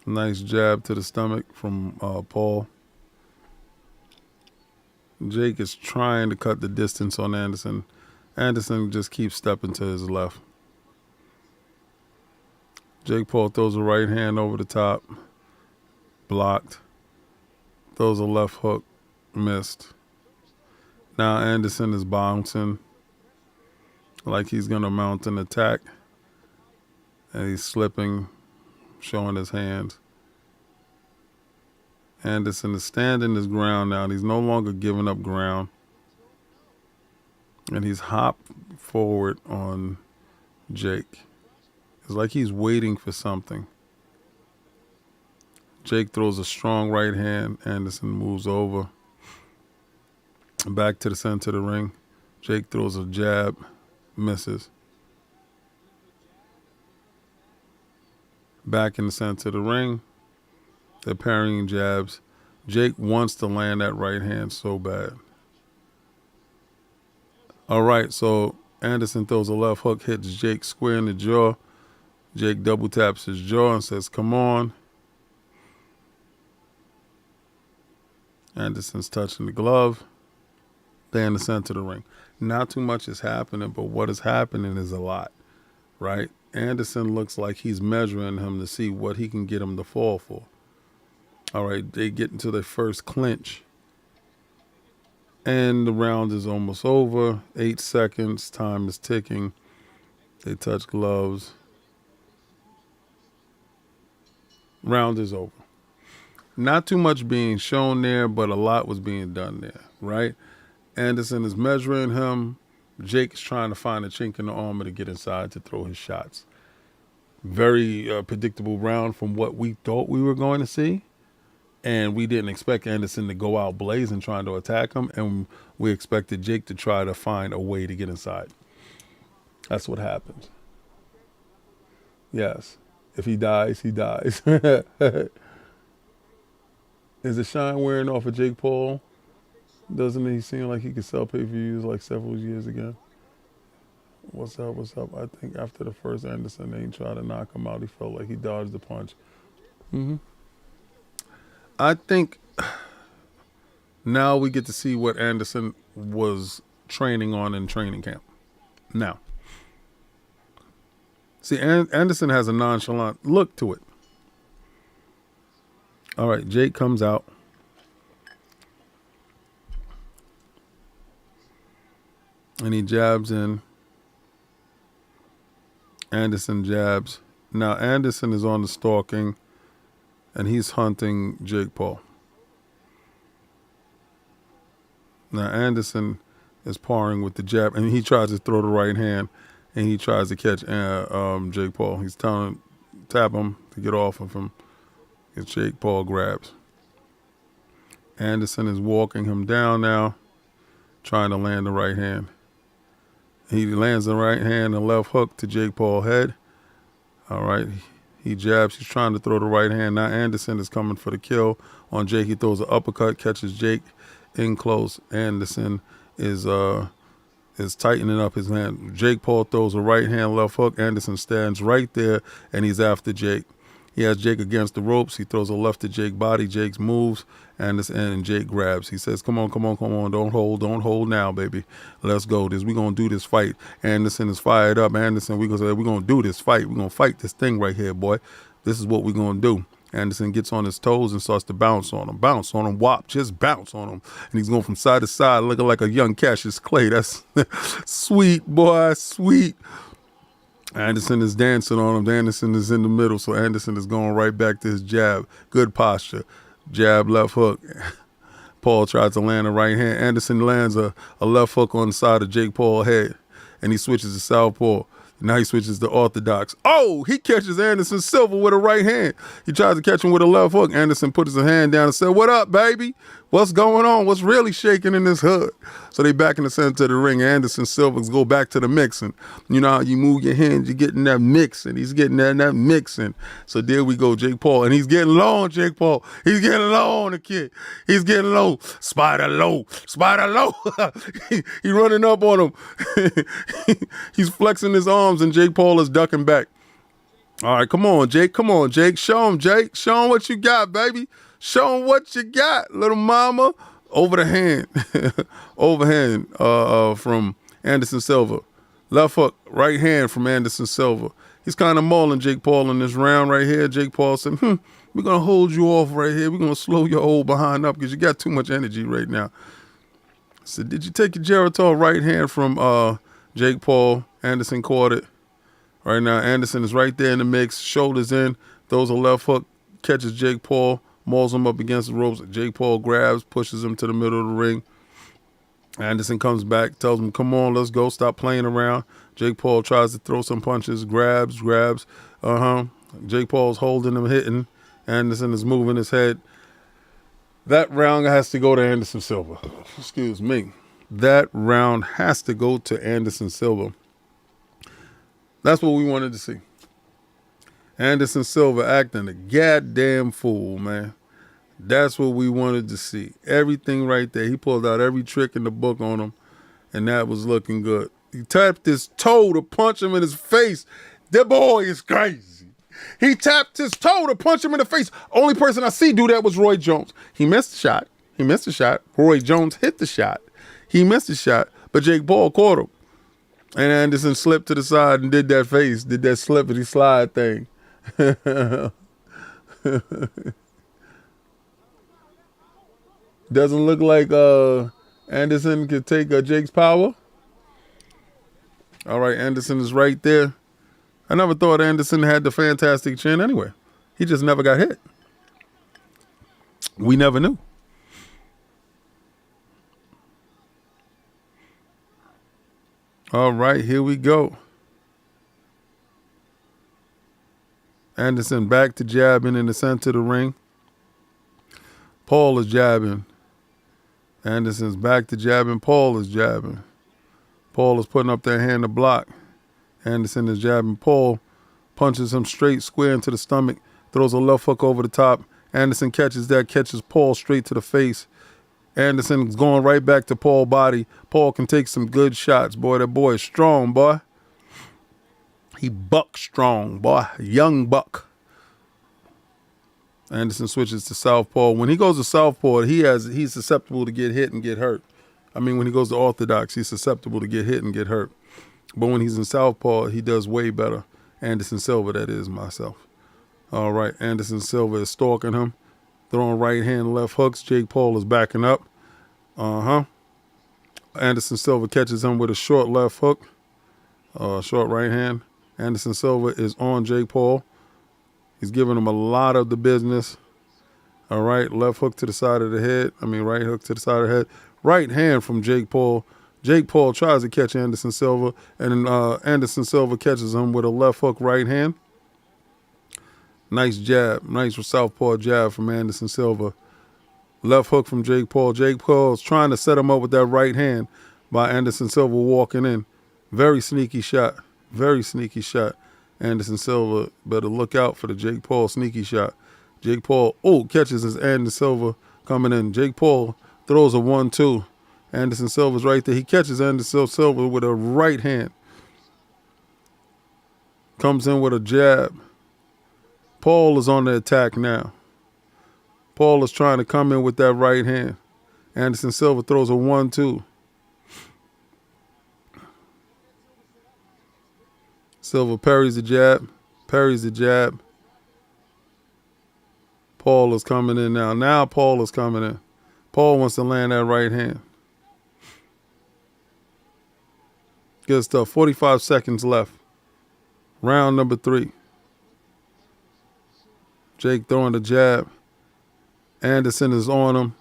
Nice jab to the stomach from Paul. Jake is trying to cut the distance on Anderson. Anderson just keeps stepping to his left. Jake Paul throws a right hand over the top. Blocked. Throws a left hook. Missed. Now Anderson is bouncing like he's going to mount an attack. And he's slipping, showing his hands. Anderson is standing his ground now. He's no longer giving up ground. And he's hopped forward on Jake. It's like he's waiting for something. Jake throws a strong right hand. Anderson moves over. Back to the center of the ring. Jake throws a jab. Misses. Back in the center of the ring. They're parrying jabs. Jake wants to land that right hand so bad. All right, so Anderson throws a left hook, hits Jake square in the jaw. Jake double taps his jaw and says, come on. Anderson's touching the glove. They're in the center of the ring. Not too much is happening, but what is happening is a lot, right? Anderson looks like he's measuring him to see what he can get him to fall for. All right, they get into their first clinch. And the round is almost over. 8 seconds. Time is ticking. They touch gloves. Round is over. Not too much being shown there, but a lot was being done there, right? Anderson is measuring him. Jake is trying to find a chink in the armor to get inside to throw his shots. Very predictable round from what we thought we were going to see. And we didn't expect Anderson to go out blazing trying to attack him. And we expected Jake to try to find a way to get inside. That's what happens. Yes. If he dies, he dies. Is the shine wearing off of Jake Paul? Doesn't he seem like he could sell pay-per-views like several years ago? What's up? What's up? I think after the first Anderson, they tried to knock him out. He felt like he dodged the punch. I think now we get to see what Anderson was training on in training camp. Now, see, Anderson has a nonchalant look to it. All right, Jake comes out. And he jabs in. Anderson jabs. Now, Anderson is on the stalking. And he's hunting Jake Paul. Now, Anderson is parring with the jab, and he tries to throw the right hand, and he tries to catch Jake Paul. He's telling tap him to get off of him. As Jake Paul grabs. Anderson is walking him down now, trying to land the right hand. He lands the right hand and left hook to Jake Paul's head. All right. He jabs. He's trying to throw the right hand. Now Anderson is coming for the kill on Jake. He throws an uppercut, catches Jake in close. Anderson is tightening up his hand. Jake Paul throws a right hand left hook. Anderson stands right there, and he's after Jake. He has Jake against the ropes. He throws a left to Jake's body. Jake moves, and Jake grabs. He says, come on, come on, come on. Don't hold now, baby. Let's go. We're going to do this fight. Anderson is fired up. Anderson, we're going to do this fight. We're going to fight this thing right here, boy. This is what we're going to do. Anderson gets on his toes and starts to bounce on him. Bounce on him, whop, just bounce on him. And he's going from side to side looking like a young Cassius Clay. That's sweet, boy, sweet. Anderson is dancing on him. Anderson is in the middle, so Anderson is going right back to his jab. Good posture. Jab, left hook. Paul tries to land a right hand. Anderson lands a left hook on the side of Jake Paul's head, and he switches to southpaw. Now he switches to orthodox. Oh, he catches Anderson Silva with a right hand. He tries to catch him with a left hook. Anderson puts his hand down and said, what up, baby? What's going on? What's really shaking in this hood? So they back in the center of the ring. Anderson Silva go back to the mixing. You know how you move your hands, you're getting that mixing. He's getting that mixing. So there we go, Jake Paul. And he's getting low on Jake Paul. He's getting low on the kid. He's getting low. Spider low. Spider low. He running up on him. He's flexing his arms and Jake Paul is ducking back. All right, come on, Jake. Come on, Jake. Show him, Jake. Show him what you got, baby. Show him what you got, little mama. Over the hand. Overhand from Anderson Silva. Left hook, right hand from Anderson Silva. He's kind of mauling Jake Paul in this round right here. Jake Paul said, we're going to hold you off right here. We're going to slow your old behind up because you got too much energy right now. I said, did you take your Geritol right hand from Jake Paul? Anderson caught it. Right now, Anderson is right there in the mix. Shoulders in. Throws a left hook. Catches Jake Paul. Mauls him up against the ropes. Jake Paul grabs. Pushes him to the middle of the ring. Anderson comes back. Tells him, come on, let's go. Stop playing around. Jake Paul tries to throw some punches. Grabs. Jake Paul's holding him, hitting. Anderson is moving his head. That round has to go to Anderson Silva. Excuse me. That round has to go to Anderson Silva. That's what we wanted to see. Anderson Silva acting a goddamn fool, man. That's what we wanted to see. Everything right there. He pulled out every trick in the book on him, and that was looking good. He tapped his toe to punch him in his face. That boy is crazy. He tapped his toe to punch him in the face. Only person I see do that was Roy Jones. He missed the shot. He missed the shot. Roy Jones hit the shot. He missed the shot, but Jake Paul caught him. And Anderson slipped to the side and did that face, did that slippity slide thing. Doesn't look like Anderson could take Jake's power. All right, Anderson is right there. I never thought Anderson had the fantastic chin anyway. He just never got hit. We never knew. All right, here we go. Anderson back to jabbing in the center of the ring. Paul is jabbing. Anderson's back to jabbing. Paul is jabbing. Paul is putting up that hand to block. Anderson is jabbing. Paul punches him straight square into the stomach. Throws a left hook over the top. Anderson catches that. Catches Paul straight to the face. Anderson's going right back to Paul's body. Paul can take some good shots, boy. That boy is strong, boy. He buck strong, boy. Young buck. Anderson switches to southpaw. When he goes to southpaw, he's susceptible to get hit and get hurt. I mean, when he goes to orthodox, he's susceptible to get hit and get hurt. But when he's in southpaw, he does way better. Anderson Silva, that is myself. All right, Anderson Silva is stalking him. Throwing right hand, left hooks. Jake Paul is backing up. Anderson Silva catches him with a short left hook. Short right hand. Anderson Silva is on Jake Paul. He's giving him a lot of the business. All right, left hook to the side of the head. Right hook to the side of the head. Right hand from Jake Paul. Jake Paul tries to catch Anderson Silva, and Anderson Silva catches him with a left hook right hand. Nice jab. Nice southpaw jab from Anderson Silva. Left hook from Jake Paul. Jake Paul is trying to set him up with that right hand by Anderson Silva walking in. Very sneaky shot. Very sneaky shot. Anderson Silva better look out for the Jake Paul sneaky shot. Jake Paul, catches his Anderson Silva coming in. Jake Paul throws a 1-2. Anderson Silva's right there. He catches Anderson Silva with a right hand. Comes in with a jab. Paul is on the attack now. Paul is trying to come in with that right hand. Anderson Silva throws a 1-2. Silva parries the jab. Parries the jab. Paul is coming in now. Now Paul is coming in. Paul wants to land that right hand. Good stuff. 45 seconds left. Round number 3. Jake throwing the jab. Anderson is on him.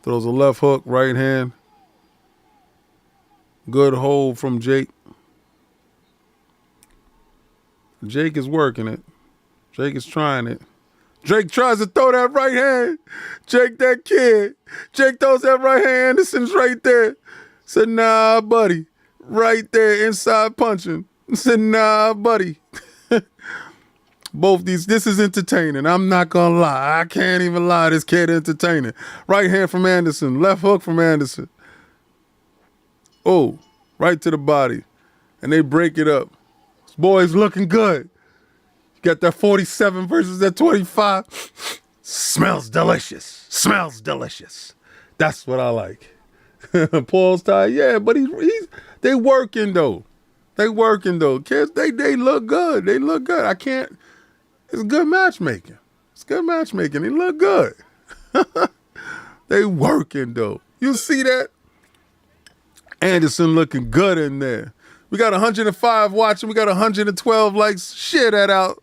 Throws a left hook, right hand. Good hold from Jake. Jake is working it. Jake is trying it. Drake tries to throw that right hand. Jake, that kid. Jake throws that right hand. Anderson's right there. Said, nah, buddy. Right there, inside punching. Said, nah, buddy. Both these, this is entertaining. I'm not gonna lie. I can't even lie. This kid entertaining. Right hand from Anderson. Left hook from Anderson. Oh, right to the body. And they break it up. This boy's looking good. You got that 47 versus that 25. Smells delicious. Smells delicious. That's what I like. Paul's tired. Yeah, but they working though. They working though. Kids, they look good. They look good. I can't. It's good matchmaking. It's good matchmaking. They look good. They working though. You see that? Anderson looking good in there. We got 105 watching. We got 112 likes. Share that out.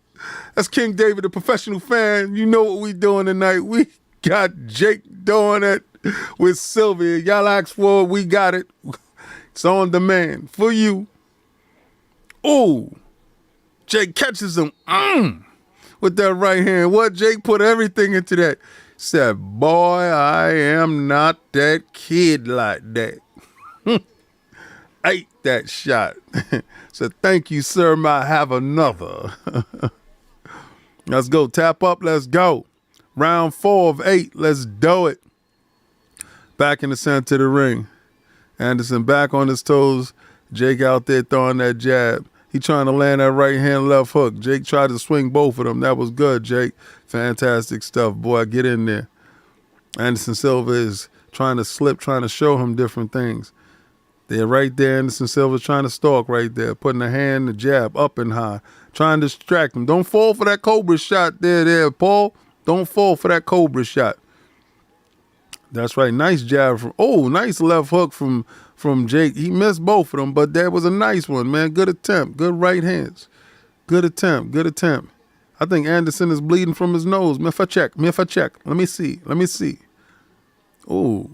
That's King David, the professional fan. You know what we doing tonight. We got Jake doing it with Silva. Y'all asked for it. We got it. It's on demand for you. Ooh. Jake catches him. With that right hand. What? Jake put everything into that. Said, boy, I am not that kid like that. Ate that shot. Said, thank you, sir. Might have another. Let's go. Tap up. Let's go. Round 4 of 8. Let's do it. Back in the center of the ring. Anderson back on his toes. Jake out there throwing that jab. He trying to land that right hand, left hook. Jake tried to swing both of them. That was good, Jake. Fantastic stuff. Boy, get in there. Anderson Silva is trying to slip, trying to show him different things. They're right there. Anderson Silva's trying to stalk right there, putting a hand, the jab up and high, trying to distract him. Don't fall for that Cobra shot there, Paul. Don't fall for that Cobra shot. That's right. Nice jab nice left hook from Jake. He missed both of them, but that was a nice one, man. Good attempt. Good right hands. Good attempt. Good attempt. I think Anderson is bleeding from his nose. Me if I check. Let me see. Oh.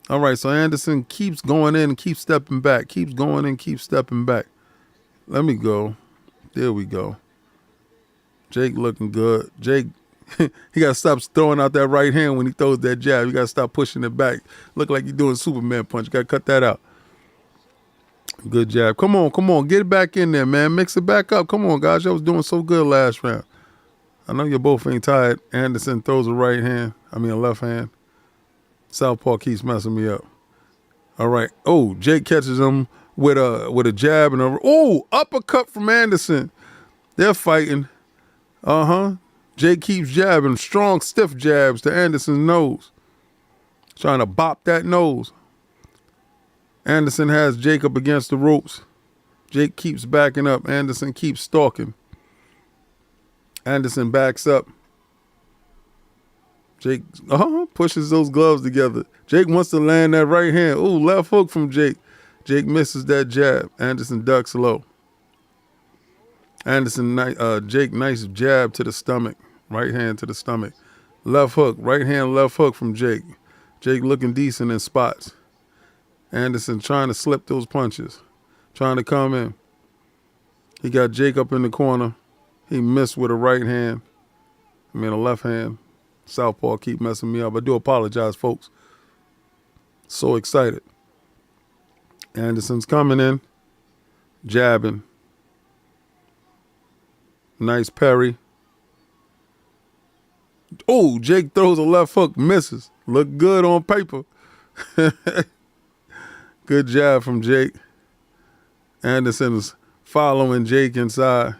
All right, so Anderson keeps going in and keeps stepping back. Keeps going in, keeps stepping back. Let me go. There we go. Jake looking good. Jake, he got to stop throwing out that right hand when he throws that jab. You got to stop pushing it back. Look like you're doing Superman punch. Got to cut that out. Good jab. Come on. Get it back in there, man. Mix it back up. Come on, guys. Y'all was doing so good last round. I know you both ain't tired. Anderson throws a left hand. Southpaw keeps messing me up. All right. Oh, Jake catches him with a jab and uppercut from Anderson. They're fighting. Jake keeps jabbing, strong, stiff jabs to Anderson's nose. Trying to bop that nose. Anderson has Jake up against the ropes. Jake keeps backing up. Anderson keeps stalking. Anderson backs up. Jake pushes those gloves together. Jake wants to land that right hand. Ooh, left hook from Jake. Jake misses that jab. Anderson ducks low. Jake, nice jab to the stomach. Right hand to the stomach. Left hook. Right hand, left hook from Jake. Jake looking decent in spots. Anderson trying to slip those punches. Trying to come in. He got Jake up in the corner. He missed with a right hand. A left hand. Southpaw keep messing me up. I do apologize, folks. So excited. Anderson's coming in. Jabbing. Nice parry. Oh, Jake throws a left hook. Misses. Look good on paper. Good jab from Jake. Anderson is following Jake inside.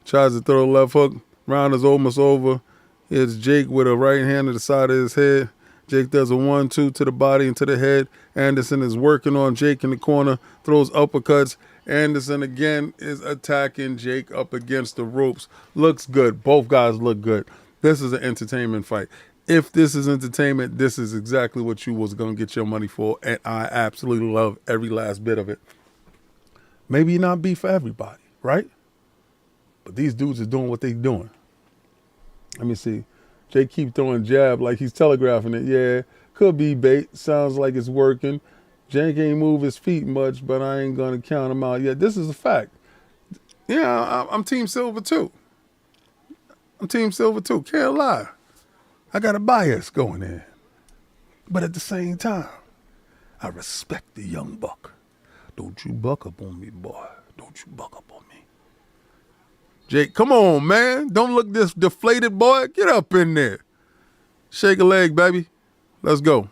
Tries to throw a left hook. Round is almost over. It's Jake with a right hand to the side of his head. Jake does a 1-2 to the body and to the head. Anderson is working on Jake in the corner. Throws uppercuts. Anderson again is attacking Jake up against the ropes. Looks good. Both guys look good. This is an entertainment fight. If this is entertainment, this is exactly what you was going to get your money for. And I absolutely love every last bit of it. Maybe not be for everybody, right? But these dudes are doing what they're doing. Let me see. Jake keep throwing jab like he's telegraphing it. Yeah, could be bait. Sounds like it's working. Jake ain't move his feet much, but I ain't going to count him out yet. This is a fact. Yeah, I'm Team Silva too. I'm Team Silva too. Can't lie. I got a bias going in. But at the same time, I respect the young buck. Don't you buck up on me, boy. Don't you buck up on me. Jake, come on, man. Don't look this deflated, boy. Get up in there. Shake a leg, baby. Let's go.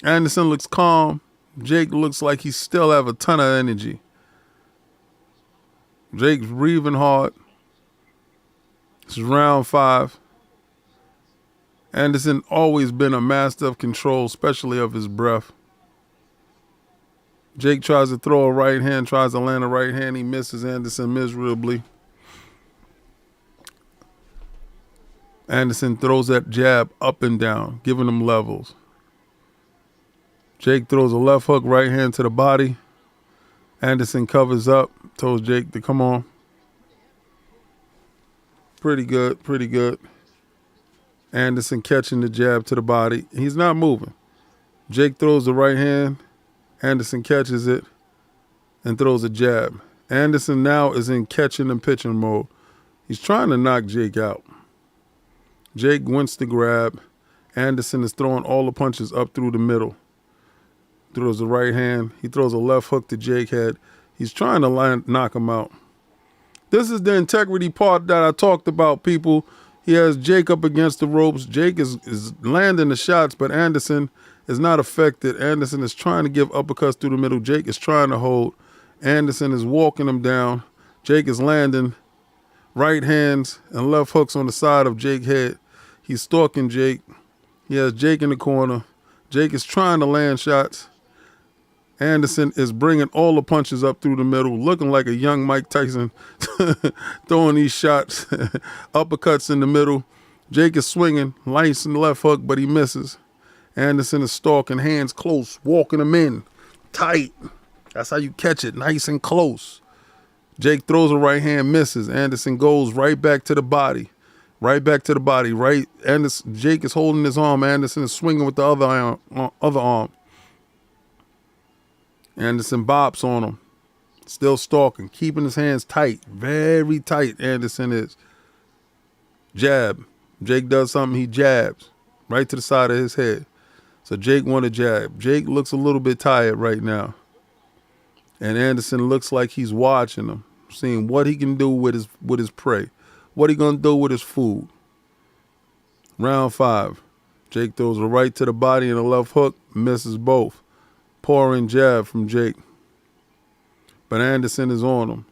Anderson looks calm. Jake looks like he still have a ton of energy. Jake's breathing hard. This is round 5. Anderson always been a master of control, especially of his breath. Jake tries to throw a right hand, tries to land a right hand. He misses Anderson miserably. Anderson throws that jab up and down, giving him levels. Jake throws a left hook, right hand to the body. Anderson covers up, tells Jake to come on. Pretty good, pretty good. Anderson catching the jab to the body. He's not moving. Jake throws the right hand. Anderson catches it and throws a jab. Anderson now is in catching and pitching mode. He's trying to knock Jake out. Jake wants to grab. Anderson is throwing all the punches up through the middle. Throws the right hand. He throws a left hook to Jake's head. He's trying to knock him out. This is the integrity part that I talked about, people. He has Jake up against the ropes. Jake is landing the shots, but Anderson is not affected. Anderson is trying to give uppercuts through the middle. Jake is trying to hold. Anderson is walking him down. Jake is landing right hands and left hooks on the side of Jake's head. He's stalking Jake. He has Jake in the corner. Jake is trying to land shots. Anderson is bringing all the punches up through the middle, looking like a young Mike Tyson, throwing these shots, uppercuts in the middle. Jake is swinging, nice and left hook, but he misses. Anderson is stalking, hands close, walking him in, tight. That's how you catch it, nice and close. Jake throws a right hand, misses. Anderson goes right back to the body, right back to the body, right. Anderson, Jake is holding his arm. Anderson is swinging with the other arm. Anderson bops on him, still stalking, keeping his hands tight, very tight. Anderson is. Jab. Jake does something, he jabs right to the side of his head. So Jake won a jab. Jake looks a little bit tired right now. And Anderson looks like he's watching him, seeing what he can do with his prey, what he gonna do with his food. Round 5. Jake throws a right to the body and a left hook, misses both. Pouring jab from Jake. But Anderson is on him.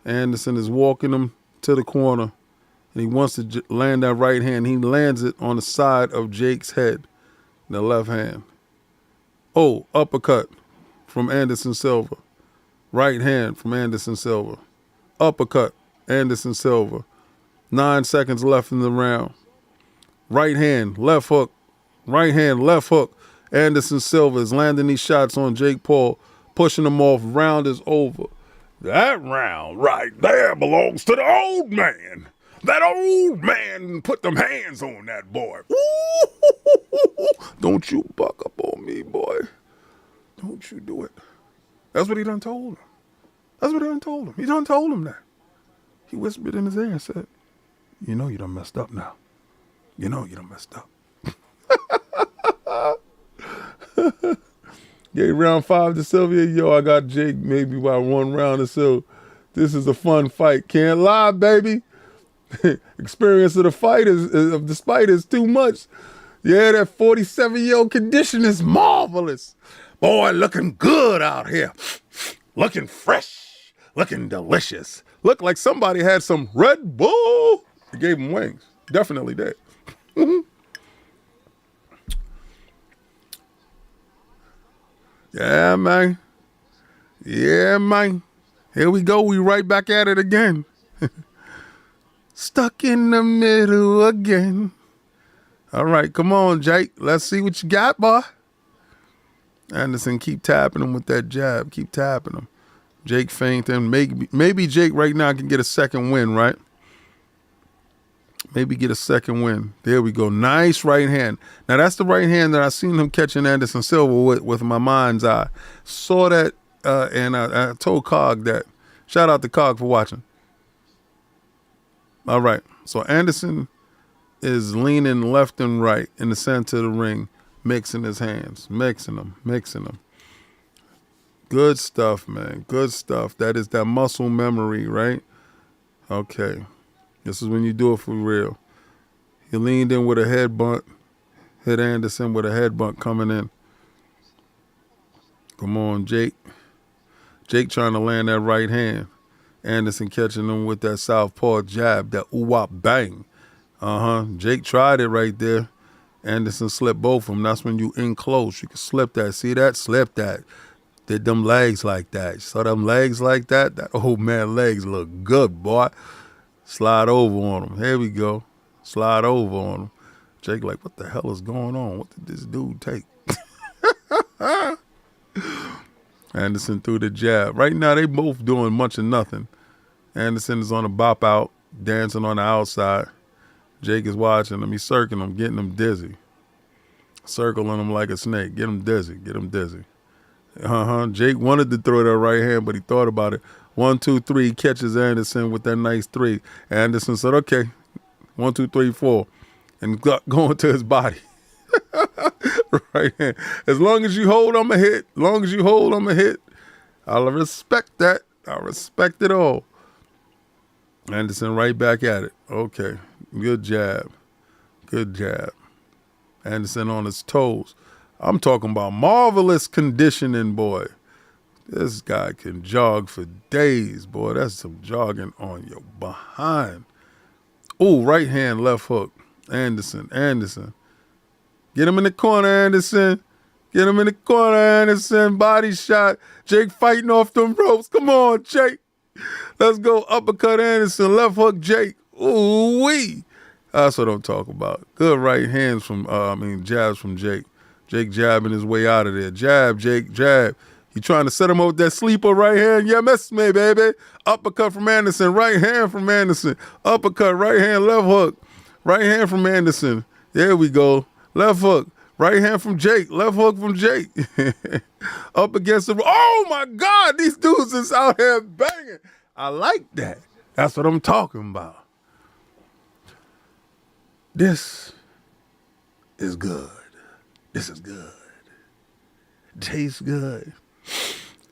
Anderson is walking him to the corner. And he wants to land that right hand. He lands it on the side of Jake's head. The left hand. Oh, uppercut from Anderson Silva. Right hand from Anderson Silva. Uppercut, Anderson Silva. 9 seconds left in the round. Right hand, left hook. Right hand, left hook. Anderson Silva is landing these shots on Jake Paul, pushing him off. Round is over. That round right there belongs to the old man. That old man put them hands on that boy. Ooh, don't you buck up on me, boy. Don't you do it. That's what he done told him. That's what he done told him. He done told him that. He whispered in his ear and said, you know you done messed up now. You know you done messed up. Gave round 5 to Sylvia. Yo, I got Jake maybe by 1 round or so. This is a fun fight. Can't lie, baby. Experience of the fight of the fight is too much. Yeah, that 47-year-old condition is marvelous. Boy, looking good out here. Looking fresh. Looking delicious. Looked like somebody had some Red Bull. It gave him wings. Definitely did. Yeah, man. Yeah, man. Here we go. We right back at it again. Stuck in the middle again. All right, come on, Jake. Let's see what you got, boy. Anderson, keep tapping him with that jab. Keep tapping him. Jake feinting. Maybe Jake right now can get a second win, right? Maybe get a second win. There we go. Nice right hand. Now, that's the right hand that I seen him catching Anderson Silva with my mind's eye. Saw that, and I told Cog that. Shout out to Cog for watching. All right. So Anderson is leaning left and right in the center of the ring, mixing his hands, mixing them. Good stuff, man. Good stuff. That is that muscle memory, right? Okay. This is when you do it for real. He leaned in with a headbutt, hit Anderson with a headbutt coming in. Come on, Jake. Jake trying to land that right hand. Anderson catching him with that southpaw jab, that ooh-wop bang. Jake tried it right there. Anderson slipped both of them. That's when you in close. You can slip that. See that? Slip that. Did them legs like that. Saw them legs like that? That old man legs look good, boy. Slide over on him. Here we go. Slide over on him. Jake like, what the hell is going on? What did this dude take? Anderson threw the jab. Right now, they both doing much of nothing. Anderson is on a bop out, dancing on the outside. Jake is watching him. He's circling him, getting him dizzy. Circling him like a snake. Get him dizzy. Get him dizzy. Jake wanted to throw that right hand, but he thought about it. 1, 2, 3, catches Anderson with that nice 3. Anderson said, okay, 1, 2, 3, 4, and going to his body. Right hand. As long as you hold, I'm a hit. As long as you hold, I'm a hit. I'll respect that. I respect it all. Anderson right back at it. Okay. Good jab. Good jab. Anderson on his toes. I'm talking about marvelous conditioning, boy. This guy can jog for days, boy. That's some jogging on your behind. Ooh, right hand, left hook. Anderson. Get him in the corner, Anderson. Get him in the corner, Anderson. Body shot. Jake fighting off them ropes. Come on, Jake. Let's go. Uppercut Anderson. Left hook Jake. Ooh-wee. That's what I'm talking about. Good right hands from, jabs from Jake. Jake jabbing his way out of there. Jab, Jake, jab. You trying to set him up with that sleeper right hand? Yeah, miss me, baby. Uppercut from Anderson. Right hand from Anderson. Uppercut, right hand, left hook. Right hand from Anderson. There we go. Left hook. Right hand from Jake. Left hook from Jake. Up against the... Oh, my God. These dudes is out here banging. I like that. That's what I'm talking about. This is good. This is good. Tastes good.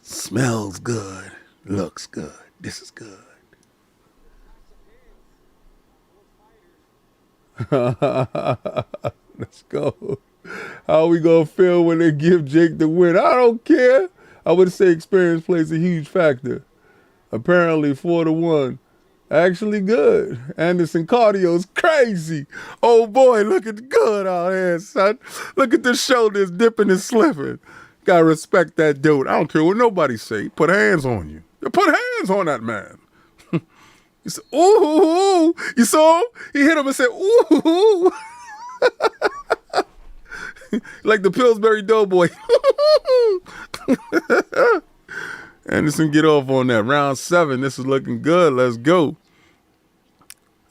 Smells good. Looks good. This is good. Let's go. How we gonna feel when they give Jake the win? I don't care. I would say experience plays a huge factor. Apparently 4-1. Actually good. Anderson cardio's crazy. Oh boy, looking good out here, son. Look at the shoulders dipping and slipping. Gotta respect that dude. I don't care what nobody say. Put hands on you. Put hands on that man. He said, ooh. You saw him? He hit him and said, ooh. Like the Pillsbury Doughboy. Anderson get off on that. Round 7. This is looking good. Let's go.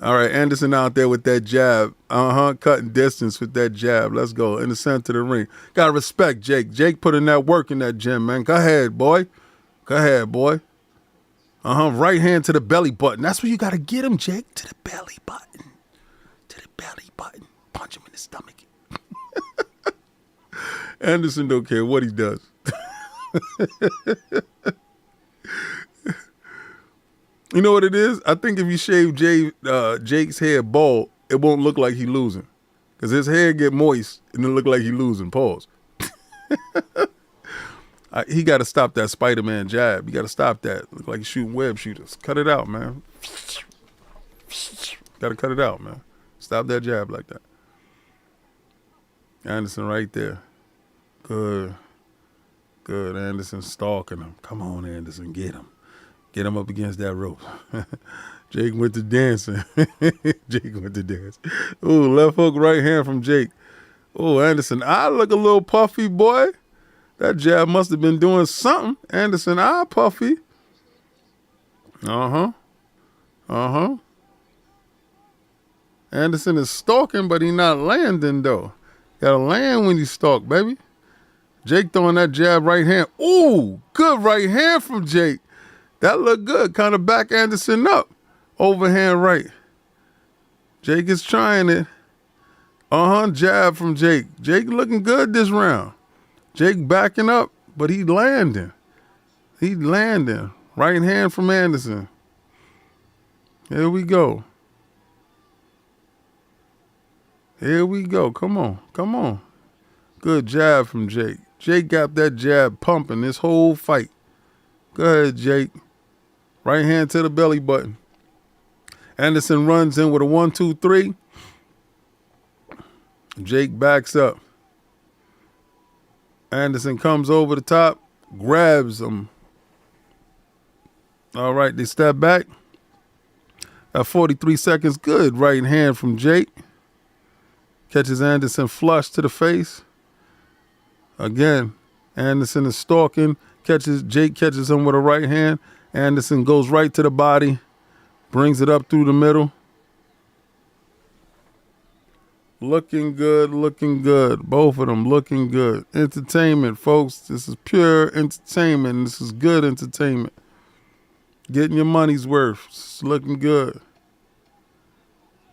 All right, Anderson out there with that jab. Cutting distance with that jab. Let's go. In the center of the ring. Got to respect Jake. Jake putting that work in that gym, man. Go ahead, boy. Go ahead, boy. Right hand to the belly button. That's where you got to get him, Jake. To the belly button. To the belly button. Punch him in the stomach. Anderson don't care what he does. You know what it is? I think if you shave Jake's hair bald, it won't look like he losing. Because his hair get moist and it look like he losing. Pause. He got to stop that Spider-Man jab. You got to stop that. Look like he's shooting web shooters. Cut it out, man. Got to cut it out, man. Stop that jab like that. Anderson right there. Good. Good. Anderson stalking him. Come on, Anderson. Get him. Get him up against that rope. Jake went to dancing. Jake went to dance. Ooh, left hook, right hand from Jake. Ooh, Anderson, I look a little puffy, boy. That jab must have been doing something. Anderson, eye puffy. Anderson is stalking, but he not landing, though. Gotta land when you stalk, baby. Jake throwing that jab right hand. Ooh, good right hand from Jake. That looked good. Kind of back Anderson up. Overhand right. Jake is trying it. Jab from Jake. Jake looking good this round. Jake backing up, but he landing. He landing. Right hand from Anderson. Here we go. Here we go. Come on. Come on. Good jab from Jake. Jake got that jab pumping this whole fight. Go ahead, Jake. Right hand to the belly button. Anderson runs in with a 1-2-3. Jake backs up. Anderson comes over the top, grabs him. All right, they step back. At 43 seconds, good right hand from Jake. Catches Anderson flush to the face. Again, Anderson is stalking. Jake catches him with a right hand. Anderson goes right to the body. Brings it up through the middle. Looking good, looking good. Both of them looking good. Entertainment, folks. This is pure entertainment. This is good entertainment. Getting your money's worth. It's looking good.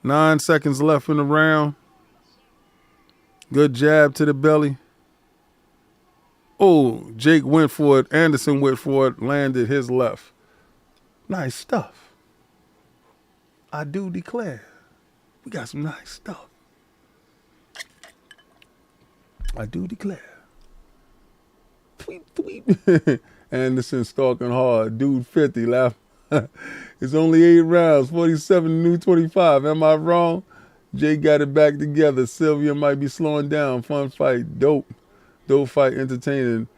9 seconds left in the round. Good jab to the belly. Oh, Jake went for it. Anderson went for it. Landed his left. Nice stuff. I do declare. We got some nice stuff. I do declare. Tweet, tweet. Anderson stalking hard. Dude 50. Laugh. It's only 8 rounds. 47 new 25. Am I wrong? Jake got it back together. Sylvia might be slowing down. Fun fight. Dope. Dope fight. Entertaining.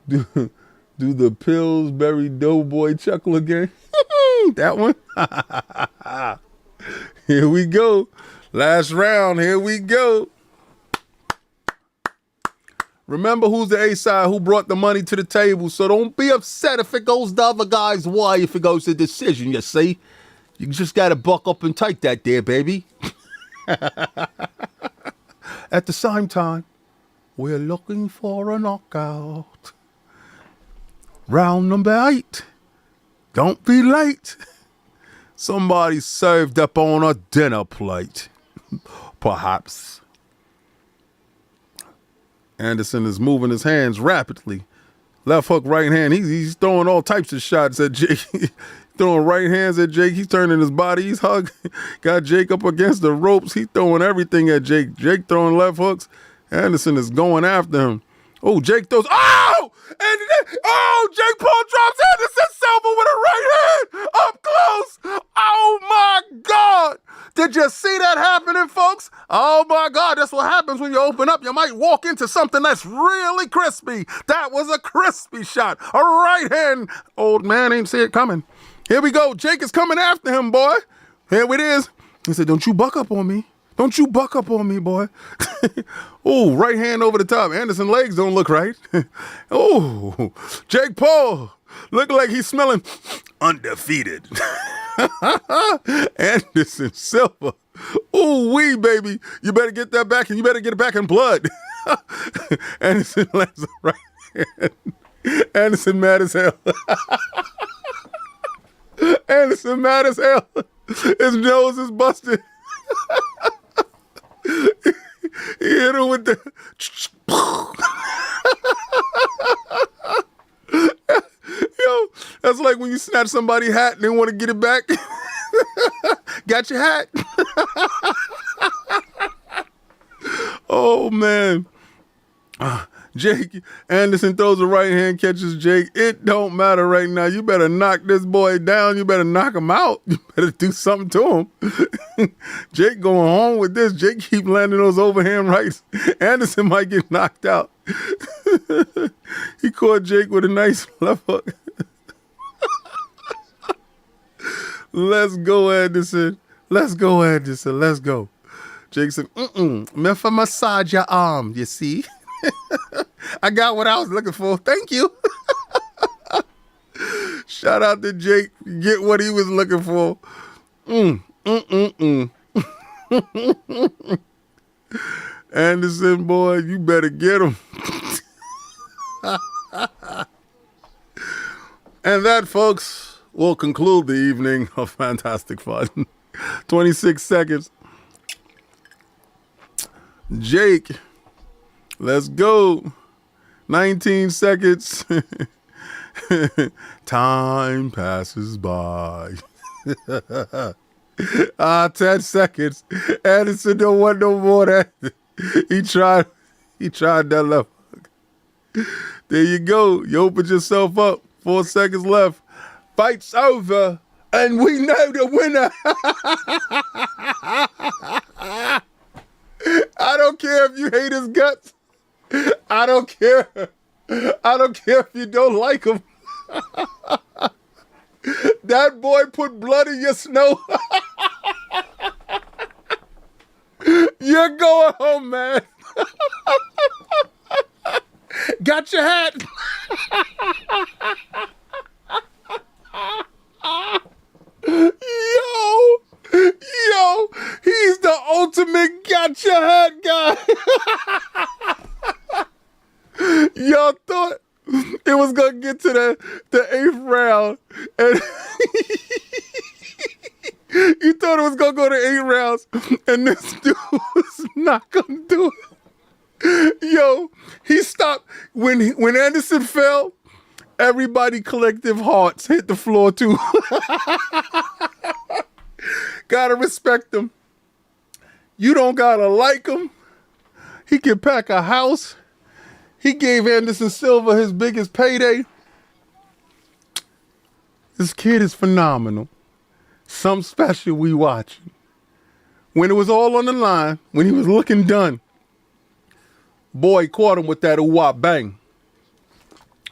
Do the Pillsbury Doughboy chuckle again? That one? Here we go. Last round. Here we go. Remember who's the A-side, who brought the money to the table, so don't be upset if it goes the other guy's way, if it goes to decision, you see? You just got to buck up and take that there, baby. At the same time, we're looking for a knockout. Round number 8. Don't be late. Somebody served up on a dinner plate. Perhaps. Anderson is moving his hands rapidly. Left hook, right hand. He's throwing all types of shots at Jake. Throwing right hands at Jake. He's turning his body. He's got Jake up against the ropes. He's throwing everything at Jake. Jake throwing left hooks. Anderson is going after him. Oh, Jake throws. Oh! Jake Paul drops Anderson Silva with a right hand up close. Oh, my God. Did you see that happening, folks? Oh, my God. That's what happens when you open up. You might walk into something that's really crispy. That was a crispy shot. A right hand. Old man ain't see it coming. Here we go. Jake is coming after him, boy. Here it is. He said, don't you buck up on me. Don't you buck up on me, boy. Oh, right hand over the top. Anderson legs don't look right. Oh, Jake Paul look like he's smelling undefeated. Anderson Silva. Ooh, wee, baby. You better get that back, and you better get it back in blood. Anderson lands a right hand. Anderson mad as hell. Anderson mad as hell. His nose is busted. He hit him with the. Yo, that's like when you snatch somebody's hat and they want to get it back. Got your hat. Oh, man. Jake Anderson throws a right hand, catches Jake. It don't matter right now. You better knock this boy down. You better knock him out. You better do something to him. Jake going home with this. Jake keep landing those overhand rights. Anderson might get knocked out. He caught Jake with a nice left hook. Let's go, Anderson. Let's go, Anderson. Let's go. Jake said, meant for massage your arm, you see? I got what I was looking for. Thank you. Shout out to Jake. Get what he was looking for. Anderson, boy, you better get him. And that, folks, will conclude the evening of fantastic fun. 26 seconds. Jake, let's go. 19 seconds. Time passes by. 10 seconds. Anderson don't want no more of that. He tried that left hook. There you go. You opened yourself up. 4 seconds left. Fight's over. And we know the winner. I don't care if you hate his guts. I don't care. I don't care if you don't like him. That boy put blood in your snow. You're going home, man. Got your hat. Yo, he's the ultimate got your hat guy. Y'all thought it was gonna get to the 8th round, and you thought it was gonna go to 8 rounds, and this dude was not gonna do it. Yo, he stopped when Anderson fell. Everybody collective hearts hit the floor too. Gotta respect him. You don't gotta like him. He can pack a house. He gave Anderson Silva his biggest payday. This kid is phenomenal. Something special we watching. When it was all on the line, when he was looking done, boy caught him with that ooh-wop bang.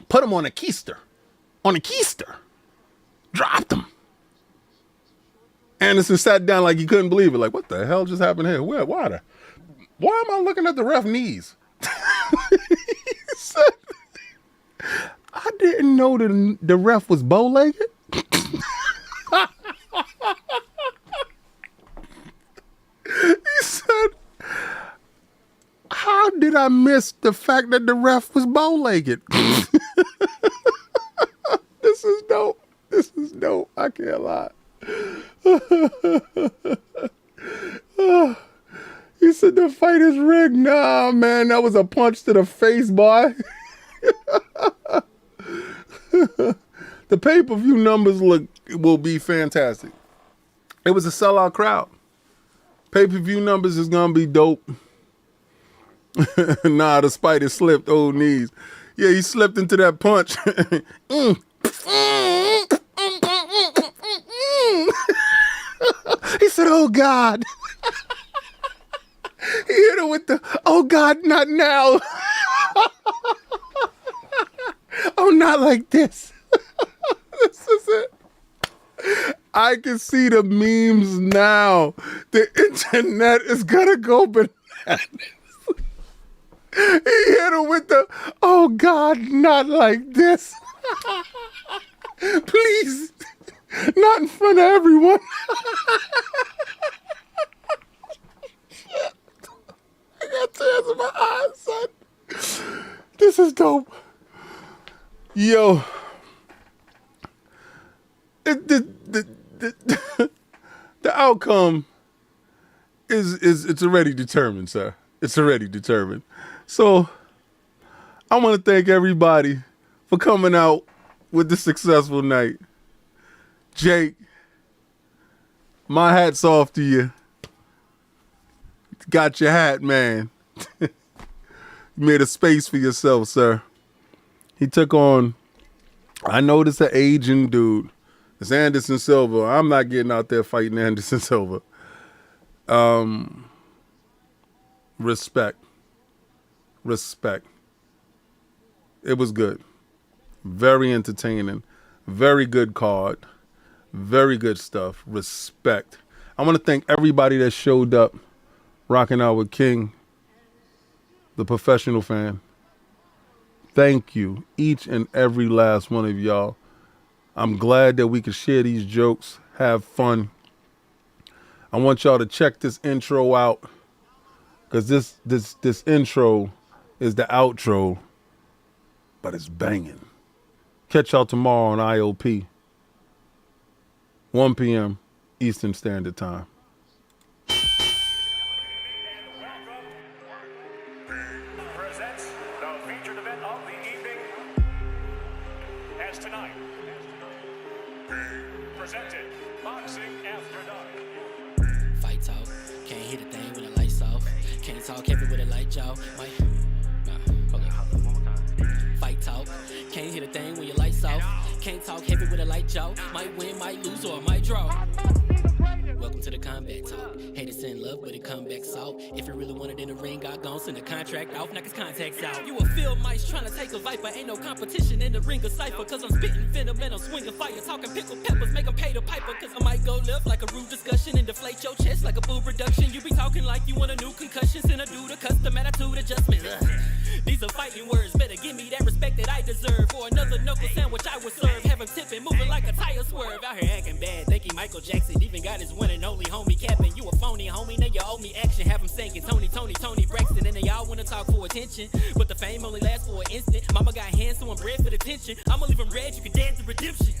Put him on a keister. On a keister. Dropped him. Anderson sat down like he couldn't believe it. Like, what the hell just happened here? Why am I looking at the ref knees? He said, I didn't know the ref was bow-legged. He said, how did I miss the fact that the ref was bow-legged? This is dope. This is dope. I can't lie. He said the fight is rigged. Nah, man, that was a punch to the face, boy. The pay-per-view numbers will be fantastic. It was a sellout crowd. Pay-per-view numbers is gonna be dope. Nah, the spider slipped. Old knees. Yeah, he slipped into that punch. He said, oh God. He hit her with the, oh God, not now. Oh, not like this. This is it. I can see the memes now. The internet is gonna go bananas. He hit her with the, oh God, not like this. Please, not in front of everyone. Shit. I got tears in my eyes, son. This is dope. Yo. The outcome it's already determined, sir. It's already determined. So I want to thank everybody for coming out with the successful night. Jake, my hat's off to you. Got your hat, man. You made a space for yourself, sir. He took on, I know this an aging dude. It's Anderson Silva. I'm not getting out there fighting Anderson Silva. Respect. It was good. Very entertaining. Very good card. Very good stuff. Respect. I want to thank everybody that showed up rocking out with King, the professional fan. Thank you, each and every last one of y'all. I'm glad that we could share these jokes, have fun. I want y'all to check this intro out, because this intro is the outro, but it's banging. Catch y'all tomorrow on IOP, 1 p.m. Eastern Standard Time. as tonight. Presented Boxing After Dark. Fight talk, can't hit a thing with the lights off. Can't talk heavy with a light jaw. Might, hold on. Fight talk, can't hit a thing when your lights off. Can't talk heavy with a light jaw. Might win, might lose, or might draw. Welcome to the combat talk. Haters in love, but it come back salt. If you really want it in the ring, I gon' send the contract off, knock his contacts out. You a field mice trying to take a viper. Ain't no competition in the ring of cipher. Cause I'm spitting venom and I'm swinging fire. Talking pickle peppers, make them pay the piper. Cause I might go left like a rude discussion and deflate your chest like a boob reduction. You be talking like you want a new concussion. Send a dude a custom attitude adjustment. These are fighting words, better give me that respect that I deserve. For another knuckle sandwich I would serve. Have him tipping, moving like a tire swerve. Out here acting bad, thinking Michael Jackson even got his one and only homie capping. You a phony homie, now you owe me action. Have him singing Tony Braxton. And they all wanna talk for attention, but the fame only lasts for an instant. Mama got hands so I'm bred for the tension. I'ma leave him red, you can dance to redemption.